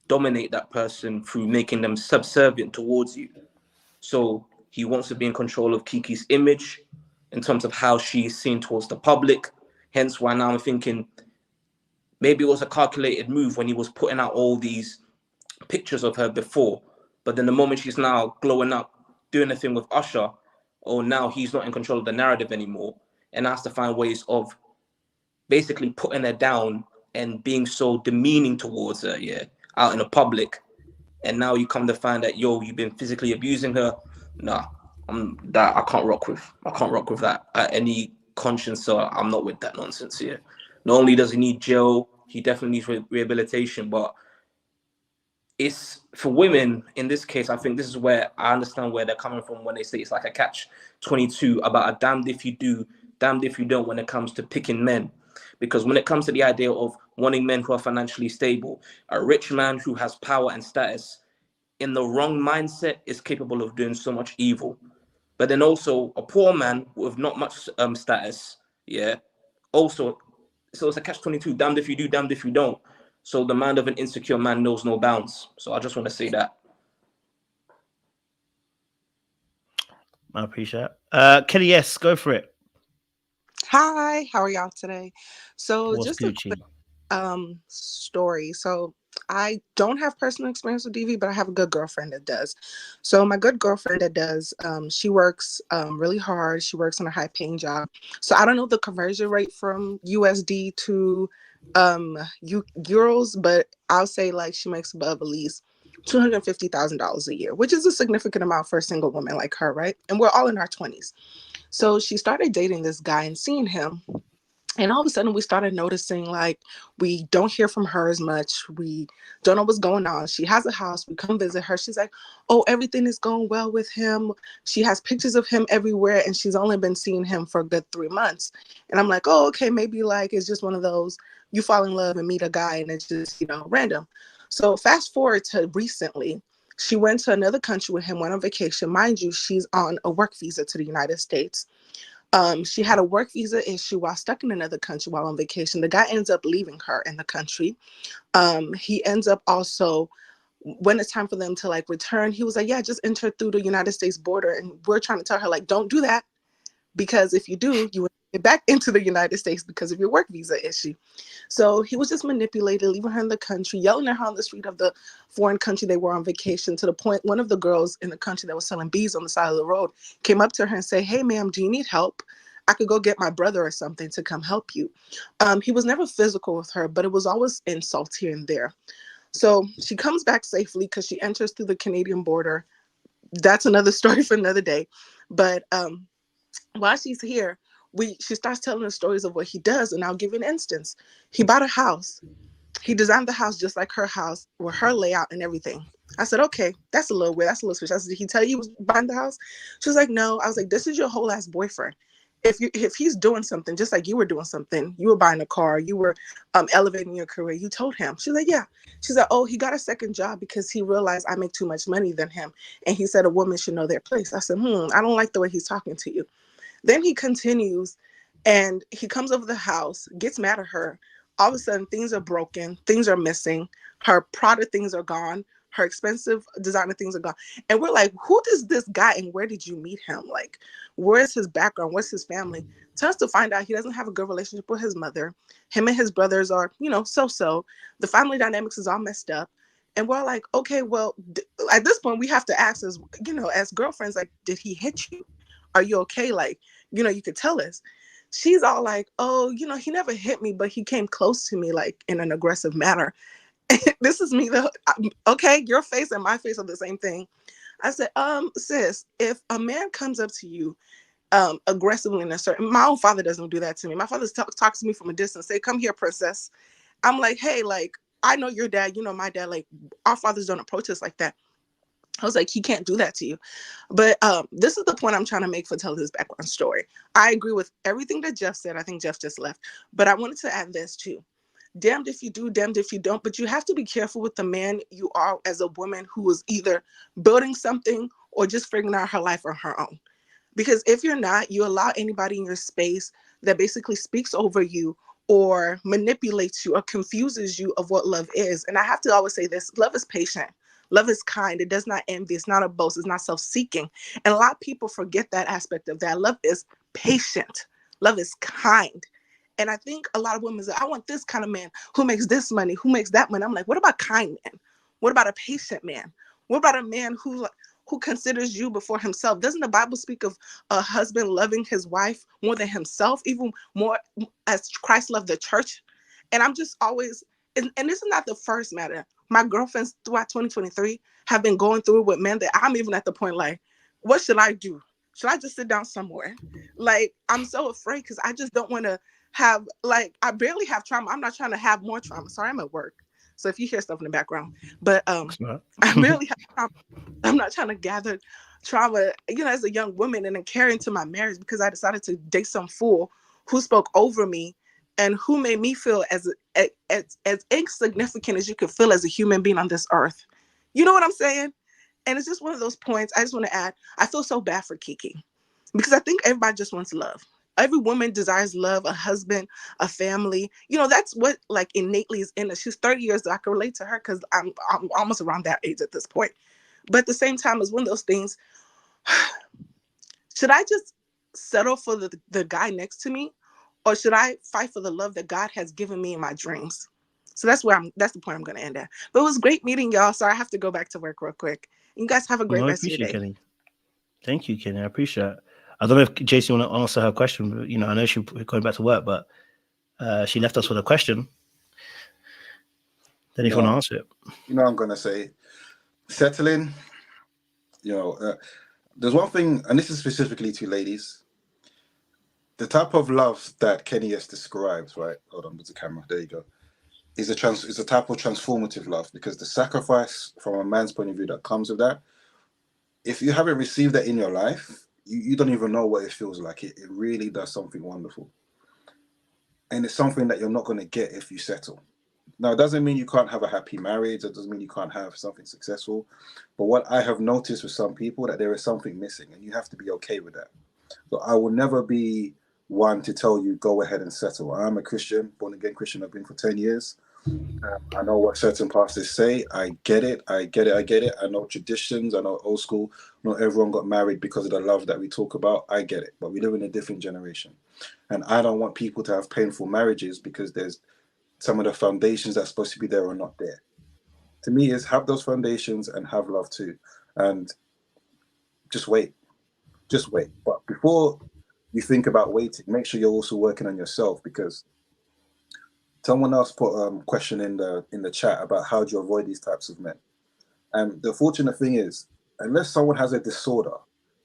Speaker 11: Dominate that person through making them subservient towards you. So he wants to be in control of Kiki's image in terms of how she's seen towards the public. Hence why now I'm thinking maybe it was a calculated move when he was putting out all these pictures of her before. But then the moment she's now glowing up, doing a thing with Usher, now he's not in control of the narrative anymore, and has to find ways of basically putting her down and being so demeaning towards her, out in the public. And now you come to find that, you've been physically abusing her. Nah, I can't rock with. I can't rock with that at any conscience. So I'm not with that nonsense here. Not only does he need jail, he definitely needs rehabilitation. But it's for women in this case. I think this is where I understand where they're coming from when they say it's like a catch-22 about a damned if you do, damned if you don't when it comes to picking men. Because when it comes to the idea of wanting men who are financially stable, a rich man who has power and status in the wrong mindset is capable of doing so much evil. But then also a poor man with not much status, also, so it's a catch-22, damned if you do, damned if you don't. So the mind of an insecure man knows no bounds. So I just want to say that.
Speaker 8: I appreciate it. Kelly, yes, go for it.
Speaker 4: Hi, how are y'all today? So
Speaker 8: What's
Speaker 4: just
Speaker 8: Gucci?
Speaker 4: a quick story. So I don't have personal experience with DV, but I have a good girlfriend that does. So my good girlfriend that does, she works really hard. She works on a high-paying job. So I don't know the conversion rate from USD to euros, but I'll say like she makes above at least $250,000 a year, which is a significant amount for a single woman like her, right? And we're all in our 20s. So she started dating this guy and seeing him. And all of a sudden we started noticing like we don't hear from her as much. We don't know what's going on. She has a house. We come visit her. She's like, oh, everything is going well with him. She has pictures of him everywhere. And she's only been seeing him for a good 3 months. And I'm like, oh, okay, maybe like it's just one of those, you fall in love and meet a guy and it's just, random. So fast forward to recently, she went to another country with him, went on vacation. Mind you, she's on a work visa to the United States. She had a work visa issue while stuck in another country while on vacation. The guy ends up leaving her in the country. He ends up also when it's time for them to like return, he was like, yeah, just enter through the United States border. And we're trying to tell her, like, don't do that, because if you do, you will get back into the United States because of your work visa issue. So he was just manipulated, leaving her in the country, yelling at her on the street of the foreign country they were on vacation, to the point one of the girls in the country that was selling bees on the side of the road came up to her and said, hey, ma'am, do you need help? I could go get my brother or something to come help you. He was never physical with her, but it was always insults here and there. So she comes back safely because she enters through the Canadian border. That's another story for another day. But while she's here, she starts telling the stories of what he does. And I'll give you an instance. He bought a house. He designed the house just like her house, with her layout and everything. I said, okay, that's a little weird. That's a little switch. I said, did he tell you he was buying the house? She was like, no. I was like, this is your whole ass boyfriend. If he's doing something just like you were doing something, you were buying a car, you were elevating your career, you told him. She's like, yeah. She's like, oh, he got a second job because he realized I make too much money than him. And he said a woman should know their place. I said, I don't like the way he's talking to you. Then he continues, and he comes over the house, gets mad at her. All of a sudden, things are broken, things are missing. Her Prada things are gone. Her expensive designer things are gone. And we're like, who is this guy and where did you meet him? Like, where's his background? What's his family? To us to find out he doesn't have a good relationship with his mother. Him and his brothers are, so-so. The family dynamics is all messed up. And we're like, okay, well, at this point, we have to ask as girlfriends, like, did he hit you? Are you okay? Like, you could tell us. She's all like, oh, he never hit me, but he came close to me, like, in an aggressive manner. This is me. Okay, your face and my face are the same thing. I said, sis, if a man comes up to you aggressively in a certain, my own father doesn't do that to me. My father talks to me from a distance, say, come here, princess. I'm like, hey, like, I know your dad, my dad, like, our fathers don't approach us like that. I was like, he can't do that to you. But this is the point I'm trying to make for telling his background story. I agree with everything that Jeff said. I think Jeff just left. But I wanted to add this too. Damned if you do, damned if you don't. But you have to be careful with the man you are as a woman who is either building something or just figuring out her life on her own. Because if you're not, you allow anybody in your space that basically speaks over you or manipulates you or confuses you of what love is. And I have to always say this, love is patient. Love is kind. It does not envy. It's not a boast. It's not self-seeking. And a lot of people forget that aspect of that. Love is patient. Love is kind. And I think a lot of women say, I want this kind of man who makes this money, who makes that money. I'm like, what about kind men? What about a patient man? What about a man who considers you before himself? Doesn't the Bible speak of a husband loving his wife more than himself, even more as Christ loved the church? And I'm just always, and this is not the first matter. My girlfriends throughout 2023 have been going through it with men that I'm even at the point like, what should I do? Should I just sit down somewhere? Like, I'm so afraid because I just don't want to have, like, I barely have trauma. I'm not trying to have more trauma. Sorry, I'm at work. So if you hear stuff in the background, but I barely have trauma. I'm not trying to gather trauma, as a young woman and then carry into my marriage because I decided to date some fool who spoke over me and who made me feel as insignificant as you could feel as a human being on this earth. You know what I'm saying? And it's just one of those points. I just want to add, I feel so bad for Keke because I think everybody just wants love. Every woman desires love, a husband, a family. That's what like innately is in us. She's 30 years, so I can relate to her because I'm almost around that age at this point. But at the same time, it's one of those things. Should I just settle for the guy next to me? Or should I fight for the love that God has given me in my dreams? So that's the point I'm going to end at. But it was great meeting y'all. So I have to go back to work real quick. You guys have a great rest of your day.
Speaker 8: Kenny. Thank you, Kenny. I appreciate it. I don't know if Jason want to answer her question. But, I know she's going back to work, but she left us with a question. Then if you want to answer it.
Speaker 10: I'm going to say, settling, there's one thing, and this is specifically to ladies. The type of love that Kenny has described, right? Hold on, there's a camera. There you go. Is a type of transformative love because the sacrifice from a man's point of view that comes with that, if you haven't received that in your life, you don't even know what it feels like. It really does something wonderful. And it's something that you're not going to get if you settle. Now, it doesn't mean you can't have a happy marriage. It doesn't mean you can't have something successful. But what I have noticed with some people, that there is something missing, and you have to be okay with that. So I will never be one to tell you, go ahead and settle. I'm a Christian, born again Christian. I've been for 10 years. I know what certain pastors say. I get it. I know traditions. I know old school. Not everyone got married because of the love that we talk about. I get it. But we live in a different generation. And I don't want people to have painful marriages because there's some of the foundations that's supposed to be there are not there. To me, is have those foundations and have love too. And just wait. Just wait. But before you think about waiting, make sure you're also working on yourself, because someone else put a question in the chat about how do you avoid these types of men. And the fortunate thing is, unless someone has a disorder,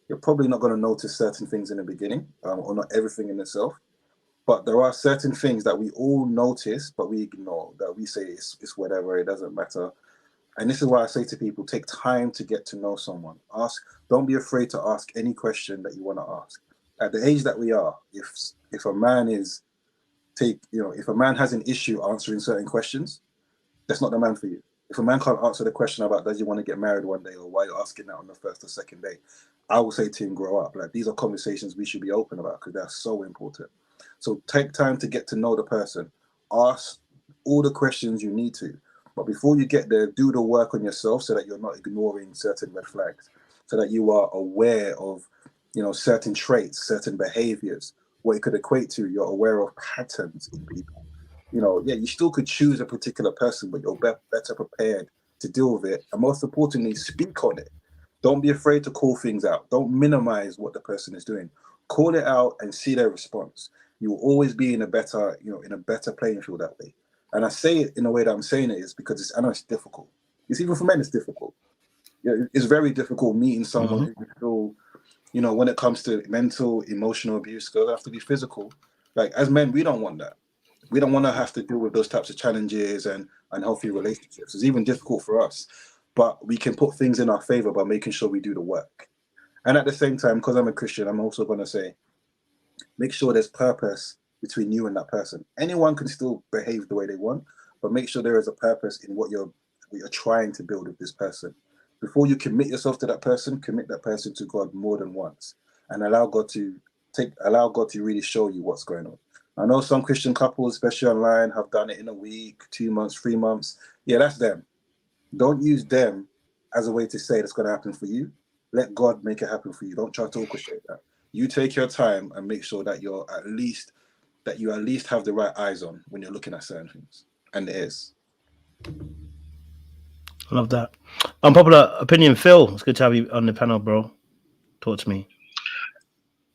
Speaker 10: you're probably not going to notice certain things in the beginning, or not everything in itself. But there are certain things that we all notice, but we ignore, that we say it's whatever, it doesn't matter. And this is why I say to people, take time to get to know someone. Don't be afraid to ask any question that you want to ask. At the age that we are, if a man if a man has an issue answering certain questions, that's not the man for you. If a man can't answer the question about does he want to get married one day, or why you're asking that on the first or second day, I will say to him, grow up. Like, these are conversations we should be open about, because they're so important. So take time to get to know the person. Ask all the questions you need to. But before you get there, do the work on yourself so that you're not ignoring certain red flags, so that you are aware of, certain traits, certain behaviors, what it could equate to. You're aware of patterns in people. You still could choose a particular person, but you're better prepared to deal with it. And most importantly, speak on it. Don't be afraid to call things out. Don't minimize what the person is doing. Call it out and see their response. You will always be in a better playing field that way. And I say it in the way that I'm saying it is because I know it's difficult. It's even for men, it's difficult. It's very difficult meeting someone who you feel, when it comes to mental, emotional abuse, doesn't have to be physical. Like, as men, we don't want that. We don't want to have to deal with those types of challenges and unhealthy relationships. It's even difficult for us, but we can put things in our favor by making sure we do the work. And at the same time, because I'm a Christian, I'm also going to say, make sure there's purpose between you and that person. Anyone can still behave the way they want, but make sure there is a purpose in what you're trying to build with this person. Before you commit yourself to that person, commit that person to God more than once, and allow God to really show you what's going on. I know some Christian couples, especially online, have done it in a week, 2 months, 3 months. Yeah, that's them. Don't use them as a way to say it's going to happen for you. Let God make it happen for you. Don't try to orchestrate that. You take your time and make sure that you at least have the right eyes on when you're looking at certain things. And it is.
Speaker 8: Love that. Unpopular opinion, Phil. It's good to have you on the panel, bro. Talk to me.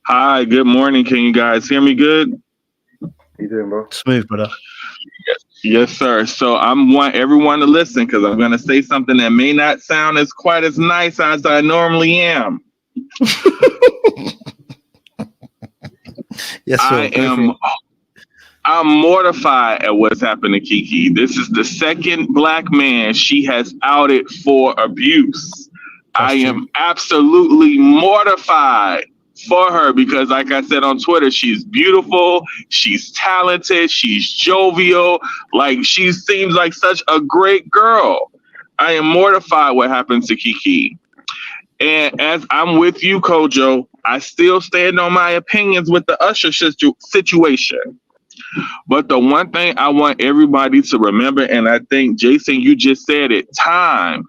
Speaker 12: Hi, good morning. Can you guys hear me good?
Speaker 10: How you doing, bro?
Speaker 8: Smooth, brother.
Speaker 12: Yes, sir. So I want everyone to listen, because I'm going to say something that may not sound as quite as nice as I normally am.
Speaker 8: Yes, sir.
Speaker 12: I'm mortified at what's happened to Kiki. This is the second black man she has outed for abuse. I am absolutely mortified for her, because, like I said on Twitter, she's beautiful, she's talented, she's jovial, like, she seems like such a great girl. I am mortified what happened to Kiki. And as I'm with you, Kojo, I still stand on my opinions with the Usher situation. But the one thing I want everybody to remember, and I think, Jason, you just said it, time.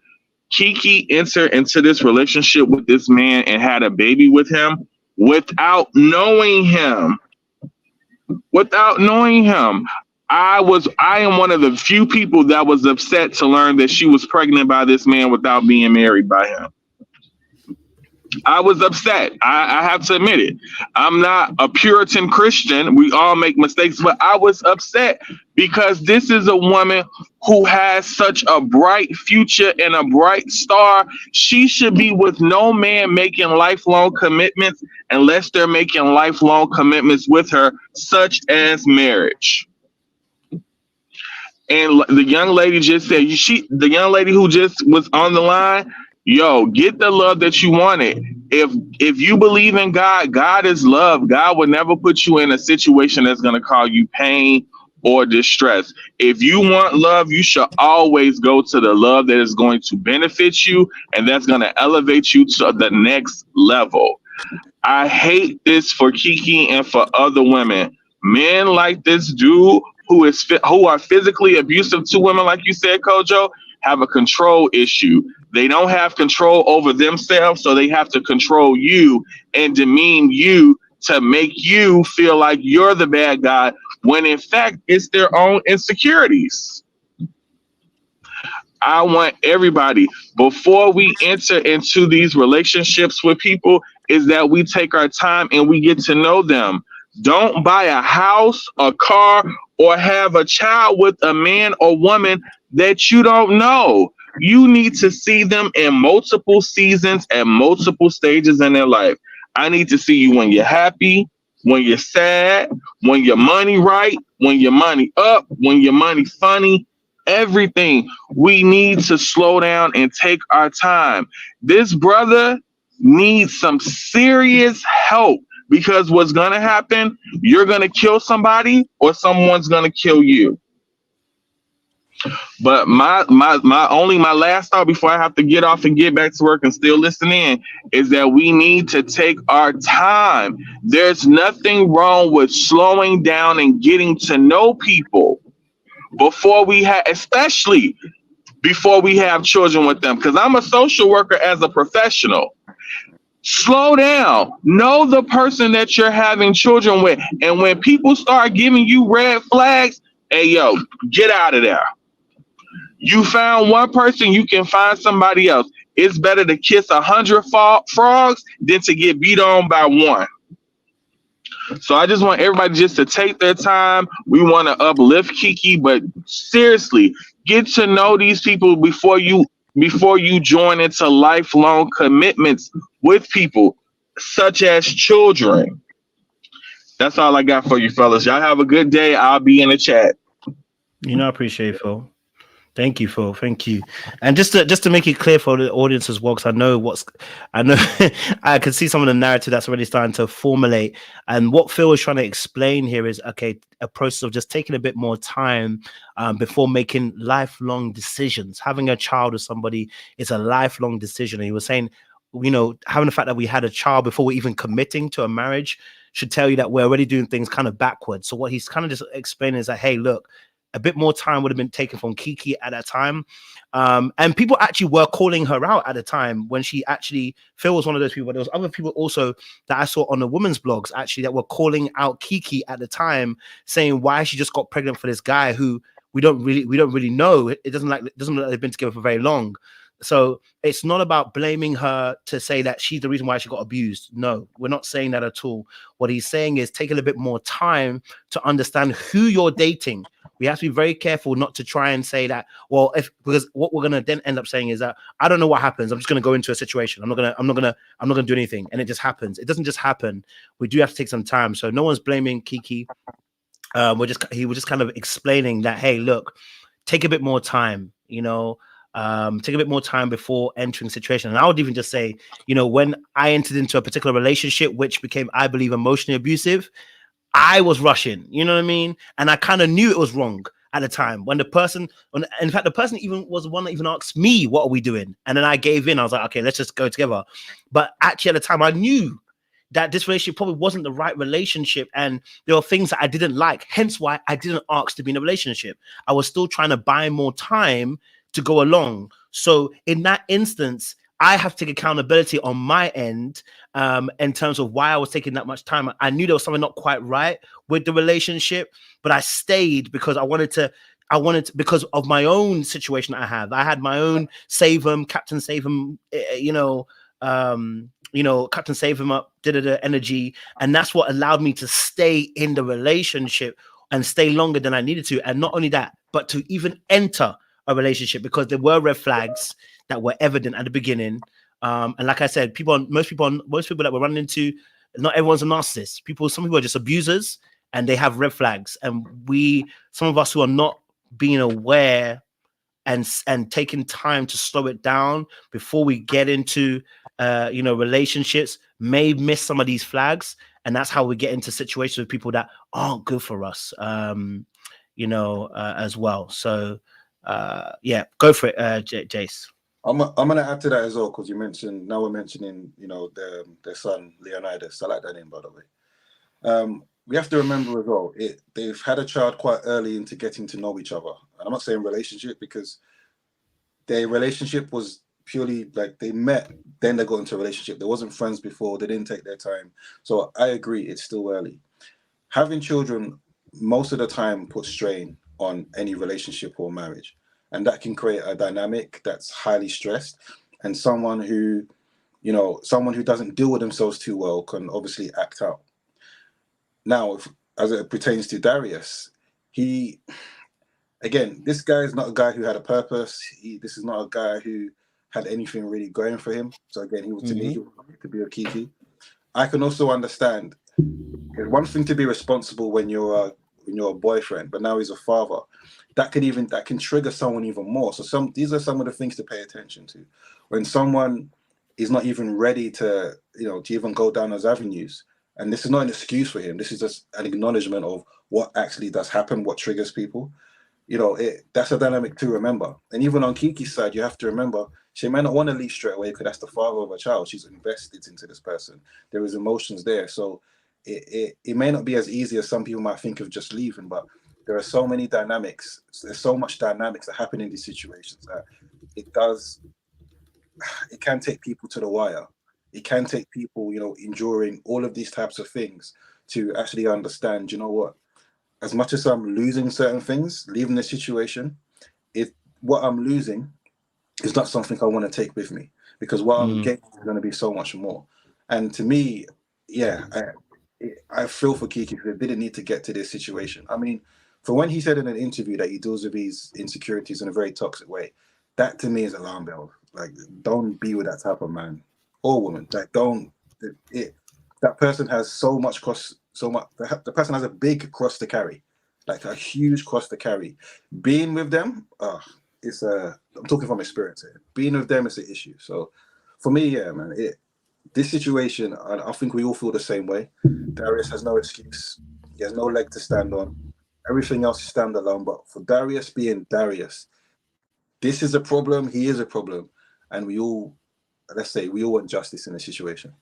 Speaker 12: Kiki entered into this relationship with this man and had a baby with him without knowing him. I am one of the few people that was upset to learn that she was pregnant by this man without being married by him. I was upset. I have to admit it. I'm not a Puritan Christian. We all make mistakes, but I was upset because this is a woman who has such a bright future and a bright star. She should be with no man making lifelong commitments unless they're making lifelong commitments with her, such as marriage. And the young lady just said, the young lady who just was on the line, yo, get the love that you wanted. If you believe in God, God is love. God would never put you in a situation that's going to cause you pain or distress. If you want love, you should always go to the love that is going to benefit you and that's going to elevate you to the next level. I hate this for Kiki and for other women. Men like this dude who are physically abusive to women, like you said, Kojo, have a control issue. They don't have control over themselves, so they have to control you and demean you to make you feel like you're the bad guy, when in fact it's their own insecurities. I want everybody, before we enter into these relationships with people, is that we take our time and we get to know them. Don't buy a house, a car, or have a child with a man or woman that you don't know. You need to see them in multiple seasons and multiple stages in their life. I need to see you when you're happy, when you're sad, when your money right, when your money up, when your money funny, everything. We need to slow down and take our time. This brother needs some serious help, because what's going to happen, you're going to kill somebody or someone's going to kill you. But my last thought before I have to get off and get back to work and still listen in is that we need to take our time. There's nothing wrong with slowing down and getting to know people before we have, especially before we have children with them. Because I'm a social worker as a professional. Slow down. Know the person that you're having children with. And when people start giving you red flags, hey, yo, get out of there. You found one person, you can find somebody else. It's better to kiss 100 frogs than to get beat on by one. So I just want everybody just to take their time. We want to uplift Kiki, but seriously, get to know these people before you join into lifelong commitments with people, such as children. That's all I got for you, fellas. Y'all have a good day. I'll be in the chat.
Speaker 8: I appreciate it, Phil. Thank you, Phil. Thank you. And just to make it clear for the audience as well, because I know I can see some of the narrative that's already starting to formulate. And what Phil is trying to explain here is, okay, a process of just taking a bit more time before making lifelong decisions. Having a child with somebody is a lifelong decision. And he was saying, having the fact that we had a child before we're even committing to a marriage should tell you that we're already doing things kind of backwards. So what he's kind of just explaining is that, hey, look, a bit more time would have been taken from Kiki at that time. And people actually were calling her out at the time when she actually, Phil was one of those people, but there was other people also that I saw on the women's blogs actually that were calling out Kiki at the time, saying why she just got pregnant for this guy who we don't really know. It doesn't look like they've been together for very long. So it's not about blaming her to say that she's the reason why she got abused. No, we're not saying that at all. What he's saying is take a little bit more time to understand who you're dating. We have to be very careful not to try and say that, because what we're gonna then end up saying is that I don't know what happens. I'm just gonna go into a situation. I'm not gonna do anything, and it just happens. It doesn't just happen. We do have to take some time. So no one's blaming Kiki. He was just kind of explaining that, hey, look, take a bit more time. Take a bit more time before entering the situation. And I would even just say, when I entered into a particular relationship, which became, I believe, emotionally abusive, I was rushing, you know what I mean? And I kind of knew it was wrong at the time when the person even was the one that even asked me, what are we doing? And then I gave in. I was like, okay, let's just go together. But actually at the time I knew that this relationship probably wasn't the right relationship. And there were things that I didn't like. Hence why I didn't ask to be in a relationship. I was still trying to buy more time to go along. So in that instance, I have to take accountability on my end in terms of why I was taking that much time. I knew there was something not quite right with the relationship, but I stayed because I wanted to because of my own situation I have. I had my own Captain Save 'em, Captain Save 'em up, energy. And that's what allowed me to stay in the relationship and stay longer than I needed to. And not only that, but to even enter a relationship, because there were red flags that were evident at the beginning. And like I said, most people that we're running into, not everyone's a narcissist. Some people are just abusers and they have red flags. And some of us who are not being aware and taking time to slow it down before we get into relationships may miss some of these flags. And that's how we get into situations with people that aren't good for us, as well. So go for it, Jace.
Speaker 10: I'm gonna add to that as well, because we're mentioning their son Leonidas. I like that name, by the way. we have to remember as well, they've had a child quite early into getting to know each other. And I'm not saying relationship, because their relationship was purely like they met, then they got into a relationship. They wasn't friends before, they didn't take their time. So I agree, it's still early. Having children most of the time puts strain on any relationship or marriage. And that can create a dynamic that's highly stressed. And someone who doesn't deal with themselves too well can obviously act out. Now, as it pertains to Darius, this guy is not a guy who had a purpose. This is not a guy who had anything really going for him. So again, he was to me to be a Kiki. I can also understand. It's one thing to be responsible when you're a boyfriend, but now he's a father. That can trigger someone even more. So these are some of the things to pay attention to. When someone is not even ready to even go down those avenues. And this is not an excuse for him. This is just an acknowledgement of what actually does happen, what triggers people. That's a dynamic to remember. And even on Kiki's side, you have to remember, she may not want to leave straight away because that's the father of a child. She's invested into this person. There is emotions there. So it may not be as easy as some people might think of just leaving, but there are so many dynamics. There's so much dynamics that happen in these situations that it can take people to the wire. It can take people, enduring all of these types of things to actually understand, what, as much as I'm losing certain things, leaving the situation, what I'm losing is not something I want to take with me, because what I'm getting is going to be so much more. And to me, I feel for Kiki because they didn't need to get to this situation. I mean, for when he said in an interview that he deals with these insecurities in a very toxic way, that to me is alarm bell. Like, don't be with that type of man or woman. Like, that person has the person has a big cross to carry, like a huge cross to carry. Being with them, I'm talking from experience here. Being with them is an issue. So for me, this situation, I think we all feel the same way. Darius has no excuse. He has no leg to stand on. Everything else is standalone. But for Darius being Darius, this is a problem. He is a problem. And we all want justice in the situation.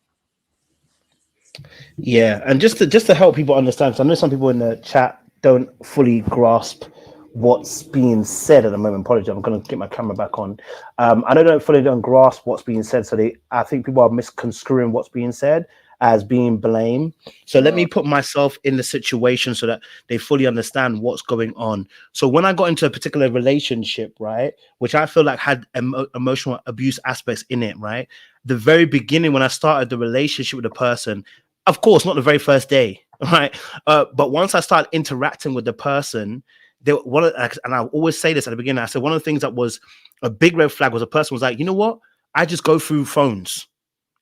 Speaker 8: Yeah, and just to help people understand, so I know some people in the chat don't fully grasp what's being said at the moment. Apologies, I'm going to get my camera back on. I know they don't grasp what's being said, so I think people are misconstruing what's being said as being blame. So let me put myself in the situation so that they fully understand what's going on. So when I got into a particular relationship, right, which I feel like had emotional abuse aspects in it, right, the very beginning when I started the relationship with the person, of course, not the very first day, right, but once I started interacting with the person, and I always say this at the beginning, I said one of the things that was a big red flag was a person was like, you know what, I just go through phones.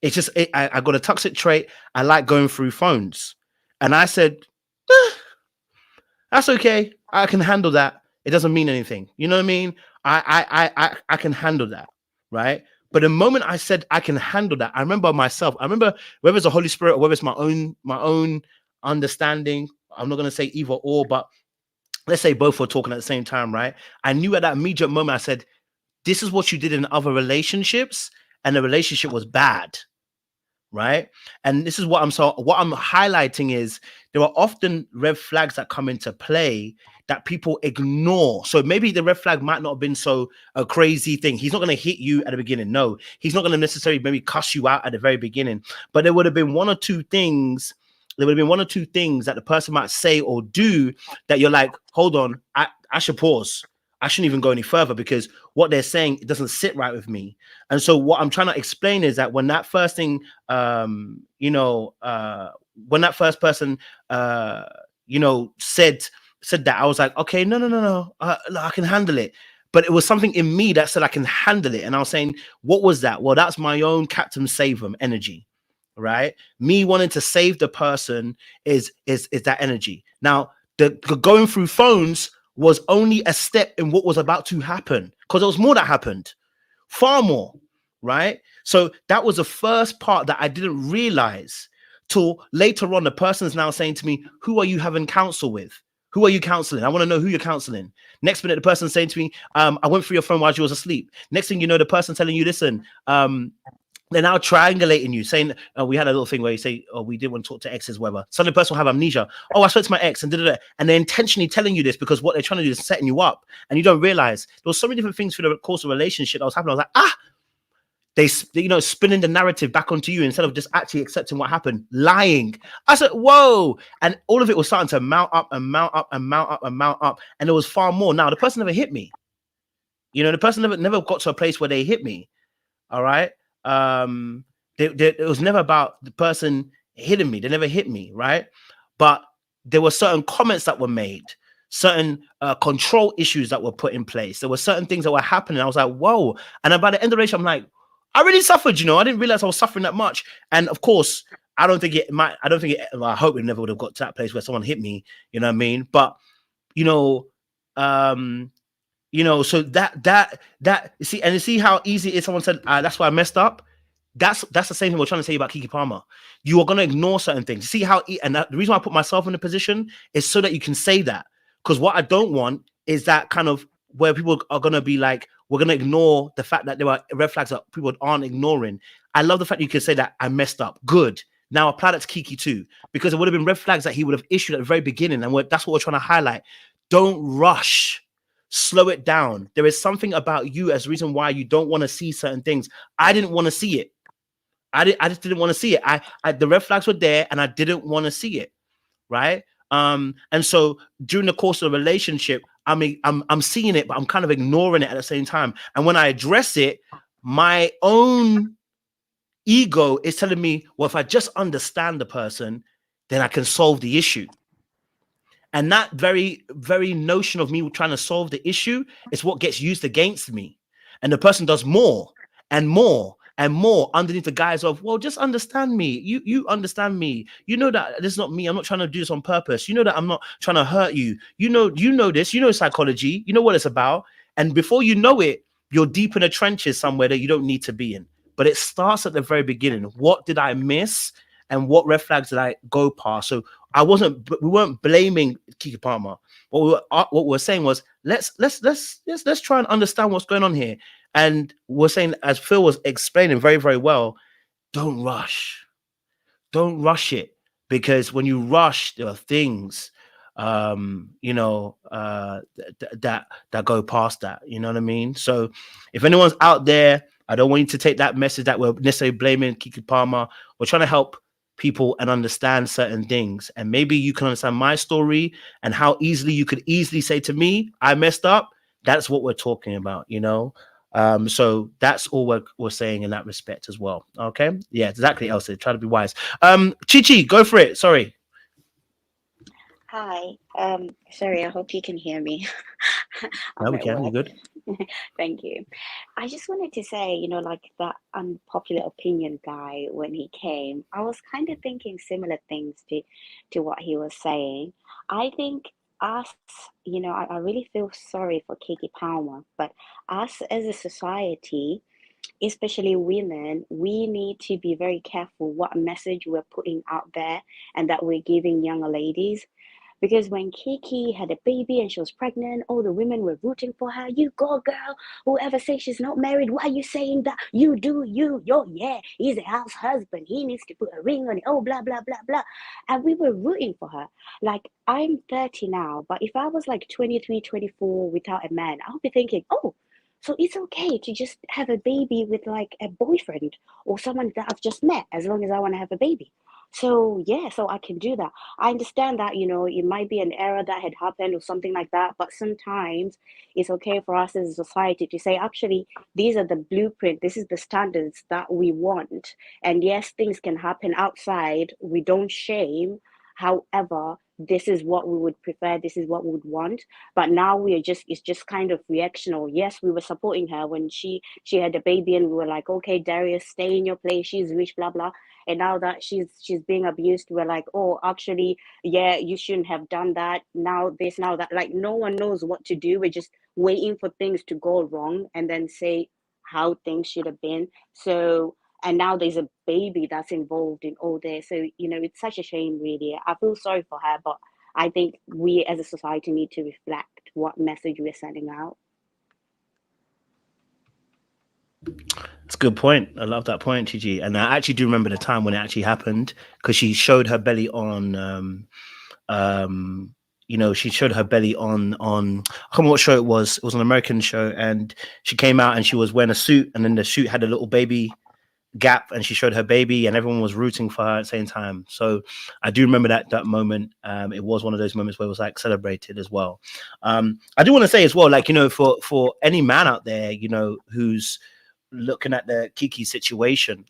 Speaker 8: It's just, I got a toxic trait. I like going through phones. And I said, that's okay. I can handle that. It doesn't mean anything. You know what I mean? I can handle that. Right. But the moment I said I can handle that, I remember myself. I remember whether it's the Holy Spirit or whether it's my own understanding. I'm not going to say either or, but let's say both were talking at the same time. Right. I knew at that immediate moment, I said, this is what you did in other relationships. And the relationship was bad, right? And this is what I'm highlighting is there are often red flags that come into play that people ignore. So maybe the red flag might not have been so a crazy thing. He's not going to hit you at the beginning. No, he's not going to necessarily maybe cuss you out at the very beginning. But there would have been one or two things. There would have been one or two things that the person might say or do that you're like, hold on, I should pause. I shouldn't even go any further because what they're saying, it doesn't sit right with me. And so what I'm trying to explain is that when that first thing, when that first person, said that, I was like, okay, no, I can handle it. But it was something in me that said I can handle it. And I was saying, what was that? Well, that's my own Captain Save 'em energy, right? Me wanting to save the person is that energy. Now, the going through phones was only a step in what was about to happen, because there was more that happened, far more, right? So that was the first part that I didn't realize till later on. The person is now saying to me, who are you having counsel with? Who are you counseling? I want to know who you're counseling. Next minute, the person saying to me, I went through your phone while you was asleep. Next thing you know, the person telling you, listen, They're now triangulating you, saying we had a little thing where you say, "Oh, we didn't want to talk to exes, whatever." Suddenly, the person will have amnesia. Oh, I spoke to my ex, and and they're intentionally telling you this because what they're trying to do is setting you up, and you don't realize there was so many different things through the course of a relationship that was happening. I was like, they spinning the narrative back onto you instead of just actually accepting what happened, lying. I said, "Whoa!" And all of it was starting to mount up and mount up and mount up and mount up, and there was far more. Now the person never hit me. The person never got to a place where they hit me. All right. It was never about the person hitting me. They never hit me, right? But there were certain comments that were made, certain control issues that were put in place. There were certain things that were happening. I was like, whoa. And then by the end of the relationship, I'm like, I really suffered, I didn't realize I was suffering that much. And of course, I hope it never would have got to that place where someone hit me, you know what I mean? But, so that you see how easy it is. Someone said, that's why I messed up. That's the same thing we're trying to say about Keke Palmer. You are going to ignore certain things. See how, the reason why I put myself in a position is so that you can say that. Because what I don't want is that kind of where people are going to be like, we're going to ignore the fact that there are red flags that people aren't ignoring. I love the fact you can say that I messed up. Good. Now apply that to Keke too, because it would have been red flags that he would have issued at the very beginning. And that's what we're trying to highlight. Don't rush. Slow it down. There is something about you as a reason why you don't want to see certain things. I didn't want to see it. I just didn't want to see it. The red flags were there and I didn't want to see it. Right. And so during the course of the relationship, I'm seeing it, but I'm kind of ignoring it at the same time. And when I address it, my own ego is telling me, well, if I just understand the person, then I can solve the issue. And that very, very notion of me trying to solve the issue is what gets used against me. And the person does more and more and more underneath the guise of, well, just understand me. You understand me. You know that this is not me. I'm not trying to do this on purpose. You know that I'm not trying to hurt you. You know this. You know psychology. You know what it's about. And before you know it, you're deep in the trenches somewhere that you don't need to be in. But it starts at the very beginning. What did I miss? And what red flags did I go past? So we weren't blaming Keke Palmer. What we were saying was, let's try and understand what's going on here. And we're saying, as Phil was explaining very, very well, don't rush. Don't rush it. Because when you rush, there are things, that go past that. You know what I mean? So if anyone's out there, I don't want you to take that message that we're necessarily blaming Keke Palmer. We're trying to help people and understand certain things. And maybe you can understand my story and how easily you could easily say to me, I messed up. That's what we're talking about, So that's all we're saying in that respect as well. Okay. Yeah, exactly, Elsa. Try to be wise. Chi, go for it. Sorry.
Speaker 13: Hi. Sorry, I hope you can hear me.
Speaker 8: No, we can. You're good.
Speaker 13: Thank you. I just wanted to say, like that unpopular opinion guy, when he came, I was kind of thinking similar things to what he was saying. I think us, I really feel sorry for Keke Palmer, but us as a society, especially women, we need to be very careful what message we're putting out there and that we're giving younger ladies. Because when Keke had a baby and she was pregnant, all the women were rooting for her. You go, girl. Whoever says she's not married, why are you saying that? You do you. Yeah, he's a house husband. He needs to put a ring on it. Oh, blah, blah, blah, blah. And we were rooting for her. Like, I'm 30 now, but if I was like 23, 24 without a man, I would be thinking, oh, so it's okay to just have a baby with like a boyfriend or someone that I've just met, as long as I want to have a baby. So yeah, so I can do that. I understand that, it might be an error that had happened or something like that, but sometimes it's okay for us as a society to say, actually, these are the blueprint, this is the standards that we want. And yes, things can happen outside. We don't shame. However, this is what we would prefer, this is what we would want. But now it's just kind of reactional. Yes, we were supporting her when she had a baby and we were like, okay, Darius, stay in your place, she's rich, blah blah. And now that she's being abused, we're like, oh, actually, yeah, you shouldn't have done that. Now this, now that. Like, no one knows what to do. We're just waiting for things to go wrong and then say how things should have been. So, and now there's a baby that's involved in all this. So, it's such a shame, really. I feel sorry for her, but I think we as a society need to reflect what message we're sending out.
Speaker 8: It's a good point. I love that point, Gigi. And I actually do remember the time when it actually happened, because she showed her belly on she showed her belly on I can't remember what show it was. It was an American show, and she came out and she was wearing a suit, and then the suit had a little baby gap, and she showed her baby, and everyone was rooting for her at the same time. So I do remember that moment. It was one of those moments where it was like celebrated as well. I do want to say as well, like, for any man out there, who's looking at the Keke situation,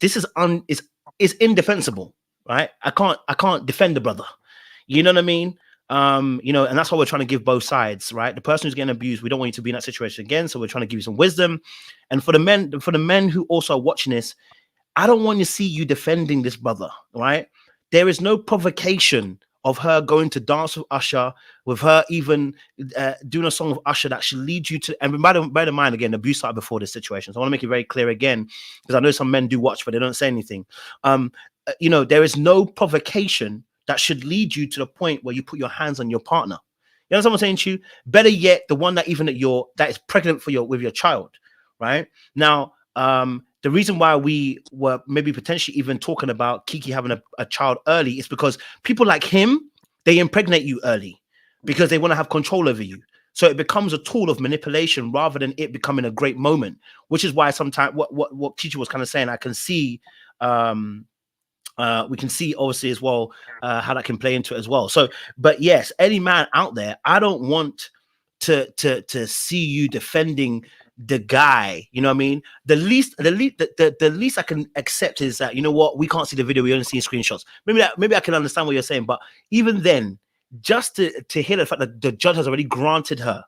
Speaker 8: this is indefensible, right? I can't defend the brother. You know what I mean? And that's why we're trying to give both sides, right? The person who's getting abused, we don't want you to be in that situation again. So we're trying to give you some wisdom. And for the men who also are watching this, I don't want to see you defending this brother, right? There is no provocation of her going to dance with Usher, with her even doing a song with Usher that should lead you to, and bear in mind, again, abuse started before this situation. So I want to make it very clear again, because I know some men do watch, but they don't say anything. There is no provocation that should lead you to the point where you put your hands on your partner. You know what I'm saying to you? Better yet, the one that is pregnant with your child, right? Now, the reason why we were maybe potentially even talking about Keke having a child early is because people like him, they impregnate you early because they want to have control over you. So it becomes a tool of manipulation rather than it becoming a great moment, which is why sometimes what Keke was kind of saying, I can see, we can see obviously as well how that can play into it as well. So, but yes, any man out there, I don't want to see you defending the guy. You know what I mean? The least I can accept is that, you know what, we can't see the video, we only see screenshots. Maybe I can understand what you're saying, but even then, just to hear the fact that the judge has already granted her.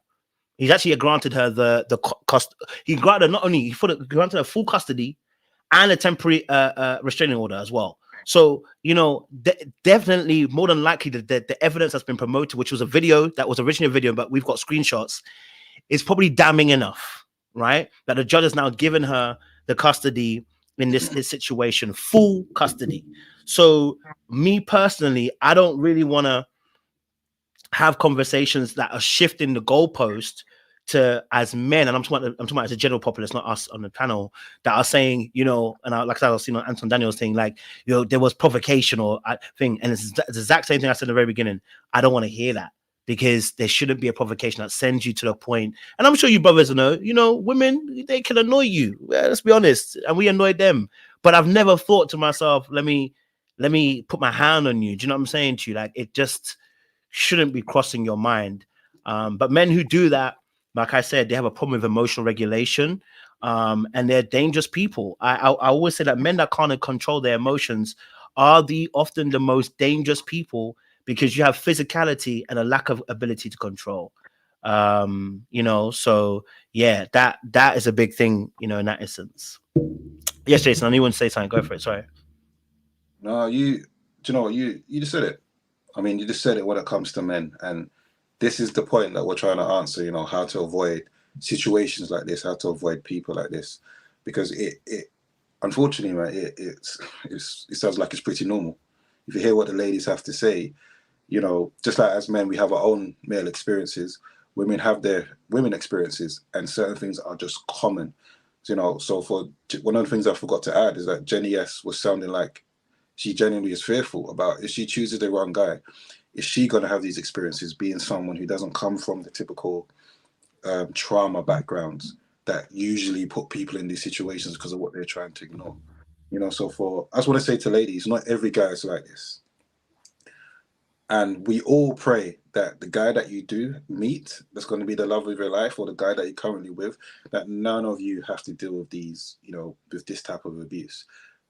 Speaker 8: He's actually granted her the cost. He granted granted her full custody and a temporary restraining order as well. So, definitely more than likely the evidence that's been promoted, which was a video that was originally a video, but we've got screenshots, is probably damning enough, right? That the judge has now given her the custody in this situation, full custody. So me personally, I don't really want to have conversations that are shifting the goalpost to, as men, and I'm talking about as a general populace, not us on the panel, that are saying, like I said, I was seeing Anton Daniels saying, like, there was provocation or thing, and it's the exact same thing I said in the very beginning. I don't want to hear that, because there shouldn't be a provocation that sends you to the point. And I'm sure you brothers know, women, they can annoy you. Well, let's be honest, and we annoy them. But I've never thought to myself, let me put my hand on you. Do you know what I'm saying to you? Like, it just shouldn't be crossing your mind. But men who do that, like I said, they have a problem with emotional regulation, and they're dangerous people. I always say that men that can't control their emotions are often the most dangerous people, because you have physicality and a lack of ability to control. So yeah, that is a big thing, in that instance. Yes, Jason, I knew you want to say something. Go for it. Sorry.
Speaker 10: No, do you know what? You just said it. I mean, you just said it when it comes to men, and this is the point that we're trying to answer, how to avoid situations like this, how to avoid people like this, because it unfortunately, right, it sounds like it's pretty normal. If you hear what the ladies have to say, just like as men, we have our own male experiences, women have their women experiences, and certain things are just common. So for one of the things I forgot to add is that Jenny S was sounding like she genuinely is fearful about, if she chooses the wrong guy, is she going to have these experiences, being someone who doesn't come from the typical trauma backgrounds that usually put people in these situations because of what they're trying to ignore. So I just want to say to ladies, not every guy is like this. And we all pray that the guy that you do meet, that's going to be the love of your life, or the guy that you're currently with, that none of you have to deal with these, with this type of abuse.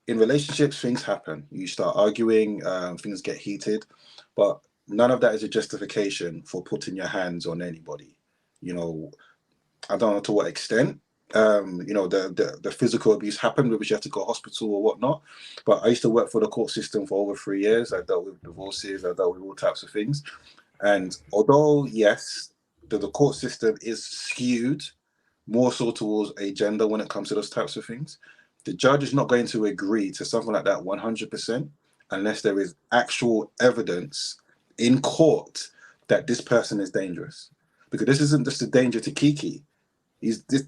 Speaker 10: In relationships, things happen. You start arguing, things get heated, but none of that is a justification for putting your hands on anybody. I don't know to what extent, the physical abuse happened, maybe you have to go to hospital or whatnot. But I used to work for the court system for over 3 years. I dealt with divorces, I dealt with all types of things. And although, yes, the court system is skewed more so towards a gender when it comes to those types of things, the judge is not going to agree to something like that 100% unless there is actual evidence in court that this person is dangerous. Because this isn't just a danger to Keke.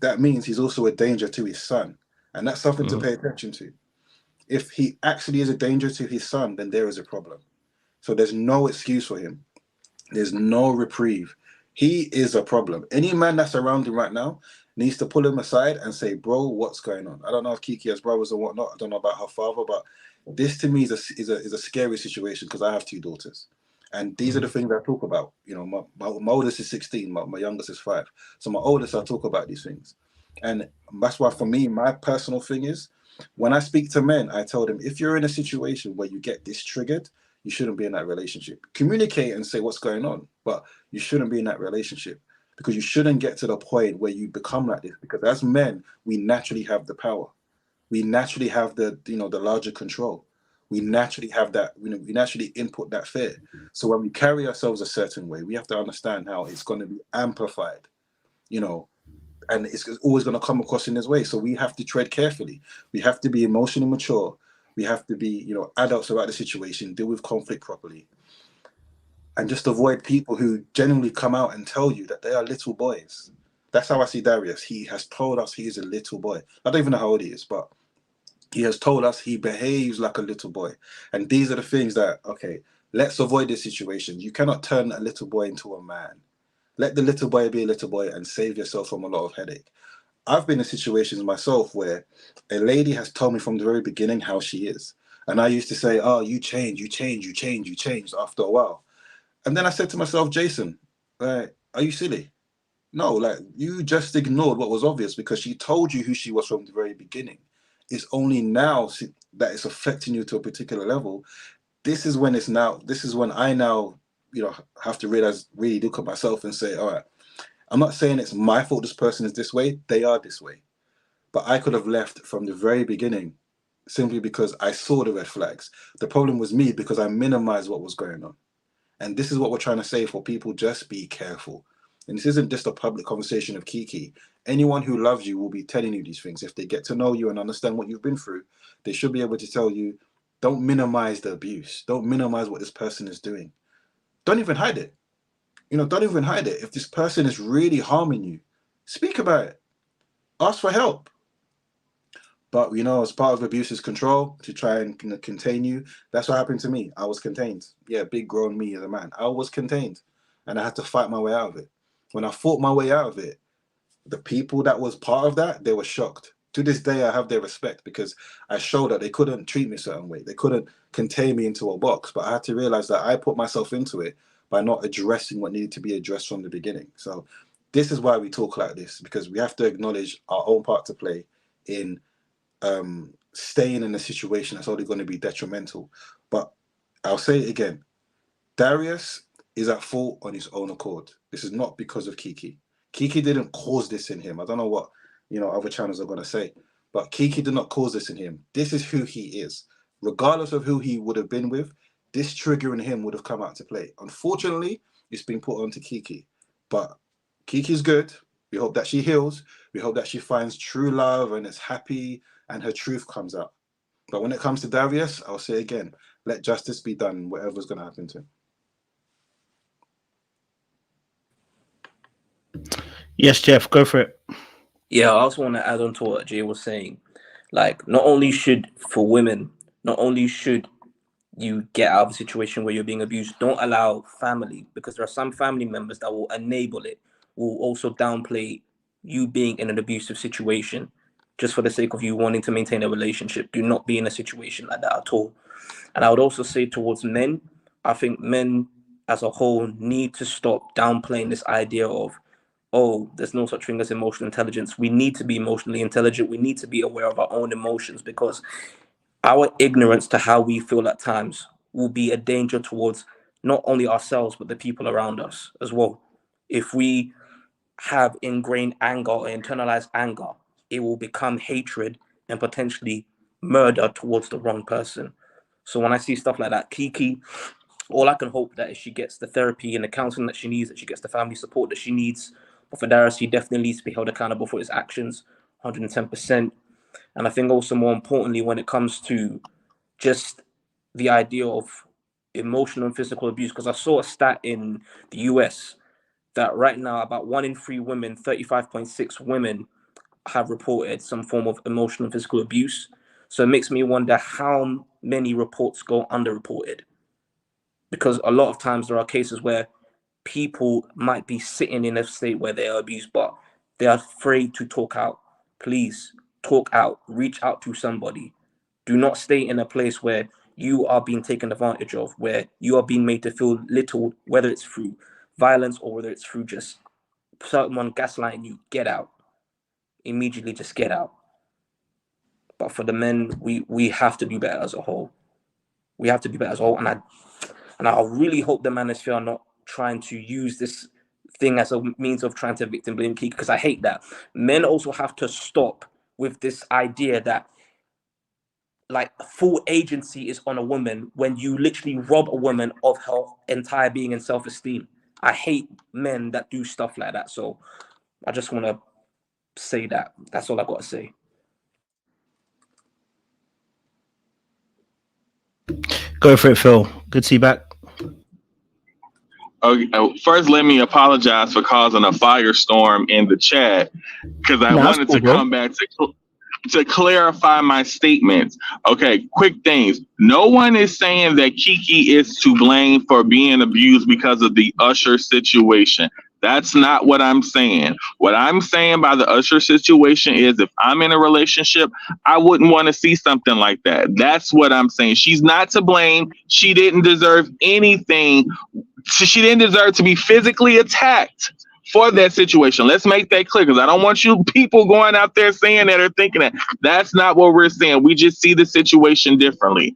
Speaker 10: That means he's also a danger to his son. And that's something to pay attention to. If he actually is a danger to his son, then there is a problem. So there's no excuse for him. There's no reprieve. He is a problem. Any man that's around him right now needs to pull him aside and say, bro, what's going on? I don't know if Kiki has brothers or whatnot. I don't know about her father, but this to me is a scary situation because I have 2 daughters. And these are the things I talk about. You know, my oldest is 16, my youngest is 5. So my oldest, I talk about these things. And that's why for me, my personal thing is, when I speak to men, I tell them, if you're in a situation where you get this triggered, you shouldn't be in that relationship. Communicate and say what's going on, but you shouldn't be in that relationship because you shouldn't get to the point where you become like this. Because as men, we naturally have the power. We naturally have the larger control. We naturally have that, we naturally input that fear. So when we carry ourselves a certain way, we have to understand how it's going to be amplified, and it's always going to come across in this way. So we have to tread carefully. We have to be emotionally mature. We have to be, adults about the situation, deal with conflict properly, and just avoid people who genuinely come out and tell you that they are little boys. That's how I see Darius. He has told us he is a little boy. I don't even know how old he is, but he has told us he behaves like a little boy. And these are the things that, okay, let's avoid this situation. You cannot turn a little boy into a man. Let the little boy be a little boy and save yourself from a lot of headache. I've been in situations myself where a lady has told me from the very beginning how she is. And I used to say, oh, you changed after a while. And then I said to myself, Jason, are you silly? No, like, you just ignored what was obvious because she told you who she was from the very beginning. It's only now that it's affecting you to a particular level. This is when I now, have to really look at myself and say, all right, I'm not saying it's my fault this person is this way. They are this way. But I could have left from the very beginning simply because I saw the red flags. The problem was me because I minimized what was going on. And this is what we're trying to say for people: just be careful. And this isn't just a public conversation of Kiki. Anyone who loves you will be telling you these things. If they get to know you and understand what you've been through, they should be able to tell you, don't minimize the abuse. Don't minimize what this person is doing. Don't even hide it. Don't even hide it. If this person is really harming you, speak about it. Ask for help. But, as part of abuse is control, to try and contain you. That's what happened to me. I was contained. Yeah, big grown me as a man. I was contained. And I had to fight my way out of it. When I fought my way out of it, the people that was part of that, they were shocked. To this day, I have their respect because I showed that they couldn't treat me a certain way. They couldn't contain me into a box. But I had to realize that I put myself into it by not addressing what needed to be addressed from the beginning. So this is why we talk like this, because we have to acknowledge our own part to play in staying in a situation that's only going to be detrimental. But I'll say it again, Darius is at fault on his own accord. This is not because of Kiki. Kiki didn't cause this in him. I don't know what other channels are going to say, but Kiki did not cause this in him. This is who he is. Regardless of who he would have been with, this trigger in him would have come out to play. Unfortunately, it's been put onto Kiki, but Kiki's good. We hope that she heals. We hope that she finds true love and is happy and her truth comes out. But when it comes to Darius, I'll say again, let justice be done, whatever's going to happen to him.
Speaker 8: Yes, Jeff, go for it.
Speaker 11: Yeah, I also want to add on to what Jay was saying. Like, not only should you get out of a situation where you're being abused, don't allow family, because there are some family members that will enable it, will also downplay you being in an abusive situation just for the sake of you wanting to maintain a relationship. Do not be in a situation like that at all. And I would also say towards men, I think men as a whole need to stop downplaying this idea of, oh, there's no such thing as emotional intelligence. We need to be emotionally intelligent. We need to be aware of our own emotions, because our ignorance to how we feel at times will be a danger towards not only ourselves, but the people around us as well. If we have ingrained anger or internalized anger, it will become hatred and potentially murder towards the wrong person. So when I see stuff like that, Kiki, all I can hope that is she gets the therapy and the counseling that she needs, that she gets the family support that she needs. But for Darius, he definitely needs to be held accountable for his actions, 110%. And I think also more importantly, when it comes to just the idea of emotional and physical abuse, because I saw a stat in the US that right now about 1 in 3 women, 35.6 women have reported some form of emotional and physical abuse. So it makes me wonder how many reports go underreported. Because a lot of times there are cases where people might be sitting in a state where they are abused, but they are afraid to talk out. Please talk out, reach out to somebody. Do not stay in a place where you are being taken advantage of, where you are being made to feel little, whether it's through violence or whether it's through just someone gaslighting you. Get out. Immediately just get out. But for the men, we have to do better as a whole. We have to do better as a whole. And I really hope the manosphere are not trying to use this thing as a means of trying to victim blame Keke, because I hate that. Men also have to stop with this idea that like full agency is on a woman when you literally rob a woman of her entire being and self-esteem. I hate men that do stuff like that. So I just want to say that. That's all I got to say.
Speaker 8: Go for it, Phil. Good to see you back.
Speaker 12: Okay, first, let me apologize for causing a firestorm in the chat because I wanted to come back to clarify my statements. Okay, quick things. No one is saying that Keke is to blame for being abused because of the Usher situation. That's not what I'm saying. What I'm saying by the Usher situation is if I'm in a relationship, I wouldn't want to see something like that. That's what I'm saying. She's not to blame. She didn't deserve anything. She didn't deserve to be physically attacked for that situation. Let's make that clear, because I don't want you people going out there saying that or thinking that. That's not what we're saying. We just see the situation differently.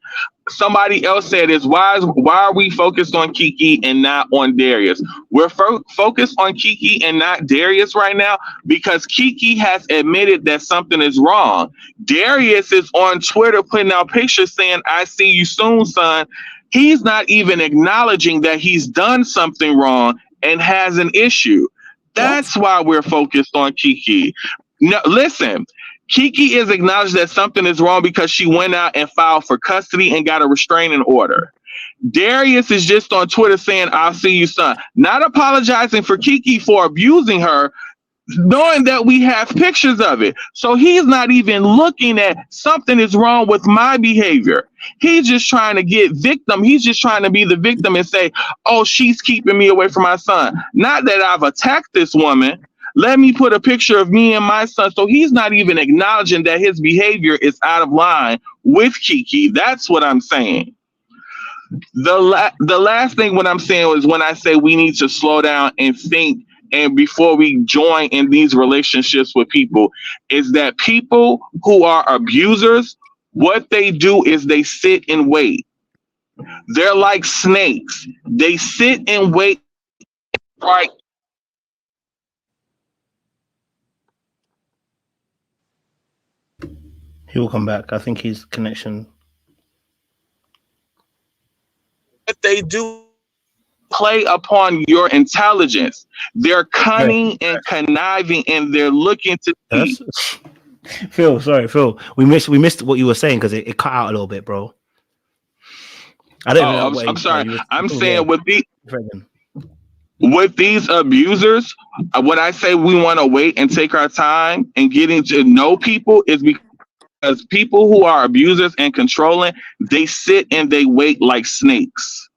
Speaker 12: Somebody else said is why are we focused on Keke and not on Darius? We're focused on Keke and not Darius right now because Keke has admitted that something is wrong. Darius is on Twitter putting out pictures saying, "I see you soon, son." He's not even acknowledging that he's done something wrong and has an issue. That's why we're focused on Keke. No, listen, Keke is acknowledged that something is wrong because she went out and filed for custody and got a restraining order. Darius is just on Twitter saying, "I'll see you, son," not apologizing for Keke for abusing her, knowing that we have pictures of it. So he's not even looking at something is wrong with my behavior. He's just trying to get victim. He's just trying to be the victim and say, "Oh, she's keeping me away from my son." Not that I've attacked this woman. Let me put a picture of me and my son. So he's not even acknowledging that his behavior is out of line with Keke. That's what I'm saying. The last thing what I'm saying is when I say we need to slow down and think, and before we join in these relationships with people, is that people who are abusers, what they do is they sit and wait. They're like snakes. They sit and wait. Right.
Speaker 8: He will come back. I think his connection.
Speaker 12: What they do play upon your intelligence. They're cunning and conniving, and they're looking to see.
Speaker 8: Phil, sorry, Phil. We missed what you were saying because it cut out a little bit, bro. I don't know.
Speaker 12: I'm sorry. I'm saying with these abusers, when I say we want to wait and take our time and getting to know people is because people who are abusers and controlling, they sit and they wait like snakes.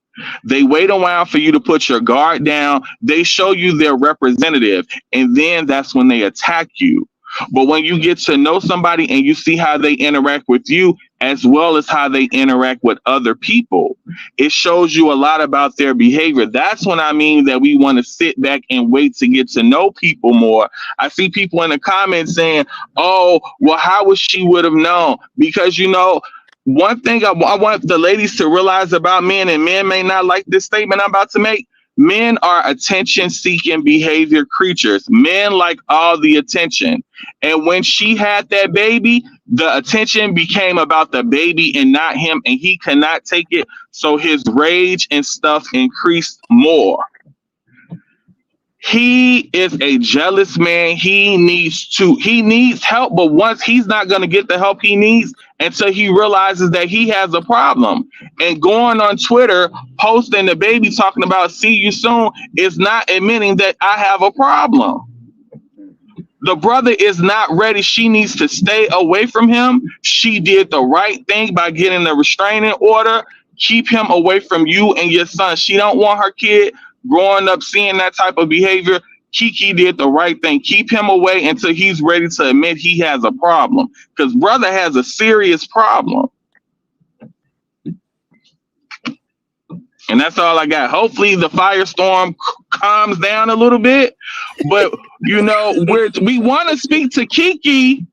Speaker 12: They wait a while for you to put your guard down. They show you their representative, and then that's when they attack you. But when you get to know somebody and you see how they interact with you, as well as how they interact with other people, it shows you a lot about their behavior. That's when I mean that we want to sit back and wait to get to know people more. I see people in the comments saying, "Oh, well, how would she would have known?" Because, you know, one thing I want the ladies to realize about men, and men may not like this statement I'm about to make, men are attention-seeking behavior creatures. Men like all the attention. And when she had that baby, the attention became about the baby and not him, and he could not take it. So his rage and stuff increased more. He is a jealous man. He needs help, but once he's not going to get the help he needs until he realizes that he has a problem. And going on Twitter, posting the baby talking about see you soon is not admitting that I have a problem. The brother is not ready. She needs to stay away from him. She did the right thing by getting a restraining order. Keep him away from you and your son. She don't want her kid growing up seeing that type of behavior. Keke did the right thing. Keep him away until he's ready to admit he has a problem. Because brother has a serious problem. And that's all I got. Hopefully the firestorm calms down a little bit. But, you know, we want to speak to Keke.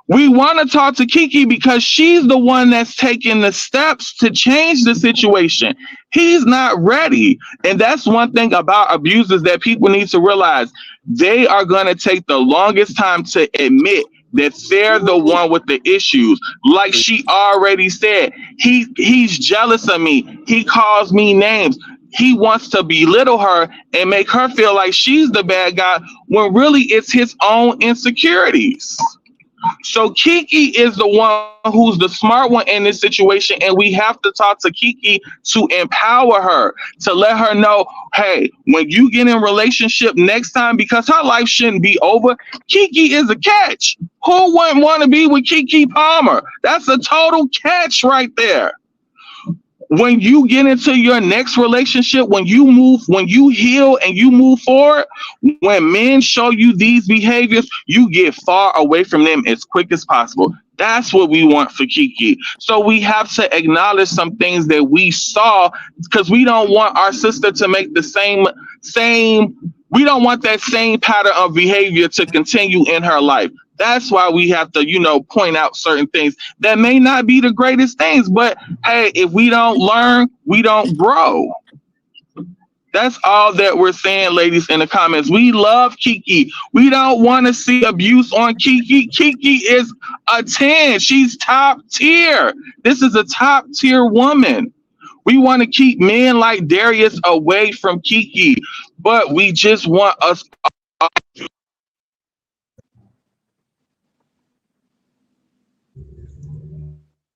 Speaker 12: We want to talk to Keke because she's the one that's taking the steps to change the situation. He's not ready. And that's one thing about abusers that people need to realize. They are going to take the longest time to admit that they're the one with the issues. Like she already said, he's jealous of me. He calls me names. He wants to belittle her and make her feel like she's the bad guy when really it's his own insecurities. So Keke is the one who's the smart one in this situation, and we have to talk to Keke to empower her, to let her know, hey, when you get in relationship next time, because her life shouldn't be over, Keke is a catch. Who wouldn't want to be with Keke Palmer? That's a total catch right there. When you get into your next relationship, when you heal and you move forward, when men show you these behaviors, you get far away from them as quick as possible. That's what we want for Keke. So we have to acknowledge some things that we saw because we don't want our sister to make the same, we don't want that same pattern of behavior to continue in her life. That's why we have to, point out certain things that may not be the greatest things. But hey, if we don't learn, we don't grow. That's all that we're saying, ladies, in the comments. We love Keke. We don't want to see abuse on Keke. Keke is a 10. She's top tier. This is a top tier woman. We want to keep men like Darius away from Keke, but we just want us.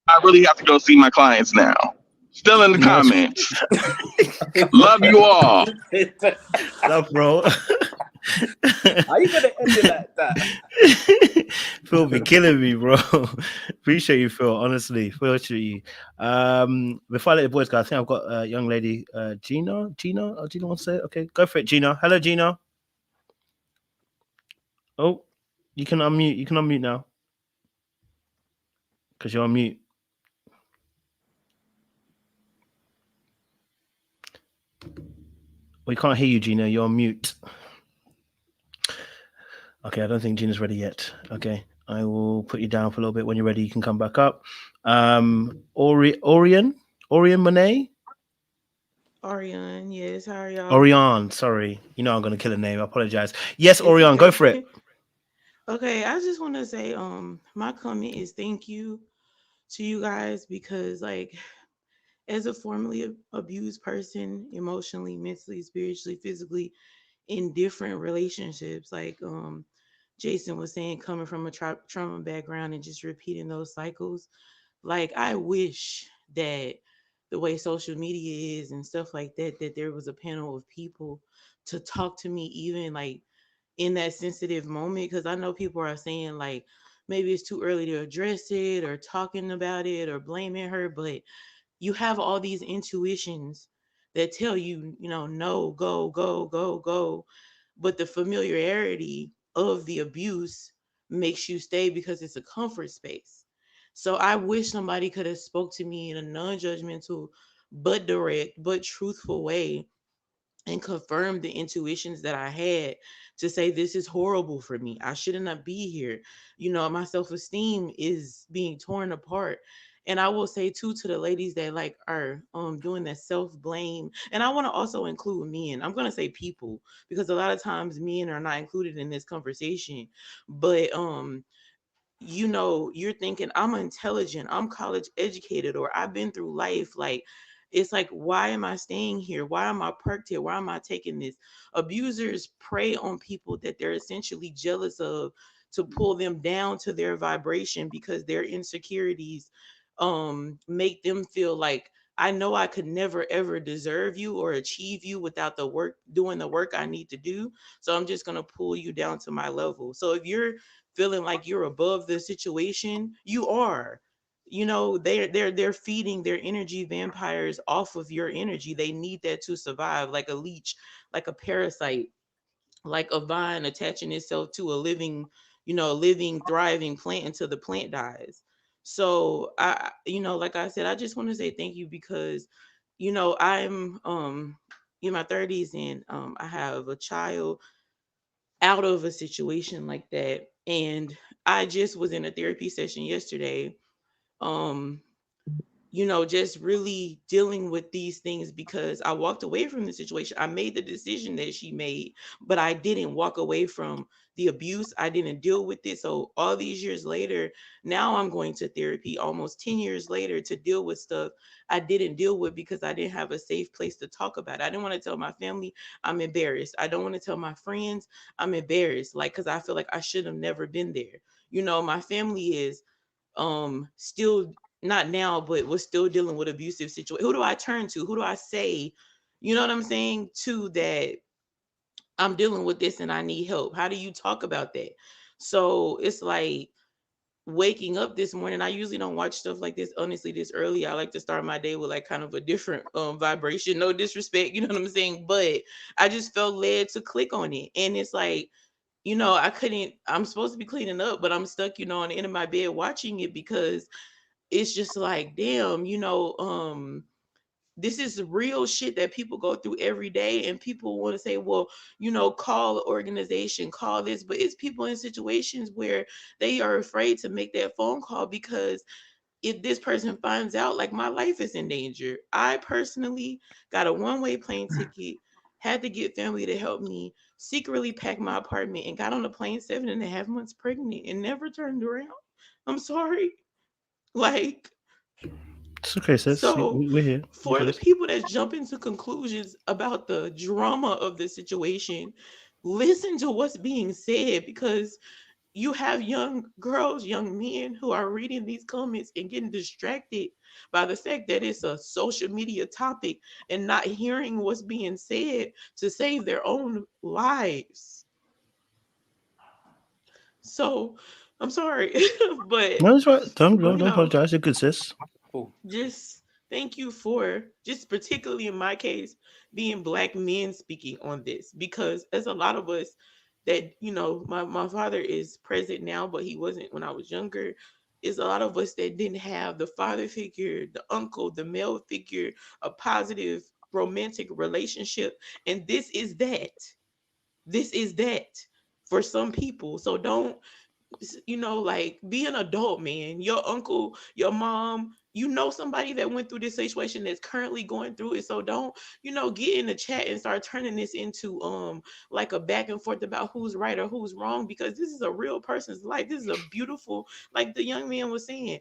Speaker 12: I really have to go see my clients now. Still in the comments. Love you all.
Speaker 8: Love, bro.
Speaker 11: How you gonna end it like that?
Speaker 8: Phil be killing me, bro. Appreciate you, Phil. Honestly, appreciate you. Before I let the boys go, I think I've got a young lady, Gina. Gina wants to say it? Okay, go for it, Gina. Hello, Gina. Oh, you can unmute. You can unmute now. Because you're on mute. We can't hear you, Gina. You're on mute. Okay, I don't think Gina's ready yet. Okay, I will put you down for a little bit. When you're ready, you can come back up. Orion Monet?
Speaker 14: Orion, yes. How are y'all?
Speaker 8: Orion, sorry. I'm going to kill a name. I apologize. Yes, Orion, go for it.
Speaker 14: Okay, I just want to say, my comment is thank you to you guys because, as a formerly abused person, emotionally, mentally, spiritually, physically, in different relationships, Jason was saying, coming from a trauma background and just repeating those cycles, I wish that the way social media is and stuff like that, that there was a panel of people to talk to me even in that sensitive moment, because I know people are saying maybe it's too early to address it or talking about it or blaming her, but you have all these intuitions that tell you, no, go. But the familiarity of the abuse makes you stay because it's a comfort space. So I wish somebody could have spoke to me in a non-judgmental, but direct, but truthful way and confirmed the intuitions that I had to say, this is horrible for me. I should not be here. My self-esteem is being torn apart. And I will say too to the ladies that are doing that self-blame. And I want to also include men. I'm going to say people because a lot of times men are not included in this conversation. But you're thinking I'm intelligent, I'm college educated, or I've been through life. It's like, why am I staying here? Why am I parked here? Why am I taking this? Abusers prey on people that they're essentially jealous of to pull them down to their vibration because their insecurities make them feel like, I know I could never ever deserve you or achieve you without doing the work I need to do. So I'm just going to pull you down to my level. So if you're feeling like you're above the situation, you are. You know, they're feeding their energy vampires off of your energy. They need that to survive, like a leech, like a parasite, like a vine attaching itself to a living, living, thriving plant until the plant dies. So like I said, I just want to say thank you because, I'm in my 30s and I have a child out of a situation like that. And I just was in a therapy session yesterday. Um, just really dealing with these things because I walked away from the situation. I made the decision that she made, but I didn't walk away from the abuse. I didn't deal with it. So all these years later, now I'm going to therapy almost 10 years later to deal with stuff I didn't deal with because I didn't have a safe place to talk about it. I didn't want to tell my family I'm embarrassed. I don't want to tell my friends I'm embarrassed, like, because I feel like I should have never been there. My family is still, not now, but was still dealing with abusive situation. Who do I turn to? Who do I say, you know what I'm saying, to that I'm dealing with this and I need help? How do you talk about that? So it's like waking up this morning. I usually don't watch stuff like this, honestly, this early. I like to start my day with like kind of a different vibration. No disrespect, you know what I'm saying? But I just felt led to click on it. And it's like, I'm supposed to be cleaning up, but I'm stuck, on the end of my bed watching it because it's just like, damn, this is real shit that people go through every day. And people want to say, well, call the organization, call this, but it's people in situations where they are afraid to make that phone call because if this person finds out, like, my life is in danger. I personally got a one-way plane ticket, had to get family to help me, secretly pack my apartment, and got on a plane 7.5 months pregnant and never turned around. I'm sorry. Like,
Speaker 8: It's okay, sis.
Speaker 14: so
Speaker 8: We're here.
Speaker 14: for
Speaker 8: Okay,
Speaker 14: the people that jump into conclusions about the drama of the situation, listen to what's being said, because you have young girls, young men who are reading these comments and getting distracted by the fact that it's a social media topic and not hearing what's being said to save their own lives. So I'm sorry, but
Speaker 8: no, it's right. Don't
Speaker 14: you
Speaker 8: don't, don't
Speaker 14: know,
Speaker 8: apologize. You're good, sis.
Speaker 14: just thank you for, just particularly in my case, being Black men speaking on this, because there's a lot of us that, my father is present now, but he wasn't when I was younger. Is a lot of us that didn't have the father figure, the uncle, the male figure, a positive romantic relationship. And this is that. This is that for some people. So don't, like, be an adult, man. Your uncle, your mom, somebody that went through this situation that's currently going through it. So don't, get in the chat and start turning this into like a back and forth about who's right or who's wrong, because this is a real person's life. This is a beautiful, like the young man was saying,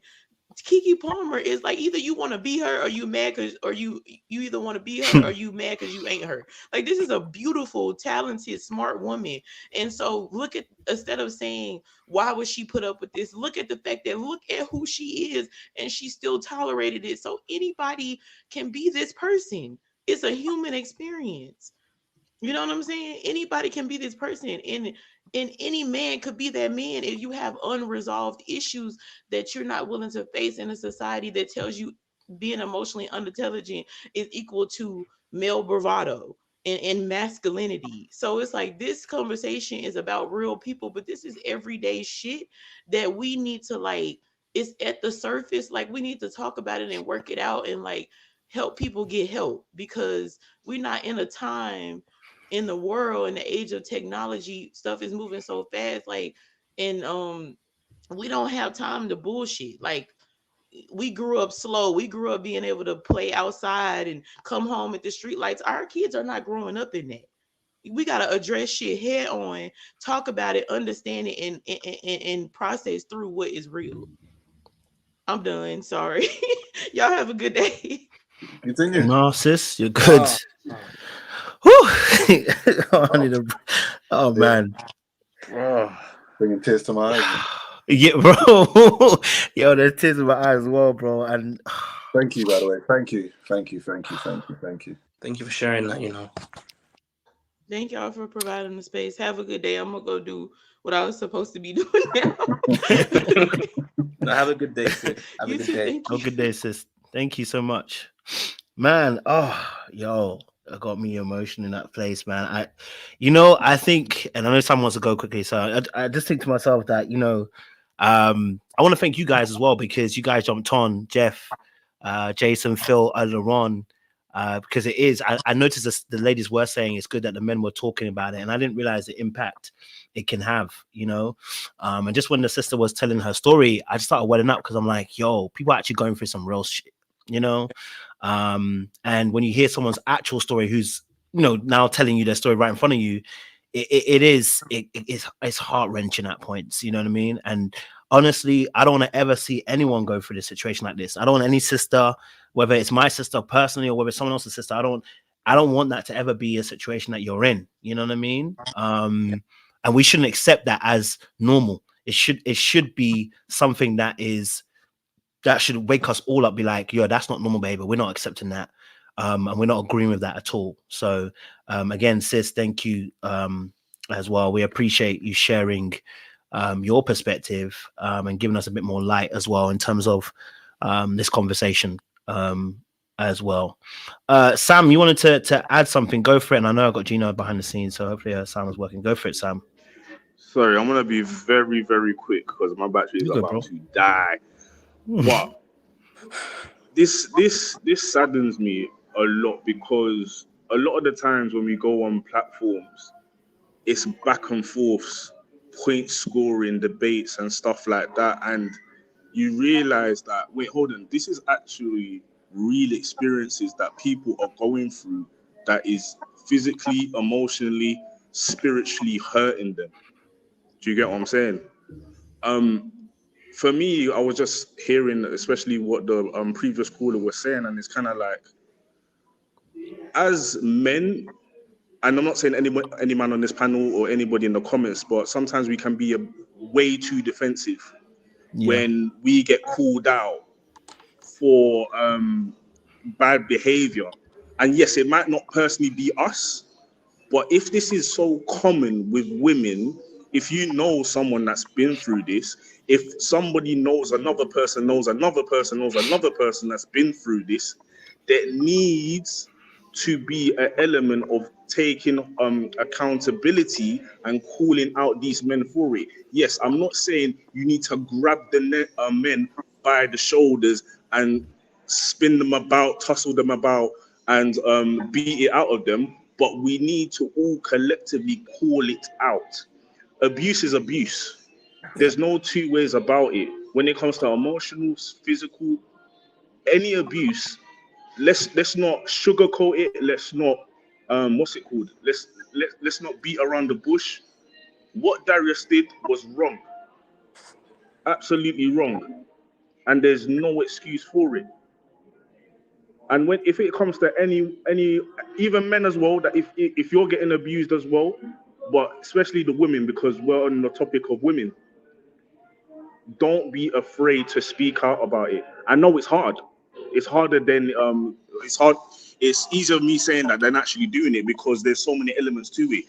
Speaker 14: Keke Palmer is like, either you want to be her or you mad because, or you either want to be her or you mad because you ain't her. Like, this is a beautiful, talented, smart woman. And so look at, instead of saying, why would she put up with this? Look at the fact that, look at who she is, and she still tolerated it. So anybody can be this person. It's a human experience. You know what I'm saying? Anybody can be this person, and any man could be that man if you have unresolved issues that you're not willing to face in a society that tells you being emotionally unintelligent is equal to male bravado and masculinity. So it's like, this conversation is about real people, but this is everyday shit that we need to, like, it's at the surface. Like, we need to talk about it and work it out and, like, help people get help, because we're not in a time in the world, in the age of technology, stuff is moving so fast, like, and we don't have time to bullshit. Like, we grew up slow. We grew up being able to play outside and come home at the street lights. Our kids are not growing up in that. We got to address shit head on, talk about it, understand it, and process through what is real. I'm done. Sorry. Y'all have a good day.
Speaker 10: Continue.
Speaker 8: No, sis, you're good. Whew. I need a, oh man.
Speaker 10: Bringing tears to my eyes.
Speaker 8: Yeah, bro. Yo, there's tears in my eyes as well, bro. And
Speaker 10: thank you, by the way. Thank you. Thank you for
Speaker 11: sharing that, you know.
Speaker 14: Thank y'all for providing the space. Have a good day. I'm gonna go do what I was supposed to be doing now.
Speaker 11: Have a good day, sis. Have a good day.
Speaker 8: Have a good day, sis. Thank you so much. Man, yo, it got me emotional in that place, man. I think, and I know someone wants to go quickly, so I just think to myself that, I want to thank you guys as well, because you guys jumped on, Jeff, Jason, Phil, and because it is, I noticed this, the ladies were saying it's good that the men were talking about it, and I didn't realize the impact it can have, and just when the sister was telling her story, I just started welling up, because I'm like, yo, people are actually going through some real shit, and when you hear someone's actual story, who's now telling you their story right in front of you, it's heart-wrenching at points, you know what I mean? And honestly, I don't want to ever see anyone go through this situation like this. I don't want any sister, whether it's my sister personally or whether it's someone else's sister, I don't want that to ever be a situation that you're in, you know what I mean? And we shouldn't accept that as normal. It should be something that should wake us all up, be like, yo, that's not normal behavior. We're not accepting that. And we're not agreeing with that at all. So again, sis, thank you as well. We appreciate you sharing your perspective and giving us a bit more light as well in terms of this conversation as well. Sam, you wanted to add something? Go for it. And I know I got Gino behind the scenes, so hopefully Sam is working. Go for it, Sam.
Speaker 12: Sorry, I'm gonna be very, very quick because my battery is about to die. But this saddens me a lot, because a lot of the times when we go on platforms, it's back and forths, point scoring, debates and stuff like that, and you realize that, wait, hold on, this is actually real experiences that people are going through that is physically, emotionally, spiritually hurting them. Do you get what I'm saying? For me, I was just hearing, especially what the previous caller was saying, and it's kind of like, as men, and I'm not saying any man on this panel or anybody in the comments, but sometimes we can be way too defensive when we get called out for bad behavior. And yes, it might not personally be us, but if this is so common with women, if you know someone that's been through this, if somebody knows another person knows another person knows another person that's been through this, there needs to be an element of taking accountability and calling out these men for it. Yes, I'm not saying you need to grab the men by the shoulders and spin them about, tussle them about, and beat it out of them, but we need to all collectively call it out. Abuse is abuse. There's no two ways about it. When it comes to emotional, physical, any abuse, let's not sugarcoat it. Let's not what's it called? Let's not beat around the bush. What Darius did was wrong, absolutely wrong, and there's no excuse for it. And if it comes to any even men as well, that if you're getting abused as well, but especially the women, because we're on the topic of women, don't be afraid to speak out about it. I know it's hard. It's harder than it's hard. It's easier me saying that than actually doing it, because there's so many elements to it.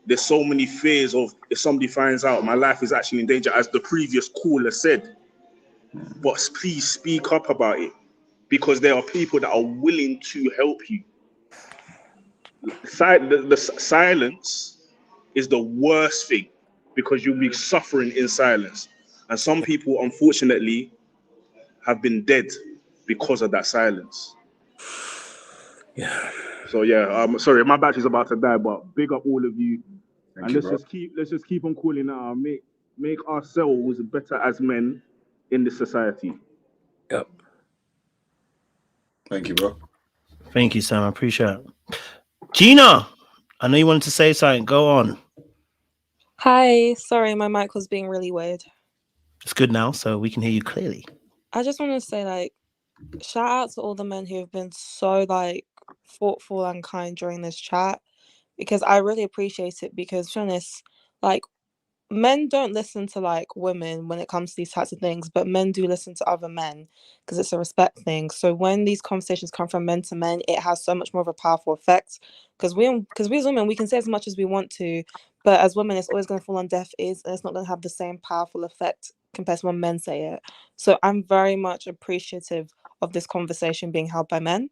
Speaker 12: There's so many fears of, if somebody finds out, my life is actually in danger, as the previous caller said. But please speak up about it, because there are people that are willing to help you. The silence is the worst thing, because you'll be suffering in silence. And some people, unfortunately, have been dead because of that silence.
Speaker 10: Yeah.
Speaker 12: So yeah, sorry, my battery's about to die, but big up all of you. And let's just keep on calling out, make ourselves better as men in this society.
Speaker 10: Yep. Thank you, bro.
Speaker 8: Thank you, Sam. I appreciate it. Gina, I know you wanted to say something. Go on.
Speaker 15: Hi. Sorry, my mic was being really weird.
Speaker 8: It's good now, so we can hear you clearly.
Speaker 15: I just want to say, like, shout out to all the men who have been so like thoughtful and kind during this chat, because I really appreciate it. Because to be honest, like, men don't listen to like women when it comes to these types of things, but men do listen to other men because it's a respect thing. So when these conversations come from men to men, it has so much more of a powerful effect. Because we as women, we can say as much as we want to, but as women, it's always going to fall on deaf ears, and it's not going to have the same powerful effect compared to when men say it. So I'm very much appreciative of this conversation being held by men.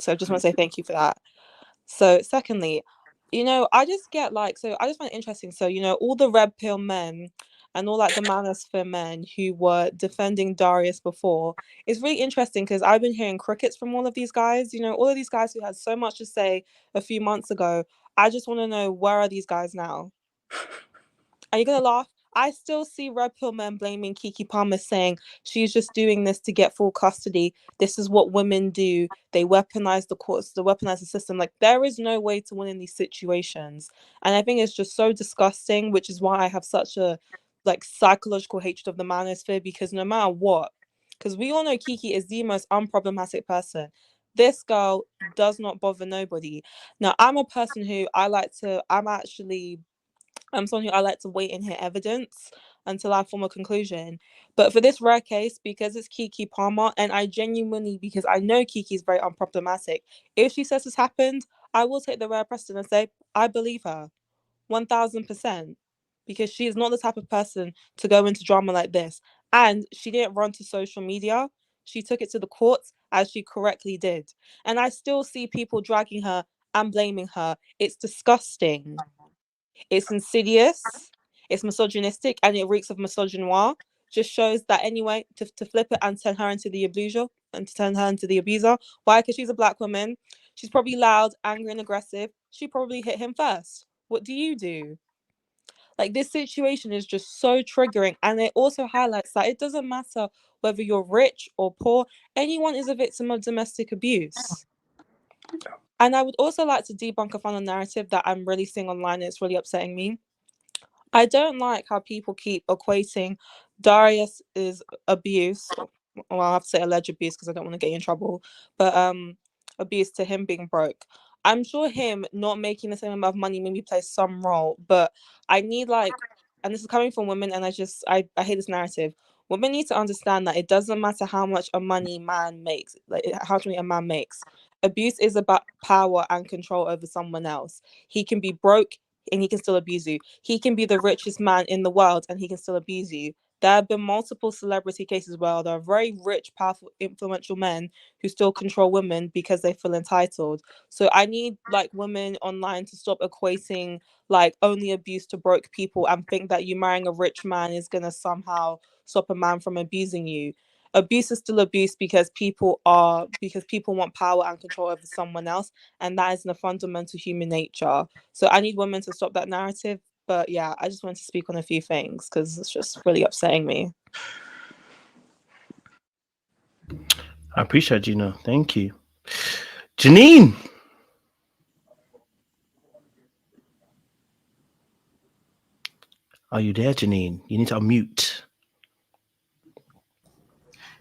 Speaker 15: So I just want to say thank you for that. So secondly, I just get like, so I just find it interesting. So, all the red pill men and all like the manosphere men who were defending Darius before, it's really interesting because I've been hearing crickets from all of these guys, all of these guys who had so much to say a few months ago. I just want to know, where are these guys now? Are you gonna laugh? I still see red pill men blaming Keke Palmer, saying she's just doing this to get full custody. This is what women do. They weaponize the courts, they weaponize the system. Like, there is no way to win in these situations. And I think it's just so disgusting, which is why I have such a like psychological hatred of the manosphere, because no matter what, because we all know Keke is the most unproblematic person. This girl does not bother nobody. Now, I'm a person who I'm someone who I like to wait and hear evidence until I form a conclusion. But for this rare case, because it's Keke Palmer, and I genuinely, because I know Keke is very unproblematic, if she says this happened, I will take the rare precedent and say, I believe her 1000%. Because she is not the type of person to go into drama like this. And she didn't run to social media. She took it to the courts, as she correctly did. And I still see people dragging her and blaming her. It's disgusting. It's insidious, it's misogynistic, and it reeks of misogynoir. Just shows that anyway, to flip it and turn her into the abuser and to turn her into the abuser. Why? Because she's a black woman. She's probably loud, angry, and aggressive. She probably hit him first. What do you do? Like, this situation is just so triggering, and it also highlights that it doesn't matter whether you're rich or poor, anyone is a victim of domestic abuse. And I would also like to debunk a final narrative that I'm really seeing online, and it's really upsetting me. I don't like how people keep equating Darius's abuse, or, well, I have to say alleged abuse because I don't want to get you in trouble, but abuse to him being broke. I'm sure him not making the same amount of money maybe plays some role, but I need like, and this is coming from women, and I hate this narrative. Women need to understand that it doesn't matter how much a money man makes, like how much money a man makes. Abuse is about power and control over someone else. He can be broke and he can still abuse you. He can be the richest man in the world and he can still abuse you. There have been multiple celebrity cases where there are very rich, powerful, influential men who still control women because they feel entitled. So I need like women online to stop equating like only abuse to broke people and think that you marrying a rich man is gonna somehow stop a man from abusing you. Abuse is still abuse because people want power and control over someone else, and that is in a fundamental human nature. So I need women to stop that narrative. But yeah, I just wanted to speak on a few things because it's just really upsetting me.
Speaker 8: I appreciate Gina. Thank you. Janine. Are you there, Janine? You need to unmute.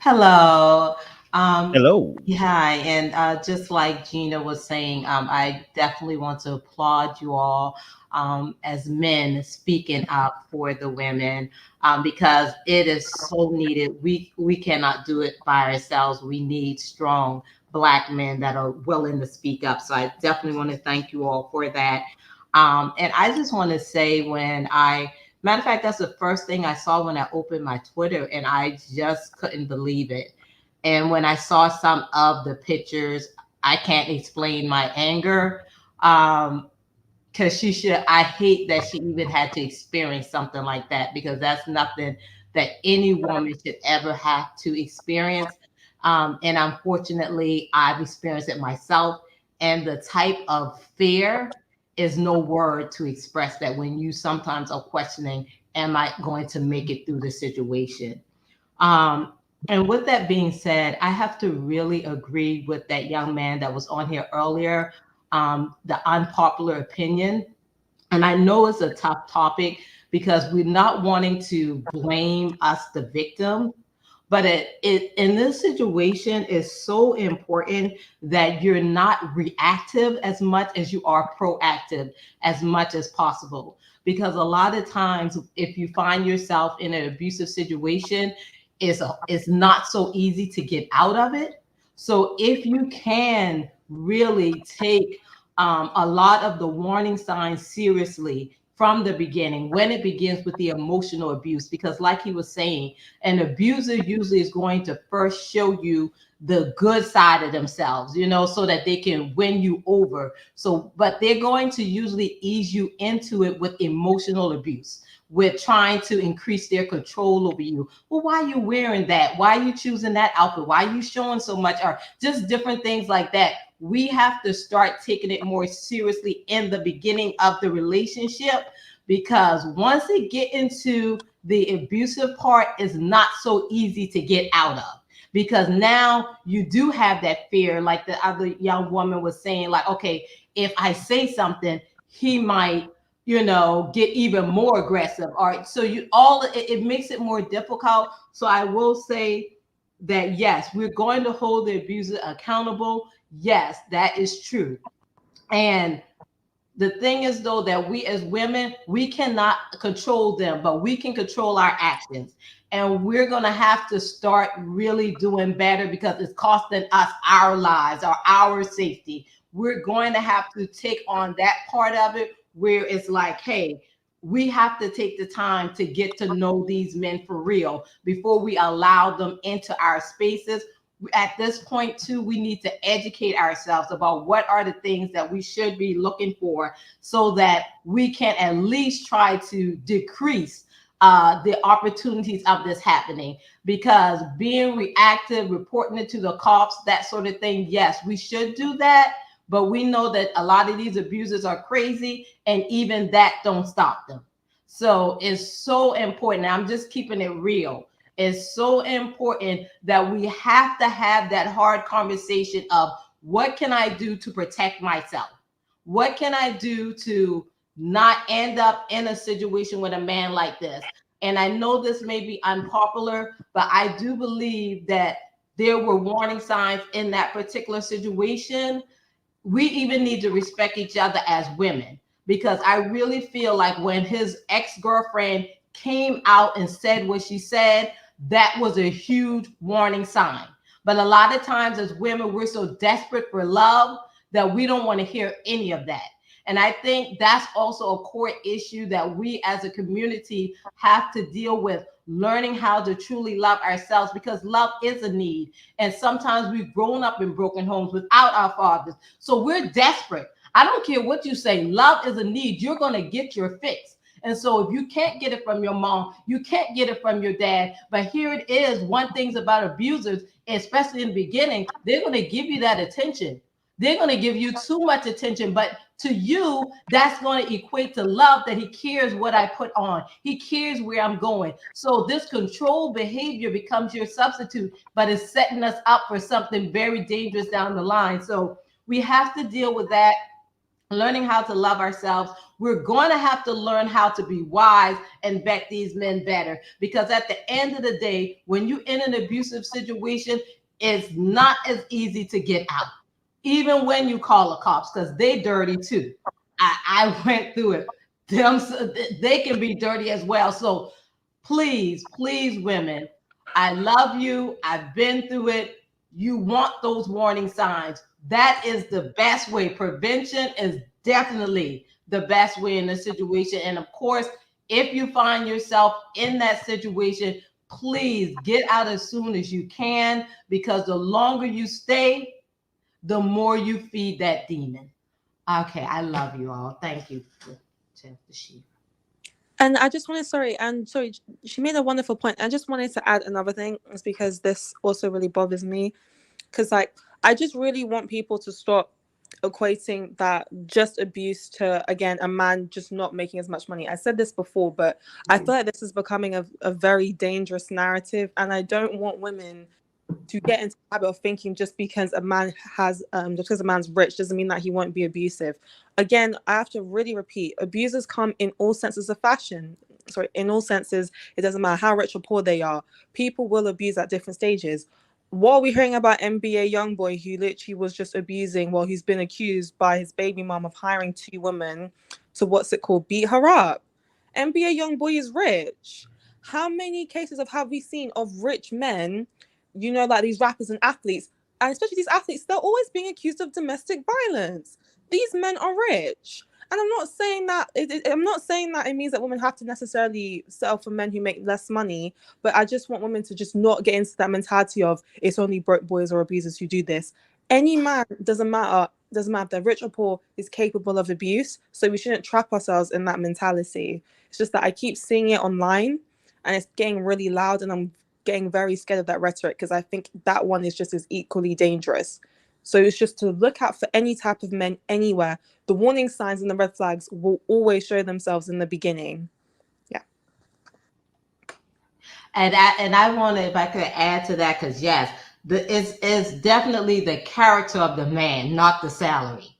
Speaker 16: Hello.
Speaker 8: Hello.
Speaker 16: Hi. And just like Gina was saying, I definitely want to applaud you all as men speaking up for the women because it is so needed. We cannot do it by ourselves. We need strong Black men that are willing to speak up. So I definitely want to thank you all for that. And I just want to say matter of fact, that's the first thing I saw when I opened my Twitter, and I just couldn't believe it. And when I saw some of the pictures, I can't explain my anger. Because I hate that she even had to experience something like that, because that's nothing that any woman should ever have to experience. And unfortunately, I've experienced it myself. And the type of fear is no word to express that when you sometimes are questioning, am I going to make it through the situation? And with that being said, I have to really agree with that young man that was on here earlier, the unpopular opinion. And I know it's a tough topic because we're not wanting to blame us, the victim, But it in this situation is so important that you're not reactive as much as you are proactive as much as possible. Because a lot of times, if you find yourself in an abusive situation, it's not so easy to get out of it. So if you can really take a lot of the warning signs seriously from the beginning, when it begins with the emotional abuse, because like he was saying, an abuser usually is going to first show you the good side of themselves, you know, so that they can win you over. So, but they're going to usually ease you into it with emotional abuse, with trying to increase their control over you. Well, why are you wearing that? Why are you choosing that outfit? Why are you showing so much? Or just different things like that. We have to start taking it more seriously in the beginning of the relationship, because once they get into the abusive part, is not so easy to get out of, because now you do have that fear, like the other young woman was saying, like, okay, if I say something, he might, you know, get even more aggressive. All right, so it makes it more difficult. So I will say that yes, we're going to hold the abuser accountable. Yes, that is true. And the thing is, though, that we as women, we cannot control them, but we can control our actions. And we're going to have to start really doing better, because it's costing us our lives or our safety. We're going to have to take on that part of it where it's like, hey, we have to take the time to get to know these men for real before we allow them into our spaces. At this point too, we need to educate ourselves about what are the things that we should be looking for, so that we can at least try to decrease the opportunities of this happening. Because being reactive, reporting it to the cops, that sort of thing, yes, we should do that. But we know that a lot of these abusers are crazy, and even that don't stop them. So it's so important. I'm just keeping it real. It's so important that we have to have that hard conversation of, what can I do to protect myself? What can I do to not end up in a situation with a man like this? And I know this may be unpopular, but I do believe that there were warning signs in that particular situation. We even need to respect each other as women, because I really feel like when his ex-girlfriend came out and said what she said, that was a huge warning sign. But a lot of times as women, we're so desperate for love that we don't want to hear any of that. And I think that's also a core issue that we as a community have to deal with, learning how to truly love ourselves, because love is a need. And sometimes we've grown up in broken homes without our fathers. So we're desperate. I don't care what you say. Love is a need. You're going to get your fix. And so if you can't get it from your mom, you can't get it from your dad. But here it is. One thing about abusers, especially in the beginning, they're going to give you that attention. They're going to give you too much attention. But to you, that's going to equate to love, that he cares what I put on. He cares where I'm going. So this control behavior becomes your substitute, but it's setting us up for something very dangerous down the line. So we have to deal with that. Learning how to love ourselves. We're going to have to learn how to be wise and vet these men better, because at the end of the day, when you're in an abusive situation, it's not as easy to get out, even when you call the cops, because they dirty too. I went through it. They can be dirty as well. So please, please, women, I love you. I've been through it. You want those warning signs. That is the best way. Prevention is definitely the best way in this situation. And of course, if you find yourself in that situation, please get out as soon as you can, because the longer you stay, the more you feed that demon. Okay, I love you all. Thank you, Sheila.
Speaker 15: And I just wanted, sorry, she made a wonderful point. I just wanted to add another thing, is because this also really bothers me. Because, like, I just really want people to stop equating that just abuse to, again, a man just not making as much money. I said this before, but I feel like this is becoming a very dangerous narrative. And I don't want women to get into the habit of thinking just because a man has, just because a man's rich doesn't mean that he won't be abusive. Again, I have to really repeat, abusers come in all senses of fashion. senses. It doesn't matter how rich or poor they are. People will abuse at different stages. What are we hearing about NBA YoungBoy, who literally was just abusing, well, he's been accused by his baby mom of hiring 2 women to beat her up. NBA YoungBoy is rich. How many cases have we seen of rich men, like these rappers and athletes, and especially these athletes, they're always being accused of domestic violence. These men are rich. And I'm not saying that it means that women have to necessarily settle for men who make less money, but I just want women to just not get into that mentality of it's only broke boys or abusers who do this. Any man, doesn't matter if they're rich or poor, is capable of abuse. So we shouldn't trap ourselves in that mentality. It's just that I keep seeing it online and it's getting really loud, and I'm getting very scared of that rhetoric because I think that one is just as equally dangerous. So it's just to look out for any type of men anywhere. The warning signs and the red flags will always show themselves in the beginning. Yeah.
Speaker 16: And I want to, if I could add to that, because yes, it's definitely the character of the man, not the salary.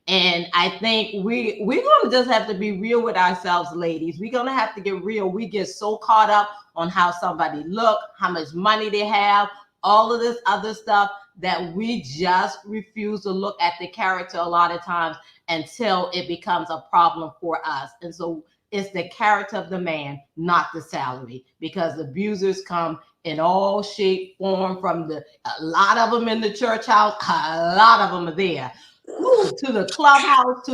Speaker 16: And I think we're going to just have to be real with ourselves, ladies. We're going to have to get real. We get so caught up on how somebody look, how much money they have, all of this other stuff, that we just refuse to look at the character a lot of times until it becomes a problem for us. And so it's the character of the man, not the salary, because abusers come in all shape, form, from a lot of them in the church house, a lot of them are there. Ooh, to the clubhouse,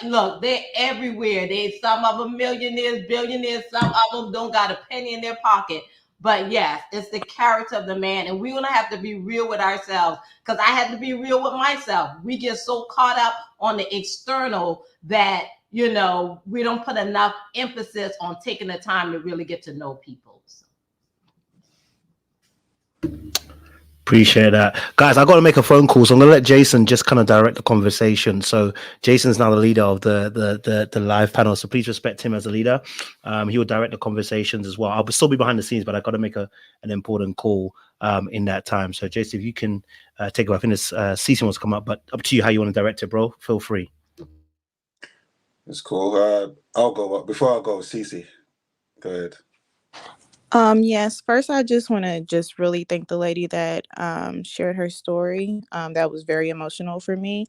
Speaker 16: look, they're everywhere. Some of them millionaires, billionaires, some of them don't got a penny in their pocket. But yes, it's the character of the man, and we're gonna have to be real with ourselves, because I had to be real with myself. We get so caught up on the external that we don't put enough emphasis on taking the time to really get to know people.
Speaker 8: Appreciate that. Guys, I got to make a phone call, so I'm going to let Jason just kind of direct the conversation. So Jason's now the leader of the live panel, so please respect him as a leader. He will direct the conversations as well. I'll still be behind the scenes, but I got to make an important call in that time. So Jason, if you can take it, I think this Cece wants to come up, but up to you how you want to direct it, bro. Feel free.
Speaker 10: It's cool. I'll go up. Before I go, Cece, go ahead.
Speaker 17: Yes, first I just want to really thank the lady that shared her story. That was very emotional for me,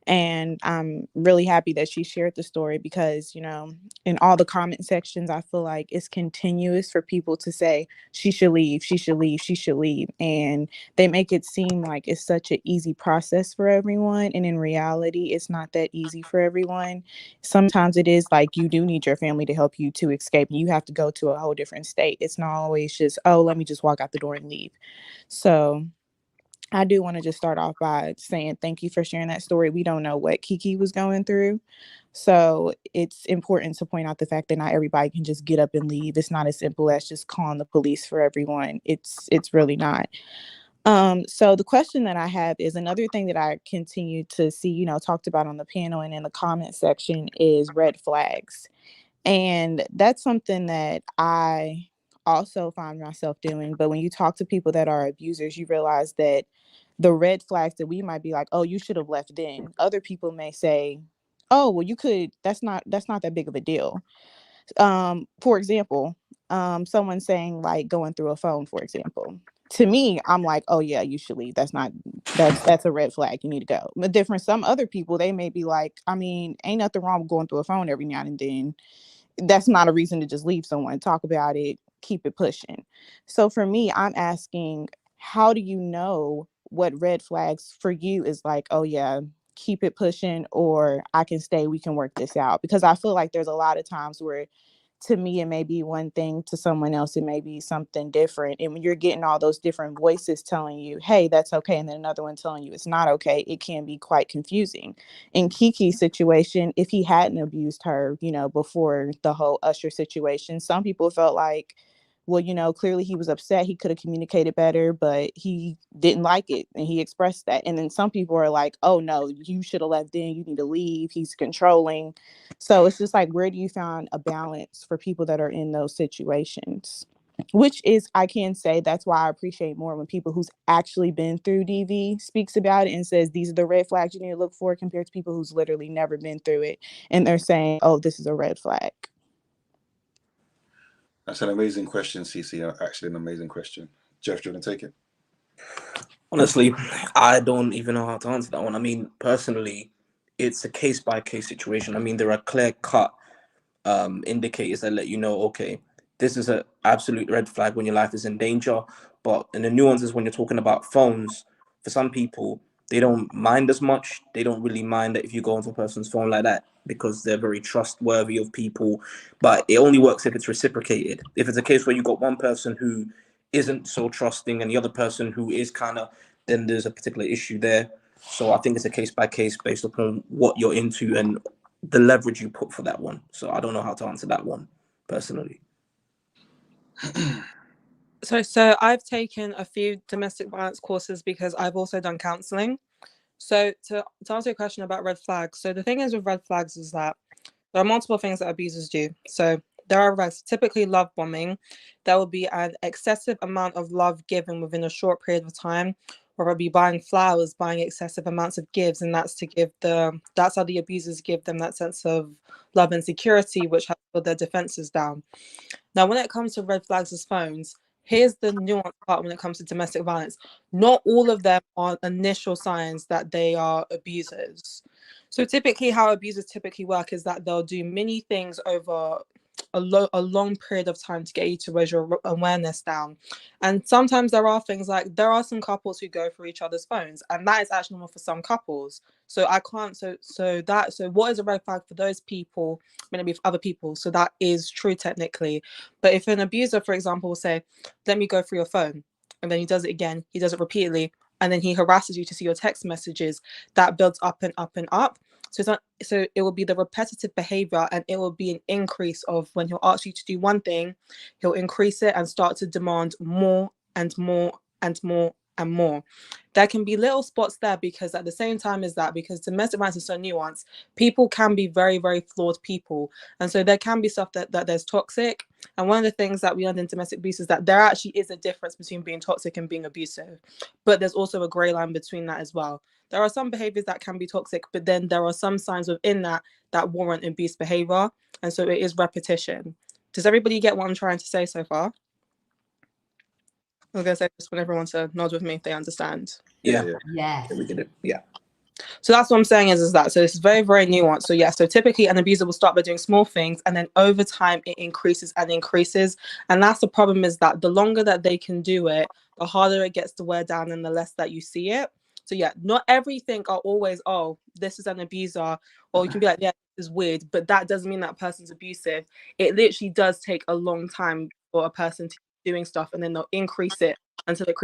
Speaker 17: and I'm really happy that she shared the story, because in all the comment sections I feel like it's continuous for people to say she should leave, she should leave, she should leave, and they make it seem like it's such an easy process for everyone, and in reality it's not that easy for everyone. Sometimes it is like you do need your family to help you to escape. You have to go to a whole different state. It's not always just, oh, let me just walk out the door and leave. So I do want to just start off by saying thank you for sharing that story. We don't know what Kiki was going through. So it's important to point out the fact that not everybody can just get up and leave. It's not as simple as just calling the police for everyone. It's really not. So the question that I have is, another thing that I continue to see, talked about on the panel and in the comment section, is red flags. And that's something that I also find myself doing. But when you talk to people that are abusers, you realize that the red flags that we might be like, oh, you should have left then. Other people may say, oh, well, you could, that's not that big of a deal. For example, someone saying like going through a phone, for example. To me, I'm like, oh yeah, you should leave. That's a red flag. You need to go. But different, some other people, they may be like, I mean, ain't nothing wrong with going through a phone every now and then. That's not a reason to just leave someone. Talk about it, keep it pushing. So for me, I'm asking, how do you know what red flags for you is like, oh yeah, keep it pushing, or I can stay, we can work this out? Because I feel like there's a lot of times where, to me, it may be one thing, to someone else it may be something different. And when you're getting all those different voices telling you, hey, that's okay, and then another one telling you it's not okay, it can be quite confusing. In Kiki's situation, if he hadn't abused her, before the whole Usher situation, some people felt like, well, clearly he was upset. He could have communicated better, but he didn't like it, and he expressed that. And then some people are like, oh no, you should have left then. You need to leave. He's controlling. So it's just like, where do you find a balance for people that are in those situations? Which is, I can say, that's why I appreciate more when people who's actually been through DV speaks about it and says, these are the red flags you need to look for, compared to people who's literally never been through it. And they're saying, oh, this is a red flag.
Speaker 10: That's an amazing question, CC. Actually, an amazing question. Jeff, do you want to take it?
Speaker 11: Honestly, I don't even know how to answer that one. I mean, personally, it's a case-by-case situation. I mean, there are clear-cut indicators that let you know, okay, this is an absolute red flag when your life is in danger. But in the nuances, when you're talking about phones, for some people, they don't mind as much. They don't really mind that if you go onto a person's phone like that because they're very trustworthy of people. But it only works if it's reciprocated. If it's a case where you got one person who isn't so trusting and the other person who is kind of, then there's a particular issue there. So I think it's a case by case based upon what you're into and the leverage you put for that one. So I don't know how to answer that one personally.
Speaker 15: So I've taken a few domestic violence courses because I've also done counseling. So to answer your question about red flags, so the thing is with red flags is that there are multiple things that abusers do. So there are typically love bombing. There will be an excessive amount of love given within a short period of time, or it'll be buying flowers, buying excessive amounts of gifts, and that's how the abusers give them that sense of love and security, which has put their defenses down. Now, when it comes to red flags as phones, here's the nuanced part when it comes to domestic violence. Not all of them are initial signs that they are abusers. So typically how abusers typically work is that they'll do many things over a long period of time to get you to raise your awareness down. And sometimes there are things like, there are some couples who go through each other's phones, and that is actually normal for some couples. So I can't, so what is a red flag for those people may not be for other people. So that is true technically. But if an abuser, for example, will say, let me go through your phone, and then he does it again, he does it repeatedly, and then he harasses you to see your text messages, that builds up and up and up. So it will be the repetitive behavior, and it will be an increase of when he'll ask you to do one thing, he'll increase it and start to demand more and more and more and more. There can be little spots there because at the same time is that because domestic violence is so nuanced, people can be very, very flawed people. And so there can be stuff that there's toxic. And one of the things that we learned in domestic abuse is that there actually is a difference between being toxic and being abusive. But there's also a gray line between that as well. There are some behaviors that can be toxic, but then there are some signs within that warrant abuse behavior. And so it is repetition. Does everybody get what I'm trying to say so far? I was going to say, just want everyone to nod with me if they understand.
Speaker 11: Yeah.
Speaker 16: Yes.
Speaker 11: We get it. Yeah.
Speaker 15: So that's what I'm saying is that. So this is very, very nuanced. So yeah, so typically an abuser will start by doing small things, and then over time it increases and increases. And that's the problem, is that the longer that they can do it, the harder it gets to wear down and the less that you see it. So yeah, not everything are always, oh, this is an abuser, or you can be like, yeah, this is weird, but that doesn't mean that person's abusive. It literally does take a long time for a person to be doing stuff, and then they'll increase it until it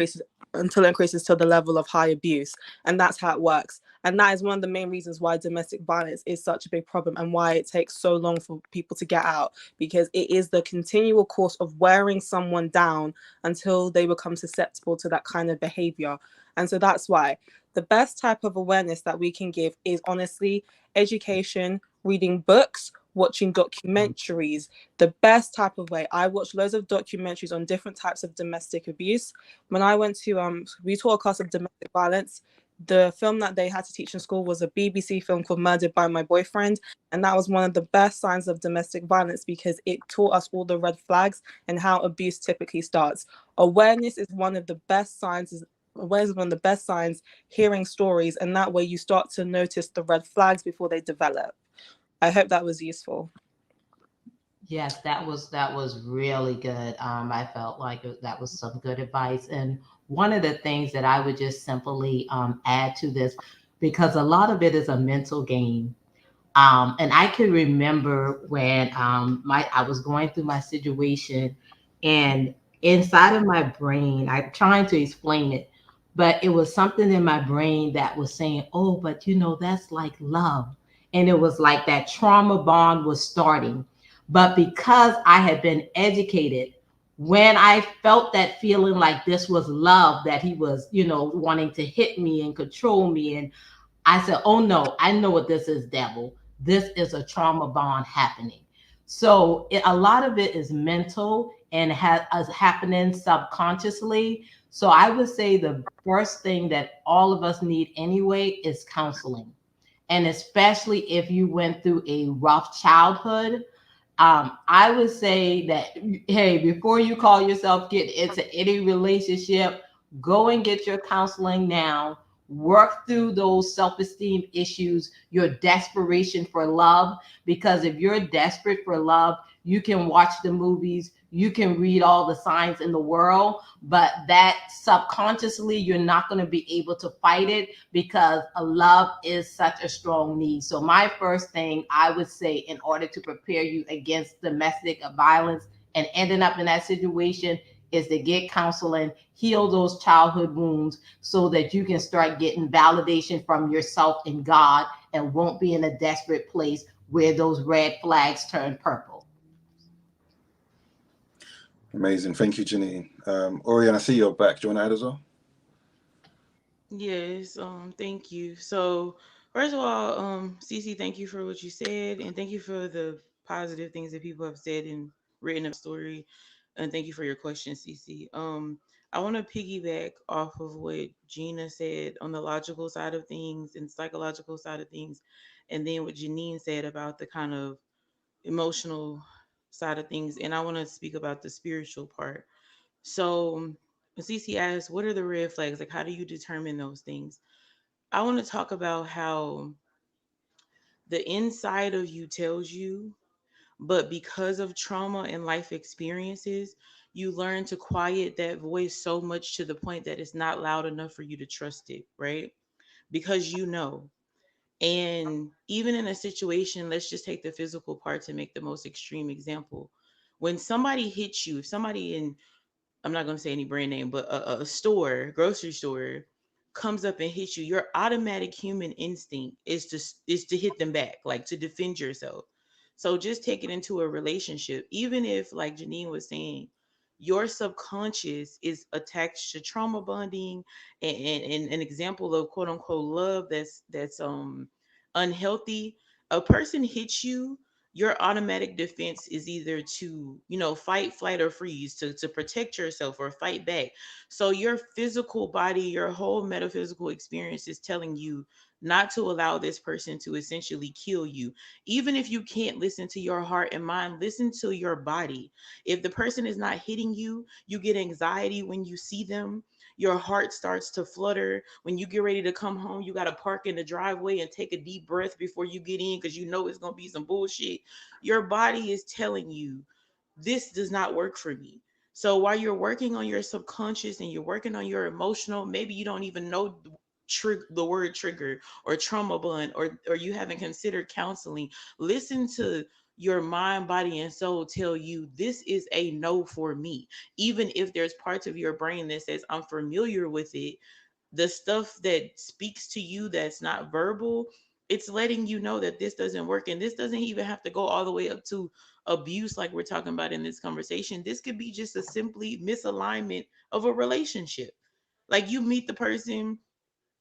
Speaker 15: increases to the level of high abuse. And that's how it works. And that is one of the main reasons why domestic violence is such a big problem and why it takes so long for people to get out, because it is the continual course of wearing someone down until they become susceptible to that kind of behavior. And so that's why the best type of awareness that we can give is honestly education, reading books, watching documentaries. The best type of way. I watched loads of documentaries on different types of domestic abuse. When I went to we taught a class of domestic violence, the film that they had to teach in school was a BBC film called Murdered by My Boyfriend. And that was one of the best signs of domestic violence because it taught us all the red flags and how abuse typically starts. Awareness is one of the best signs. Awareness is one of the best signs, hearing stories, and that way you start to notice the red flags before they develop. I hope that was useful.
Speaker 16: Yes, that was really good. I felt like that was some good advice. And one of the things that I would just simply add to this, because a lot of it is a mental game. And I can remember when I was going through my situation, and inside of my brain, I'm trying to explain it, but it was something in my brain that was saying, oh, but that's like love. And it was like that trauma bond was starting. But because I had been educated, when I felt that feeling like this was love, that he was, wanting to hit me and control me, and I said, oh no, I know what this is, devil. This is a trauma bond happening. So a lot of it is mental and is happening subconsciously. So I would say the first thing that all of us need anyway is counseling. And especially if you went through a rough childhood, I would say that, hey, before you call yourself get into any relationship, go and get your counseling now. Work through those self-esteem issues, your desperation for love, because if you're desperate for love, you can watch the movies, you can read all the signs in the world, but that subconsciously, you're not going to be able to fight it because a love is such a strong need. So my first thing I would say in order to prepare you against domestic violence and ending up in that situation is to get counseling, heal those childhood wounds so that you can start getting validation from yourself and God and won't be in a desperate place where those red flags turn purple.
Speaker 10: Amazing. Thank you, Janine. Orion, I see you're back. Do you want to add as well?
Speaker 14: Yes, thank you. So first of all, Cece, thank you for what you said, and thank you for the positive things that people have said and written up story. And thank you for your question, Cece. I want to piggyback off of what Gina said on the logical side of things and psychological side of things, and then what Janine said about the kind of emotional side of things. And I want to speak about the spiritual part. So Cece asked, what are the red flags? Like, how do you determine those things? I want to talk about how the inside of you tells you, but because of trauma and life experiences, you learn to quiet that voice so much to the point that it's not loud enough for you to trust it, right? Because you know. And even in a situation, let's just take the physical part to make the most extreme example. When somebody hits you, if somebody in, I'm not going to say any brand name, but a store, grocery store, comes up and hits you, your automatic human instinct is to hit them back, like to defend yourself. So just take it into a relationship. Even if, like Janine was saying, your subconscious is attached to trauma bonding and an example of quote unquote love that's unhealthy. A person hits you, your automatic defense is either to, fight, flight, or freeze, to protect yourself or fight back. So your physical body, your whole metaphysical experience is telling you not to allow this person to essentially kill you. Even if you can't listen to your heart and mind, listen to your body. If the person is not hitting you, you get anxiety when you see them. Your heart starts to flutter. When you get ready to come home, you got to park in the driveway and take a deep breath before you get in because you know it's going to be some bullshit. Your body is telling you, this does not work for me. So while you're working on your subconscious and you're working on your emotional, maybe you don't even know the word trigger or trauma bond, or you haven't considered counseling. Listen to your mind, body, and soul tell you this is a no for me. Even if there's parts of your brain that says I'm familiar with it, the stuff that speaks to you that's not verbal, it's letting you know that this doesn't work. And this doesn't even have to go all the way up to abuse like we're talking about in this conversation. This could be just a simply misalignment of a relationship. Like you meet the person,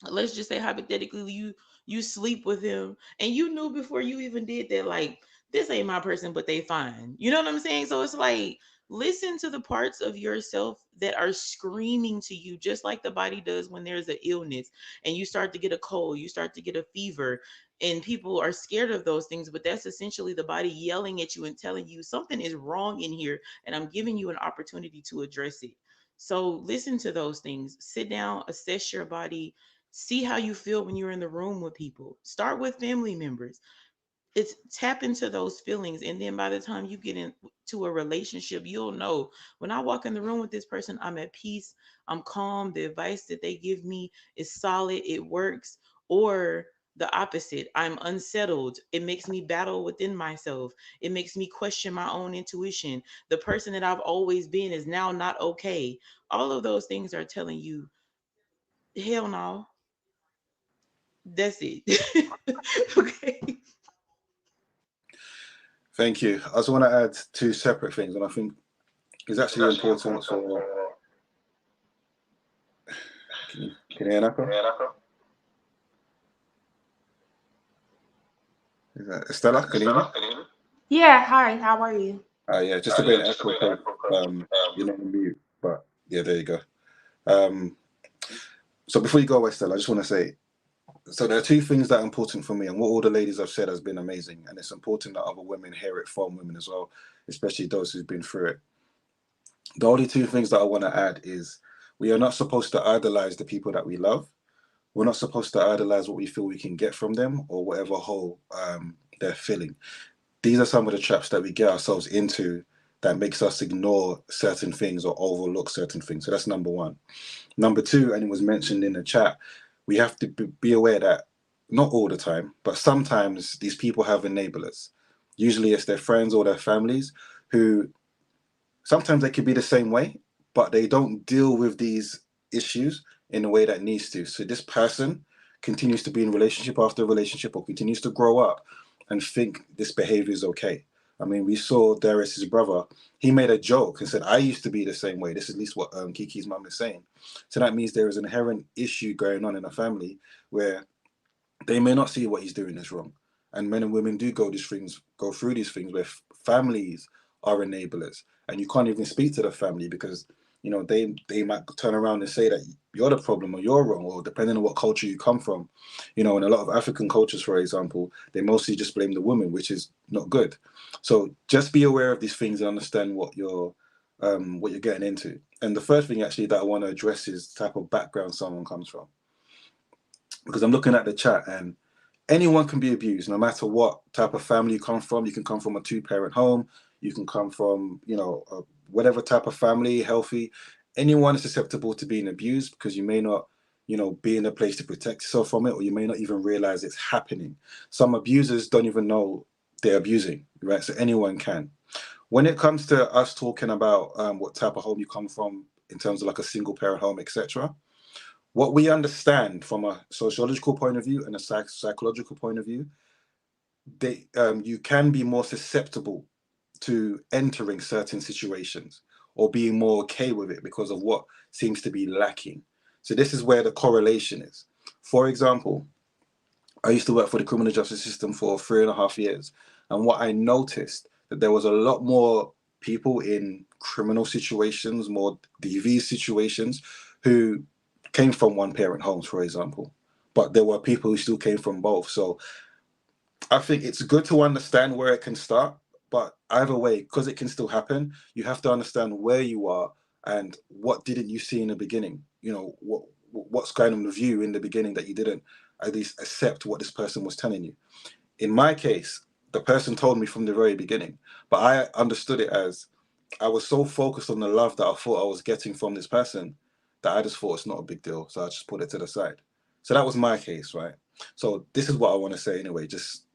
Speaker 14: let's just say hypothetically you sleep with him and you knew before you even did that, like, this ain't my person, but they fine. You know what I'm saying? So it's like, listen to the parts of yourself that are screaming to you, just like the body does when there's an illness and you start to get a cold, you start to get a fever, and people are scared of those things, but that's essentially the body yelling at you and telling you something is wrong in here and I'm giving you an opportunity to address it. So listen to those things, sit down, assess your body, see how you feel when you're in the room with people. Start with family members. It's tap into those feelings. And then by the time you get into a relationship, you'll know, when I walk in the room with this person, I'm at peace, I'm calm, the advice that they give me is solid, it works. Or the opposite, I'm unsettled, it makes me battle within myself, it makes me question my own intuition, the person that I've always been is now not okay. All of those things are telling you, hell no. That's it. Okay.
Speaker 10: Thank you. I just want to add two separate things, and I think it's actually important for. Can you hear Nako? Is that Estella? Can you hear me?
Speaker 15: Yeah, hi, how are you?
Speaker 10: Yeah, just a bit echo. You're not on mute, but yeah, there you go. So before you go, Estella, I just want to say, So there are two things that are important for me, and what all the ladies have said has been amazing, and it's important that other women hear it from women as well, especially those who've been through it. The only two things that I want to add is we are not supposed to idolize the people that we love. We're not supposed to idolize what we feel we can get from them or whatever hole they're filling. These are some of the traps that we get ourselves into that makes us ignore certain things or overlook certain things. So that's number one. Number two, and it was mentioned in the chat, we have to be aware that not all the time, but sometimes these people have enablers. Usually it's their friends or their families who sometimes they could be the same way, but they don't deal with these issues in a way that needs to. So this person continues to be in relationship after relationship or continues to grow up and think this behavior is okay. I mean, we saw Darius, his brother, he made a joke and said, I used to be the same way. This is at least what Kiki's mum is saying. So that means there is an inherent issue going on in a family where they may not see what he's doing is wrong. And men and women do go through these things where families are enablers. And you can't even speak to the family because, you know, they might turn around and say that you're the problem or you're wrong, or depending on what culture you come from. You know, in a lot of African cultures, for example, they mostly just blame the woman, which is not good. So just be aware of these things and understand what you're getting into. And the first thing actually that I want to address is the type of background someone comes from. Because I'm looking at the chat and anyone can be abused, no matter what type of family you come from. You can come from a 2-parent home. You can come from, you know, whatever type of family, healthy. Anyone is susceptible to being abused because you may not, you know, be in a place to protect yourself from it, or you may not even realize it's happening. Some abusers don't even know they're abusing, right? So anyone can. When it comes to us talking about what type of home you come from in terms of like a single parent home, etc., what we understand from a sociological point of view and a psychological point of view, you can be more susceptible to entering certain situations or being more okay with it because of what seems to be lacking. So this is where the correlation is. For example, I used to work for the criminal justice system for 3.5 years. And what I noticed that there was a lot more people in criminal situations, more DV situations, who came from 1-parent homes, for example. But there were people who still came from both. So I think it's good to understand where it can start, but either way, because it can still happen, you have to understand where you are and what didn't you see in the beginning. You know, what's going on with you in the beginning that you didn't at least accept what this person was telling you. In my case, the person told me from the very beginning, but I understood it as I was so focused on the love that I thought I was getting from this person that I just thought it's not a big deal. So I just put it to the side. So that was my case, right? So this is what I want to say anyway, just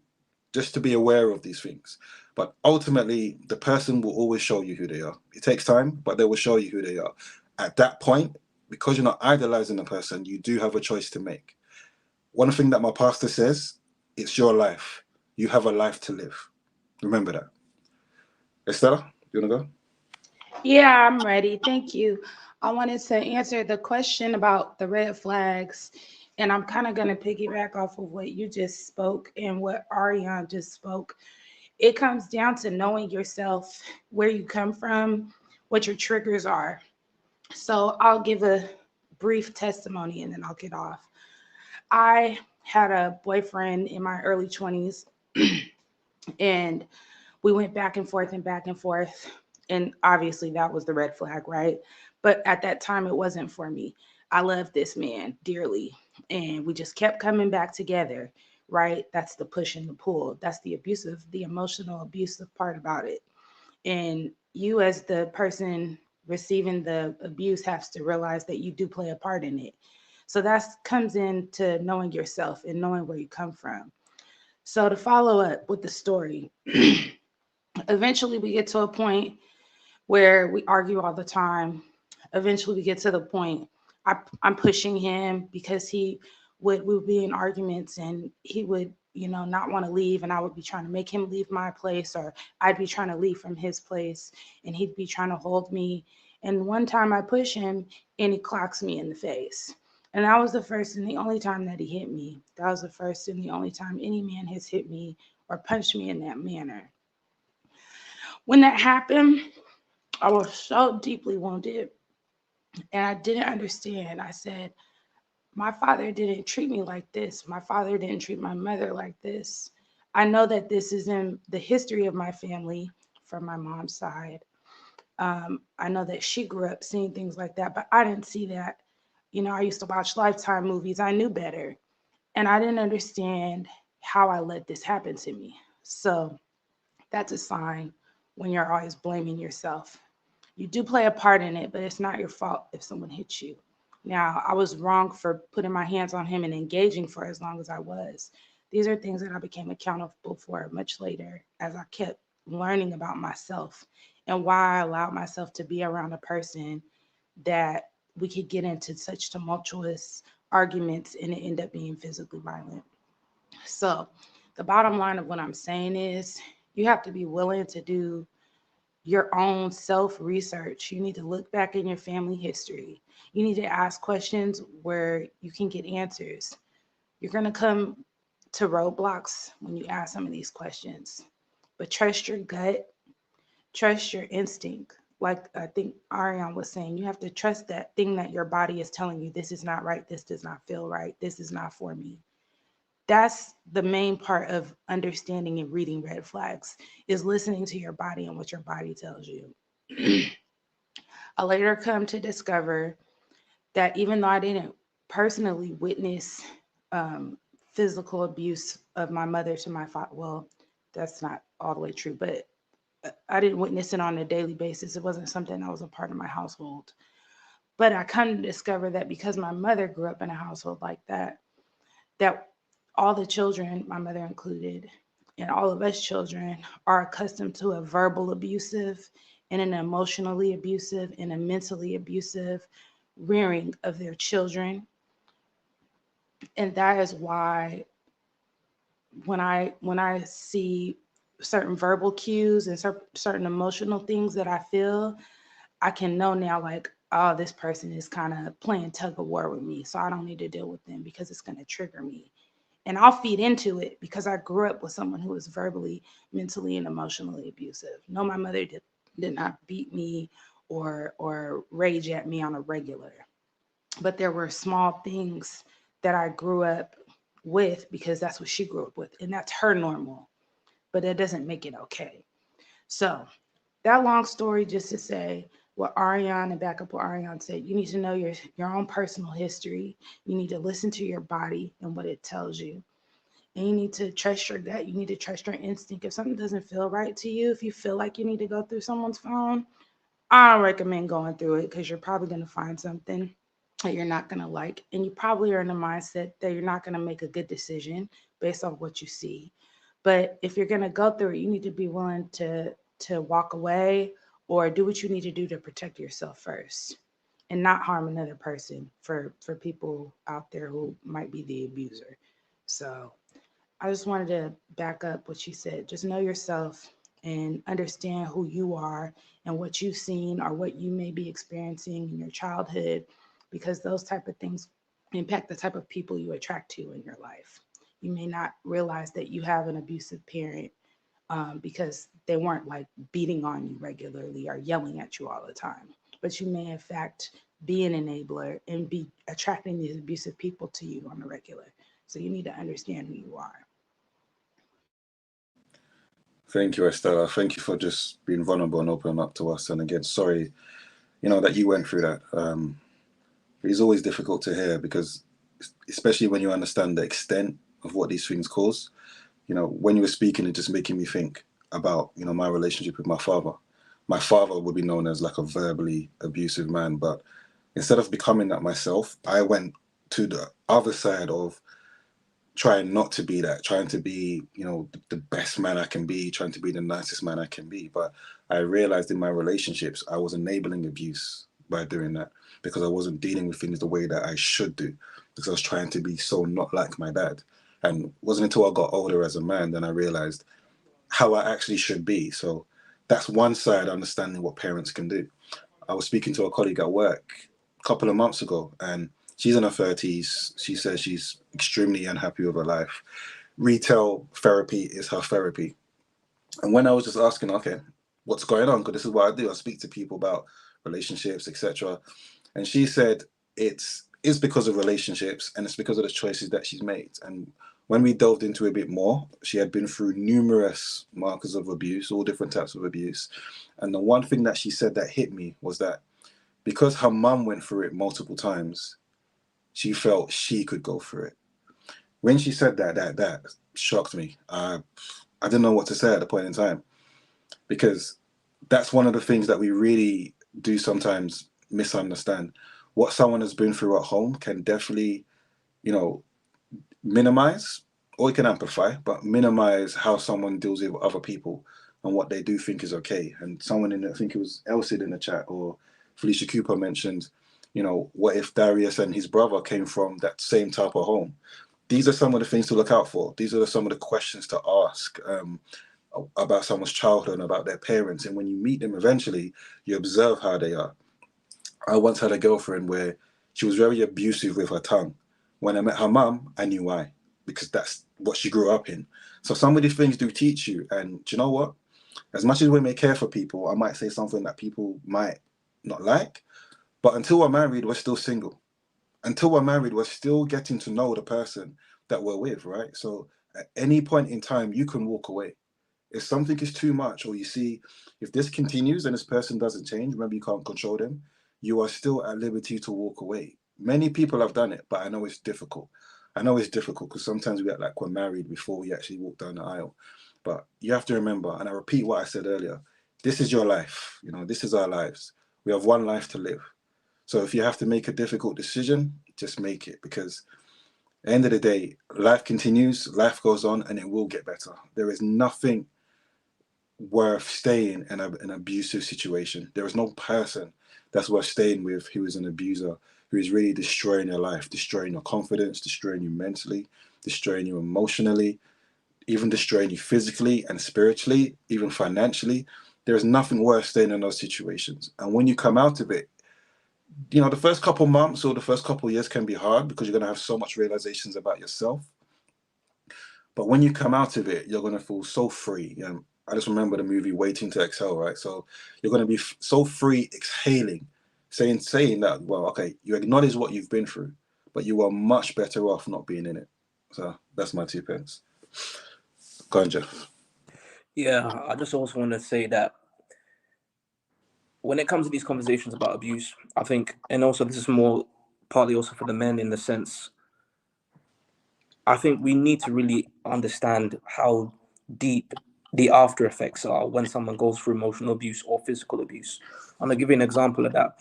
Speaker 10: to be aware of these things. But ultimately, the person will always show you who they are. It takes time, but they will show you who they are. At that point, because you're not idolizing the person, you do have a choice to make. One thing that my pastor says, it's your life. You have a life to live. Remember that. Estella, you want to go?
Speaker 3: Yeah, I'm ready. Thank you. I wanted to answer the question about the red flags, and I'm kind of going to piggyback off of what you just spoke and what Ariane just spoke. It comes down to knowing yourself, where you come from, what your triggers are. So I'll give a brief testimony and then I'll get off. I had a boyfriend in my early 20s and we went back and forth and back and forth. And obviously that was the red flag, right? But at that time, it wasn't for me. I loved this man dearly. And we just kept coming back together, right? That's the push and the pull. That's the abusive, the emotional abusive part about it. And you, as the person receiving the abuse, has to realize that you do play a part in it. So that comes into knowing yourself and knowing where you come from. So to follow up with the story, eventually we get to a point where we argue all the time. Eventually we get to the point I'm pushing him because we would be in arguments and he would, not want to leave, and I would be trying to make him leave my place, or I'd be trying to leave from his place and he'd be trying to hold me. And one time I push him and he clocks me in the face. And that was the first and the only time that he hit me. That was the first and the only time any man has hit me or punched me in that manner. When that happened, I was so deeply wounded and I didn't understand. I said, my father didn't treat me like this. My father didn't treat my mother like this. I know that this is in the history of my family from my mom's side. I know that she grew up seeing things like that, but I didn't see that. You know, I used to watch Lifetime movies. I knew better. And I didn't understand how I let this happen to me. So that's a sign when you're always blaming yourself. You do play a part in it, but it's not your fault if someone hits you. Now, I was wrong for putting my hands on him and engaging for as long as I was. These are things that I became accountable for much later as I kept learning about myself and why I allowed myself to be around a person that we could get into such tumultuous arguments and it end up being physically violent. So, the bottom line of what I'm saying is you have to be willing to do your own self research. You need to look back in your family history. You need to ask questions where you can get answers. You're going to come to roadblocks when you ask some of these questions, but trust your gut, trust your instinct. Like I think Ariane was saying, you have to trust that thing that your body is telling you, this is not right, this does not feel right, this is not for me. That's the main part of understanding and reading red flags, is listening to your body and what your body tells you. I later come to discover that even though I didn't personally witness physical abuse of my mother to my father, well, that's not all the way true, but I didn't witness it on a daily basis. It wasn't something that was a part of my household. But I come to discover that because my mother grew up in a household like that, that all the children, my mother included, and all of us children are accustomed to a verbal abusive and an emotionally abusive and a mentally abusive rearing of their children. And that is why when I see certain verbal cues and certain emotional things that I feel, I can know now, like, oh, this person is kind of playing tug of war with me, so I don't need to deal with them because it's going to trigger me. And I'll feed into it because I grew up with someone who was verbally, mentally, and emotionally abusive. No, my mother did not beat me or rage at me on a regular. But there were small things that I grew up with because that's what she grew up with, and that's her normal. But that doesn't make it okay. So that long story just to say what Ariane and back up what Ariane said, you need to know your own personal history. You need to listen to your body and what it tells you. And you need to trust your gut. You need to trust your instinct. If something doesn't feel right to you, if you feel like you need to go through someone's phone, I don't recommend going through it because you're probably going to find something that you're not going to like. And you probably are in a mindset that you're not going to make a good decision based on what you see. But if you're going to go through it, you need to be willing to walk away or do what you need to do to protect yourself first and not harm another person for people out there who might be the abuser. So I just wanted to back up what she said. Just know yourself and understand who you are and what you've seen or what you may be experiencing in your childhood, because those type of things impact the type of people you attract to in your life. You may not realize that you have an abusive parent because they weren't like beating on you regularly or yelling at you all the time. But you may in fact be an enabler and be attracting these abusive people to you on a regular. So you need to understand who you are.
Speaker 10: Thank you, Estella. Thank you for just being vulnerable and opening up to us. And again, sorry, that you went through that. It's always difficult to hear because, especially when you understand the extent of what these things cause. When you were speaking, it just making me think about, my relationship with my father. My father would be known as like a verbally abusive man, but instead of becoming that myself, I went to the other side of trying not to be that, trying to be, the best man I can be, trying to be the nicest man I can be. But I realized in my relationships, I was enabling abuse by doing that because I wasn't dealing with things the way that I should do, because I was trying to be so not like my dad. And it wasn't until I got older as a man, then I realized how I actually should be. So that's one side, understanding what parents can do. I was speaking to a colleague at work a couple of months ago, and she's in her 30s. She says she's extremely unhappy with her life. Retail therapy is her therapy. And when I was just asking, okay, what's going on? Because this is what I do. I speak to people about relationships, etc. And she said it's is because of relationships, and it's because of the choices that she's made. And when we delved into it a bit more, she had been through numerous markers of abuse, all different types of abuse. And the one thing that she said that hit me was that because her mum went through it multiple times, she felt she could go through it. When she said that shocked me. I didn't know what to say at the point in time, because that's one of the things that we really do sometimes misunderstand. What someone has been through at home can definitely, minimize, or it can amplify, but minimize how someone deals with other people and what they do think is okay. And someone I think it was Elsid in the chat, or Felicia Cooper mentioned, what if Darius and his brother came from that same type of home? These are some of the things to look out for. These are some of the questions to ask about someone's childhood and about their parents. And when you meet them eventually, you observe how they are. I once had a girlfriend where she was very abusive with her tongue. When I met her mum, I knew why, because that's what she grew up in. So some of these things do teach you. And do you know what? As much as we may care for people, I might say something that people might not like, but until we're married, we're still single. Until we're married, we're still getting to know the person that we're with, right? So at any point in time, you can walk away. If something is too much, or you see, if this continues and this person doesn't change, remember, you can't control them, you are still at liberty to walk away. Many people have done it, but I know it's difficult. I know it's difficult because sometimes we act like we're married before we actually walk down the aisle. But you have to remember, and I repeat what I said earlier, this is your life. This is our lives. We have one life to live. So if you have to make a difficult decision, just make it, because at the end of the day, life continues, life goes on, and it will get better. There is nothing worth staying in an abusive situation. There is no person that's worth staying with who is an abuser, who is really destroying your life, destroying your confidence, destroying you mentally, destroying you emotionally, even destroying you physically and spiritually, even financially. There is nothing worth staying in those situations. And when you come out of it, the first couple months or the first couple years can be hard, because you're going to have so much realizations about yourself. But when you come out of it, you're going to feel so free. I just remember the movie Waiting to Exhale, right? So you're going to be so free, exhaling, saying that, well, okay, you acknowledge what you've been through, but you are much better off not being in it. So that's my 2 pence. Go on, Jeff.
Speaker 11: Yeah, I just also want to say that when it comes to these conversations about abuse, I think, and also this is more partly also for the men in the sense, I think we need to really understand how deep the after effects are when someone goes through emotional abuse or physical abuse. I'm going to give you an example of that.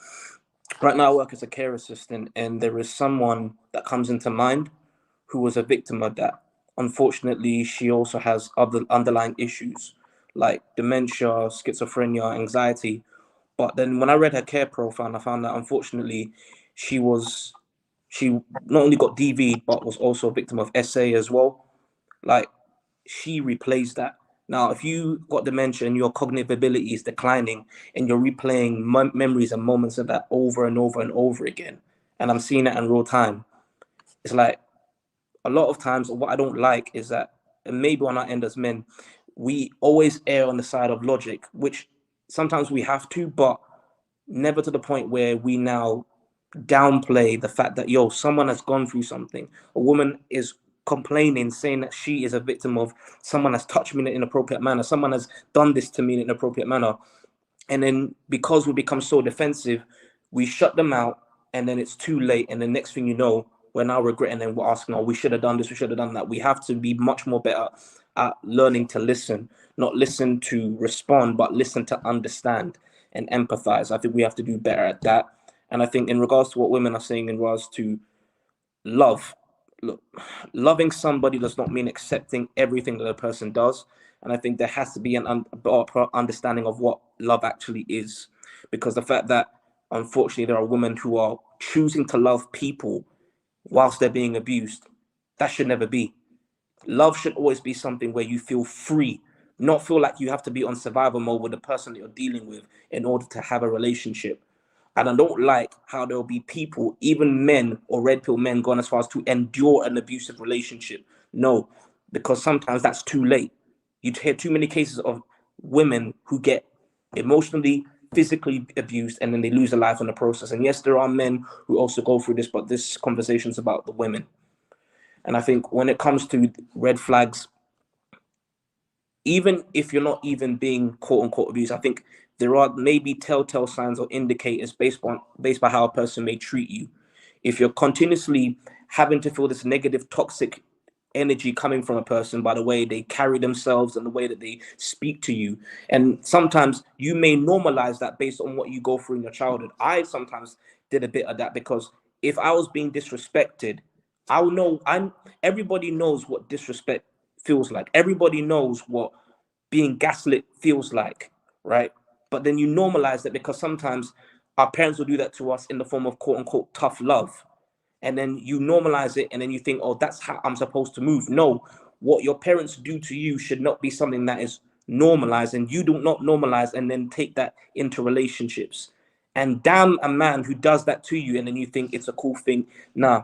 Speaker 11: Right now, I work as a care assistant, and there is someone that comes into mind who was a victim of that. Unfortunately, she also has other underlying issues like dementia, schizophrenia, anxiety. But then when I read her care profile, I found that unfortunately she not only got DV'd, but was also a victim of SA as well. Like, she replays that. Now, if you got dementia and your cognitive ability is declining and you're replaying memories and moments of that over and over and over again, and I'm seeing it in real time, it's like, a lot of times what I don't like is that, and maybe on our end as men, we always err on the side of logic, which sometimes we have to, but never to the point where we now downplay the fact that, someone has gone through something. A woman is complaining, saying that she is a victim of someone has touched me in an inappropriate manner, someone has done this to me in an inappropriate manner. And then because we become so defensive, we shut them out, and then it's too late. And the next thing you know, we're now regretting and we're asking, we should have done this, we should have done that. We have to be much more better at learning to listen, not listen to respond, but listen to understand and empathize. I think we have to do better at that. And I think in regards to what women are saying in regards to love, look, loving somebody does not mean accepting everything that a person does. And I think there has to be an understanding of what love actually is. Because the fact that, unfortunately, there are women who are choosing to love people whilst they're being abused, that should never be. Love should always be something where you feel free, not feel like you have to be on survival mode with the person that you're dealing with in order to have a relationship. And I don't like how there'll be people, even men or red pill men, gone as far as to endure an abusive relationship. No, because sometimes that's too late. You hear too many cases of women who get emotionally physically abused and then they lose their life in the process. And yes, there are men who also go through this, but this conversation is about the women. And I think when it comes to red flags, even if you're not even being quote unquote abused, I think there are maybe telltale signs or indicators based by how a person may treat you. If you're continuously having to feel this negative, toxic energy coming from a person by the way they carry themselves and the way that they speak to you, and sometimes you may normalize that based on what you go through in your childhood. I sometimes did a bit of that, because if I was being disrespected, I'll know. Everybody knows what disrespect feels like. Everybody knows what being gaslit feels like, right? But then you normalize that because sometimes our parents will do that to us in the form of quote unquote tough love. And then you normalize it and then you think, oh, that's how I'm supposed to move. No, what your parents do to you should not be something that is normalized, and you do not normalize and then take that into relationships. And damn a man who does that to you and then you think it's a cool thing. Nah,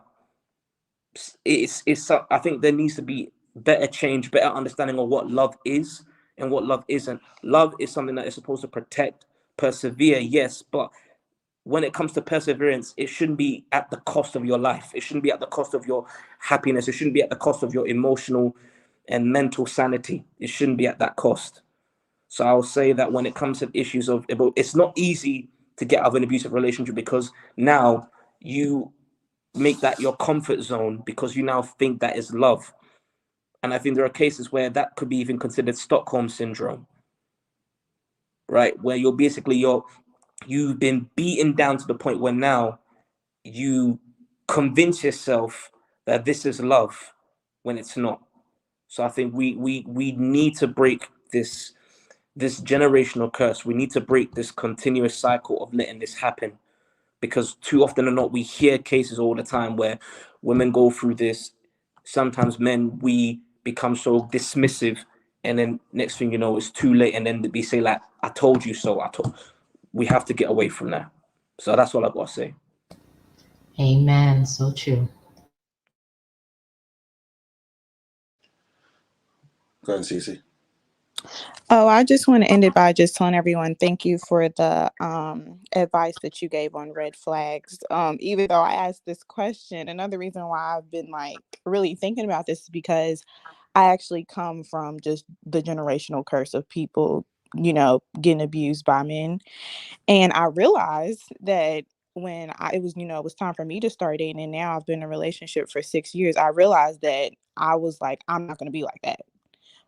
Speaker 11: I think there needs to be better change, better understanding of what love is and what love isn't. Love is something that is supposed to protect, persevere, yes, but when it comes to perseverance, it shouldn't be at the cost of your life. It shouldn't be at the cost of your happiness. It shouldn't be at the cost of your emotional and mental sanity. It shouldn't be at that cost. So I'll say that when it comes to issues of, it's not easy to get out of an abusive relationship, because now you make that your comfort zone because you now think that is love. And I think there are cases where that could be even considered Stockholm syndrome, right? Where you've been beaten down to the point where now you convince yourself that this is love when it's not. So I think we need to break this generational curse. We need to break this continuous cycle of letting this happen, because too often or not, we hear cases all the time where women go through this. Sometimes men, we become so dismissive, and then next thing you know, it's too late, and then we say like, I told you so. We have to get away from that. So that's all I've got to say.
Speaker 16: Amen. So true.
Speaker 10: Go ahead, Cece.
Speaker 17: Oh, I just want to end it by just telling everyone thank you for the advice that you gave on red flags. Even though I asked this question, another reason why I've been like really thinking about this is because I actually come from just the generational curse of people, getting abused by men. And I realized that when it was time for me to start dating, and now I've been in a relationship for 6 years, I realized that I was like, I'm not going to be like that.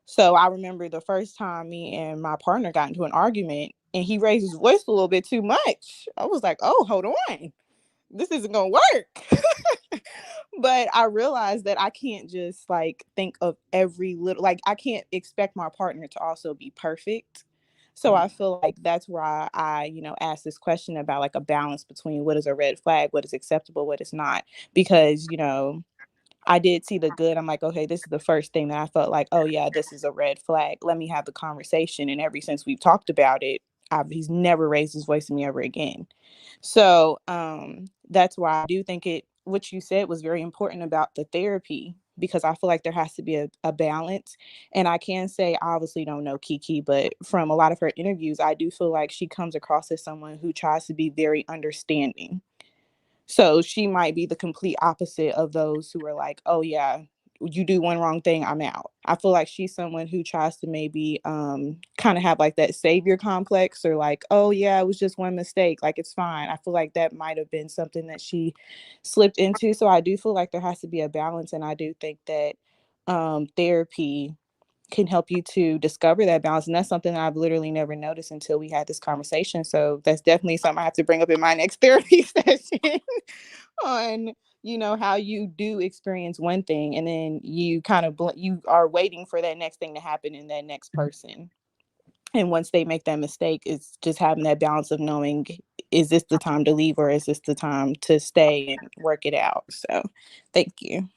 Speaker 17: So I remember the first time me and my partner got into an argument and he raised his voice a little bit too much. I was like, oh, hold on. This isn't going to work. But I realized that I can't just like think of every little, like I can't expect my partner to also be perfect. So I feel like that's why I asked this question about like a balance between what is a red flag, what is acceptable, what is not. Because, I did see the good. I'm like, okay, this is the first thing that I felt like, oh yeah, this is a red flag. Let me have the conversation. And ever since we've talked about it, he's never raised his voice to me ever again. So that's why I do think what you said was very important about the therapy, because I feel like there has to be a balance. And I can say, I obviously don't know Kiki, but from a lot of her interviews, I do feel like she comes across as someone who tries to be very understanding. So she might be the complete opposite of those who are like, oh yeah, you do one wrong thing, I'm out. I feel like she's someone who tries to maybe kind of have like that savior complex, or like, oh yeah, it was just one mistake, like it's fine. I feel like that might have been something that she slipped into. So I do feel like there has to be a balance. And I do think that therapy can help you to discover that balance. And that's something that I've literally never noticed until we had this conversation. So that's definitely something I have to bring up in my next therapy session on, how you do experience one thing and then you kind of, you are waiting for that next thing to happen in that next person. And once they make that mistake, it's just having that balance of knowing, is this the time to leave or is this the time to stay and work it out? So thank you.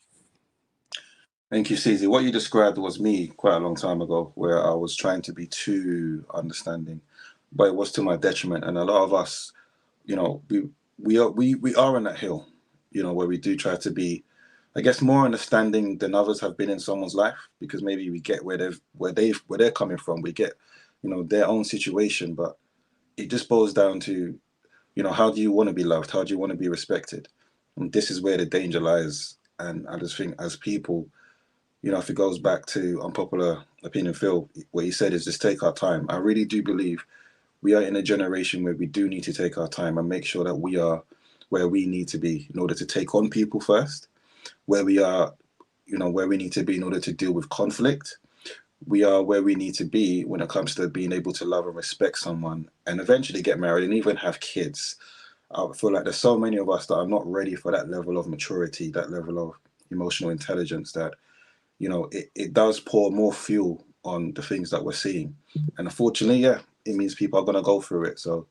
Speaker 10: Thank you, Cece. What you described was me quite a long time ago, where I was trying to be too understanding, but it was to my detriment. And a lot of us, we are on that hill, where we do try to be, I guess, more understanding than others have been in someone's life, because maybe we get where they're coming from. We get, their own situation, but it just boils down to, you know, how do you want to be loved? How do you want to be respected? And this is where the danger lies. And I just think as people, you know, if it goes back to unpopular opinion, Phil, what he said is just take our time. I really do believe we are in a generation where we do need to take our time and make sure that we are where we need to be in order to take on people first, where we are, you know, where we need to be in order to deal with conflict. We are where we need to be when it comes to being able to love and respect someone and eventually get married and even have kids. I feel like there's so many of us that are not ready for that level of maturity, that level of emotional intelligence that, you know, it does pour more fuel on the things that we're seeing. And unfortunately, yeah, it means people are going to go through it. So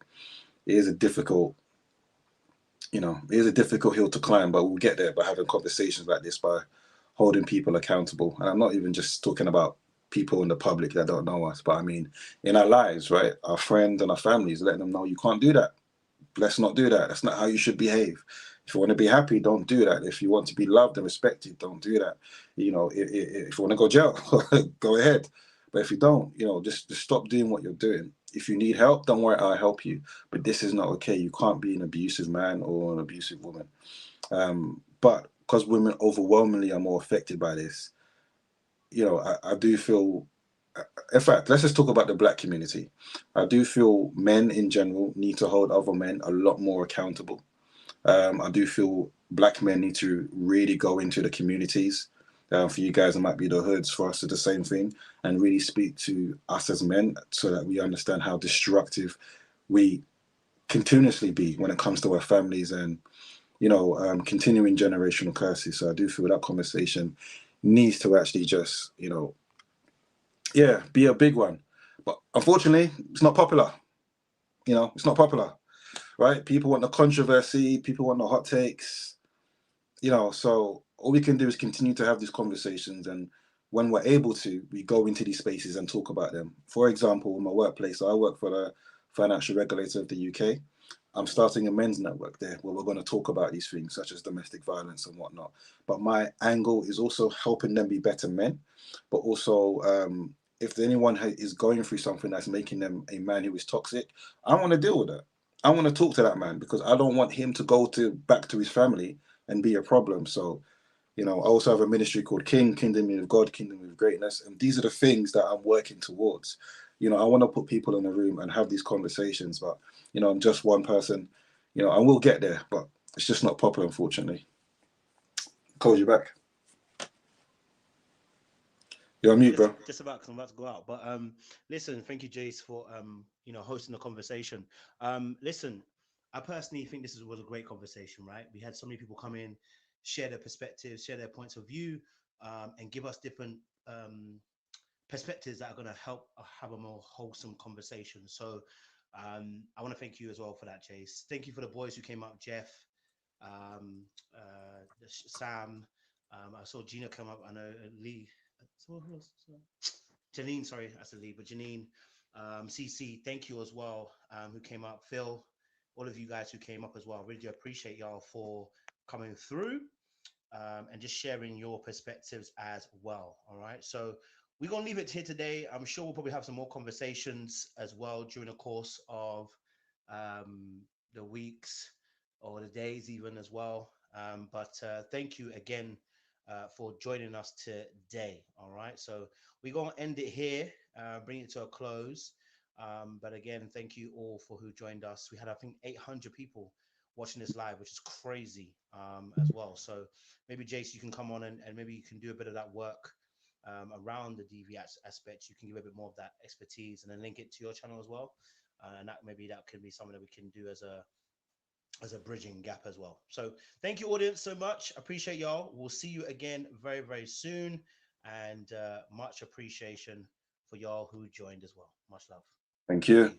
Speaker 10: it is a difficult, you know, it is a difficult hill to climb, but we'll get there by having conversations like this, by holding people accountable. And I'm not even just talking about people in the public that don't know us, but I mean, in our lives, right? Our friends and our families, letting them know you can't do that. Let's not do that. That's not how you should behave. If you want to be happy, don't do that. If you want to be loved and respected, don't do that. You know, if you want to go jail, go ahead. But if you don't, you know, just stop doing what you're doing. If you need help, don't worry, I'll help you. But this is not okay. You can't be an abusive man or an abusive woman. But because women overwhelmingly are more affected by this, you know, I do feel, in fact, let's just talk about the black community. I do feel men in general need to hold other men a lot more accountable. I do feel black men need to really go into the communities. For you guys, it might be the hoods. For us, it's the same thing, and really speak to us as men so that we understand how destructive we continuously be when it comes to our families and, you know, continuing generational curses. So I do feel that conversation needs to actually just, you know, yeah, be a big one. But unfortunately, it's not popular. You know, it's not popular, right? People want the controversy. People want the hot takes. You know, so all we can do is continue to have these conversations, and when we're able to, we go into these spaces and talk about them. For example, in my workplace, I work for the financial regulator of the UK. I'm starting a men's network there where we're going to talk about these things such as domestic violence and whatnot. But my angle is also helping them be better men, but also if anyone is going through something that's making them a man who is toxic, I want to deal with that. I want to talk to that man because I don't want him to go back to his family and be a problem. So, you know, I also have a ministry called Kingdom of God, Kingdom of Greatness. And these are the things that I'm working towards. You know, I want to put people in a room and have these conversations, but, you know, I'm just one person, you know, and we'll get there, but it's just not popular, unfortunately. Called you back. You're on mute, bro.
Speaker 18: Just about, because I'm about to go out. But listen, thank you, Jace, for you know, hosting the conversation. Listen, I personally think this was a great conversation, right? We had so many people come in, share their perspectives, share their points of view, and give us different perspectives that are going to help have a more wholesome conversation. So I want to thank you as well for that, Jace. Thank you for the boys who came up, Jeff, Sam. I saw Gina come up. I know Lee. Janine, sorry, I said Lee, but Janine, CC, thank you as well, who came up. Phil, all of you guys who came up as well. Really do appreciate y'all for coming through and just sharing your perspectives as well. All right, so we're gonna leave it here today. I'm sure we'll probably have some more conversations as well during the course of the weeks or the days even as well. But thank you again for joining us today. All right, so we're gonna end it here, bring it to a close. But again, thank you all for who joined us. We had, I think, 800 people watching this live, which is crazy as well. So maybe Jace, you can come on and maybe you can do a bit of that work around the DV aspect. You can give a bit more of that expertise and then link it to your channel as well. And that maybe that could be something that we can do as a bridging gap as well. So thank you, audience, so much. Appreciate y'all. We'll see you again very, very soon. And much appreciation for y'all who joined as well. Much love.
Speaker 10: Thank you.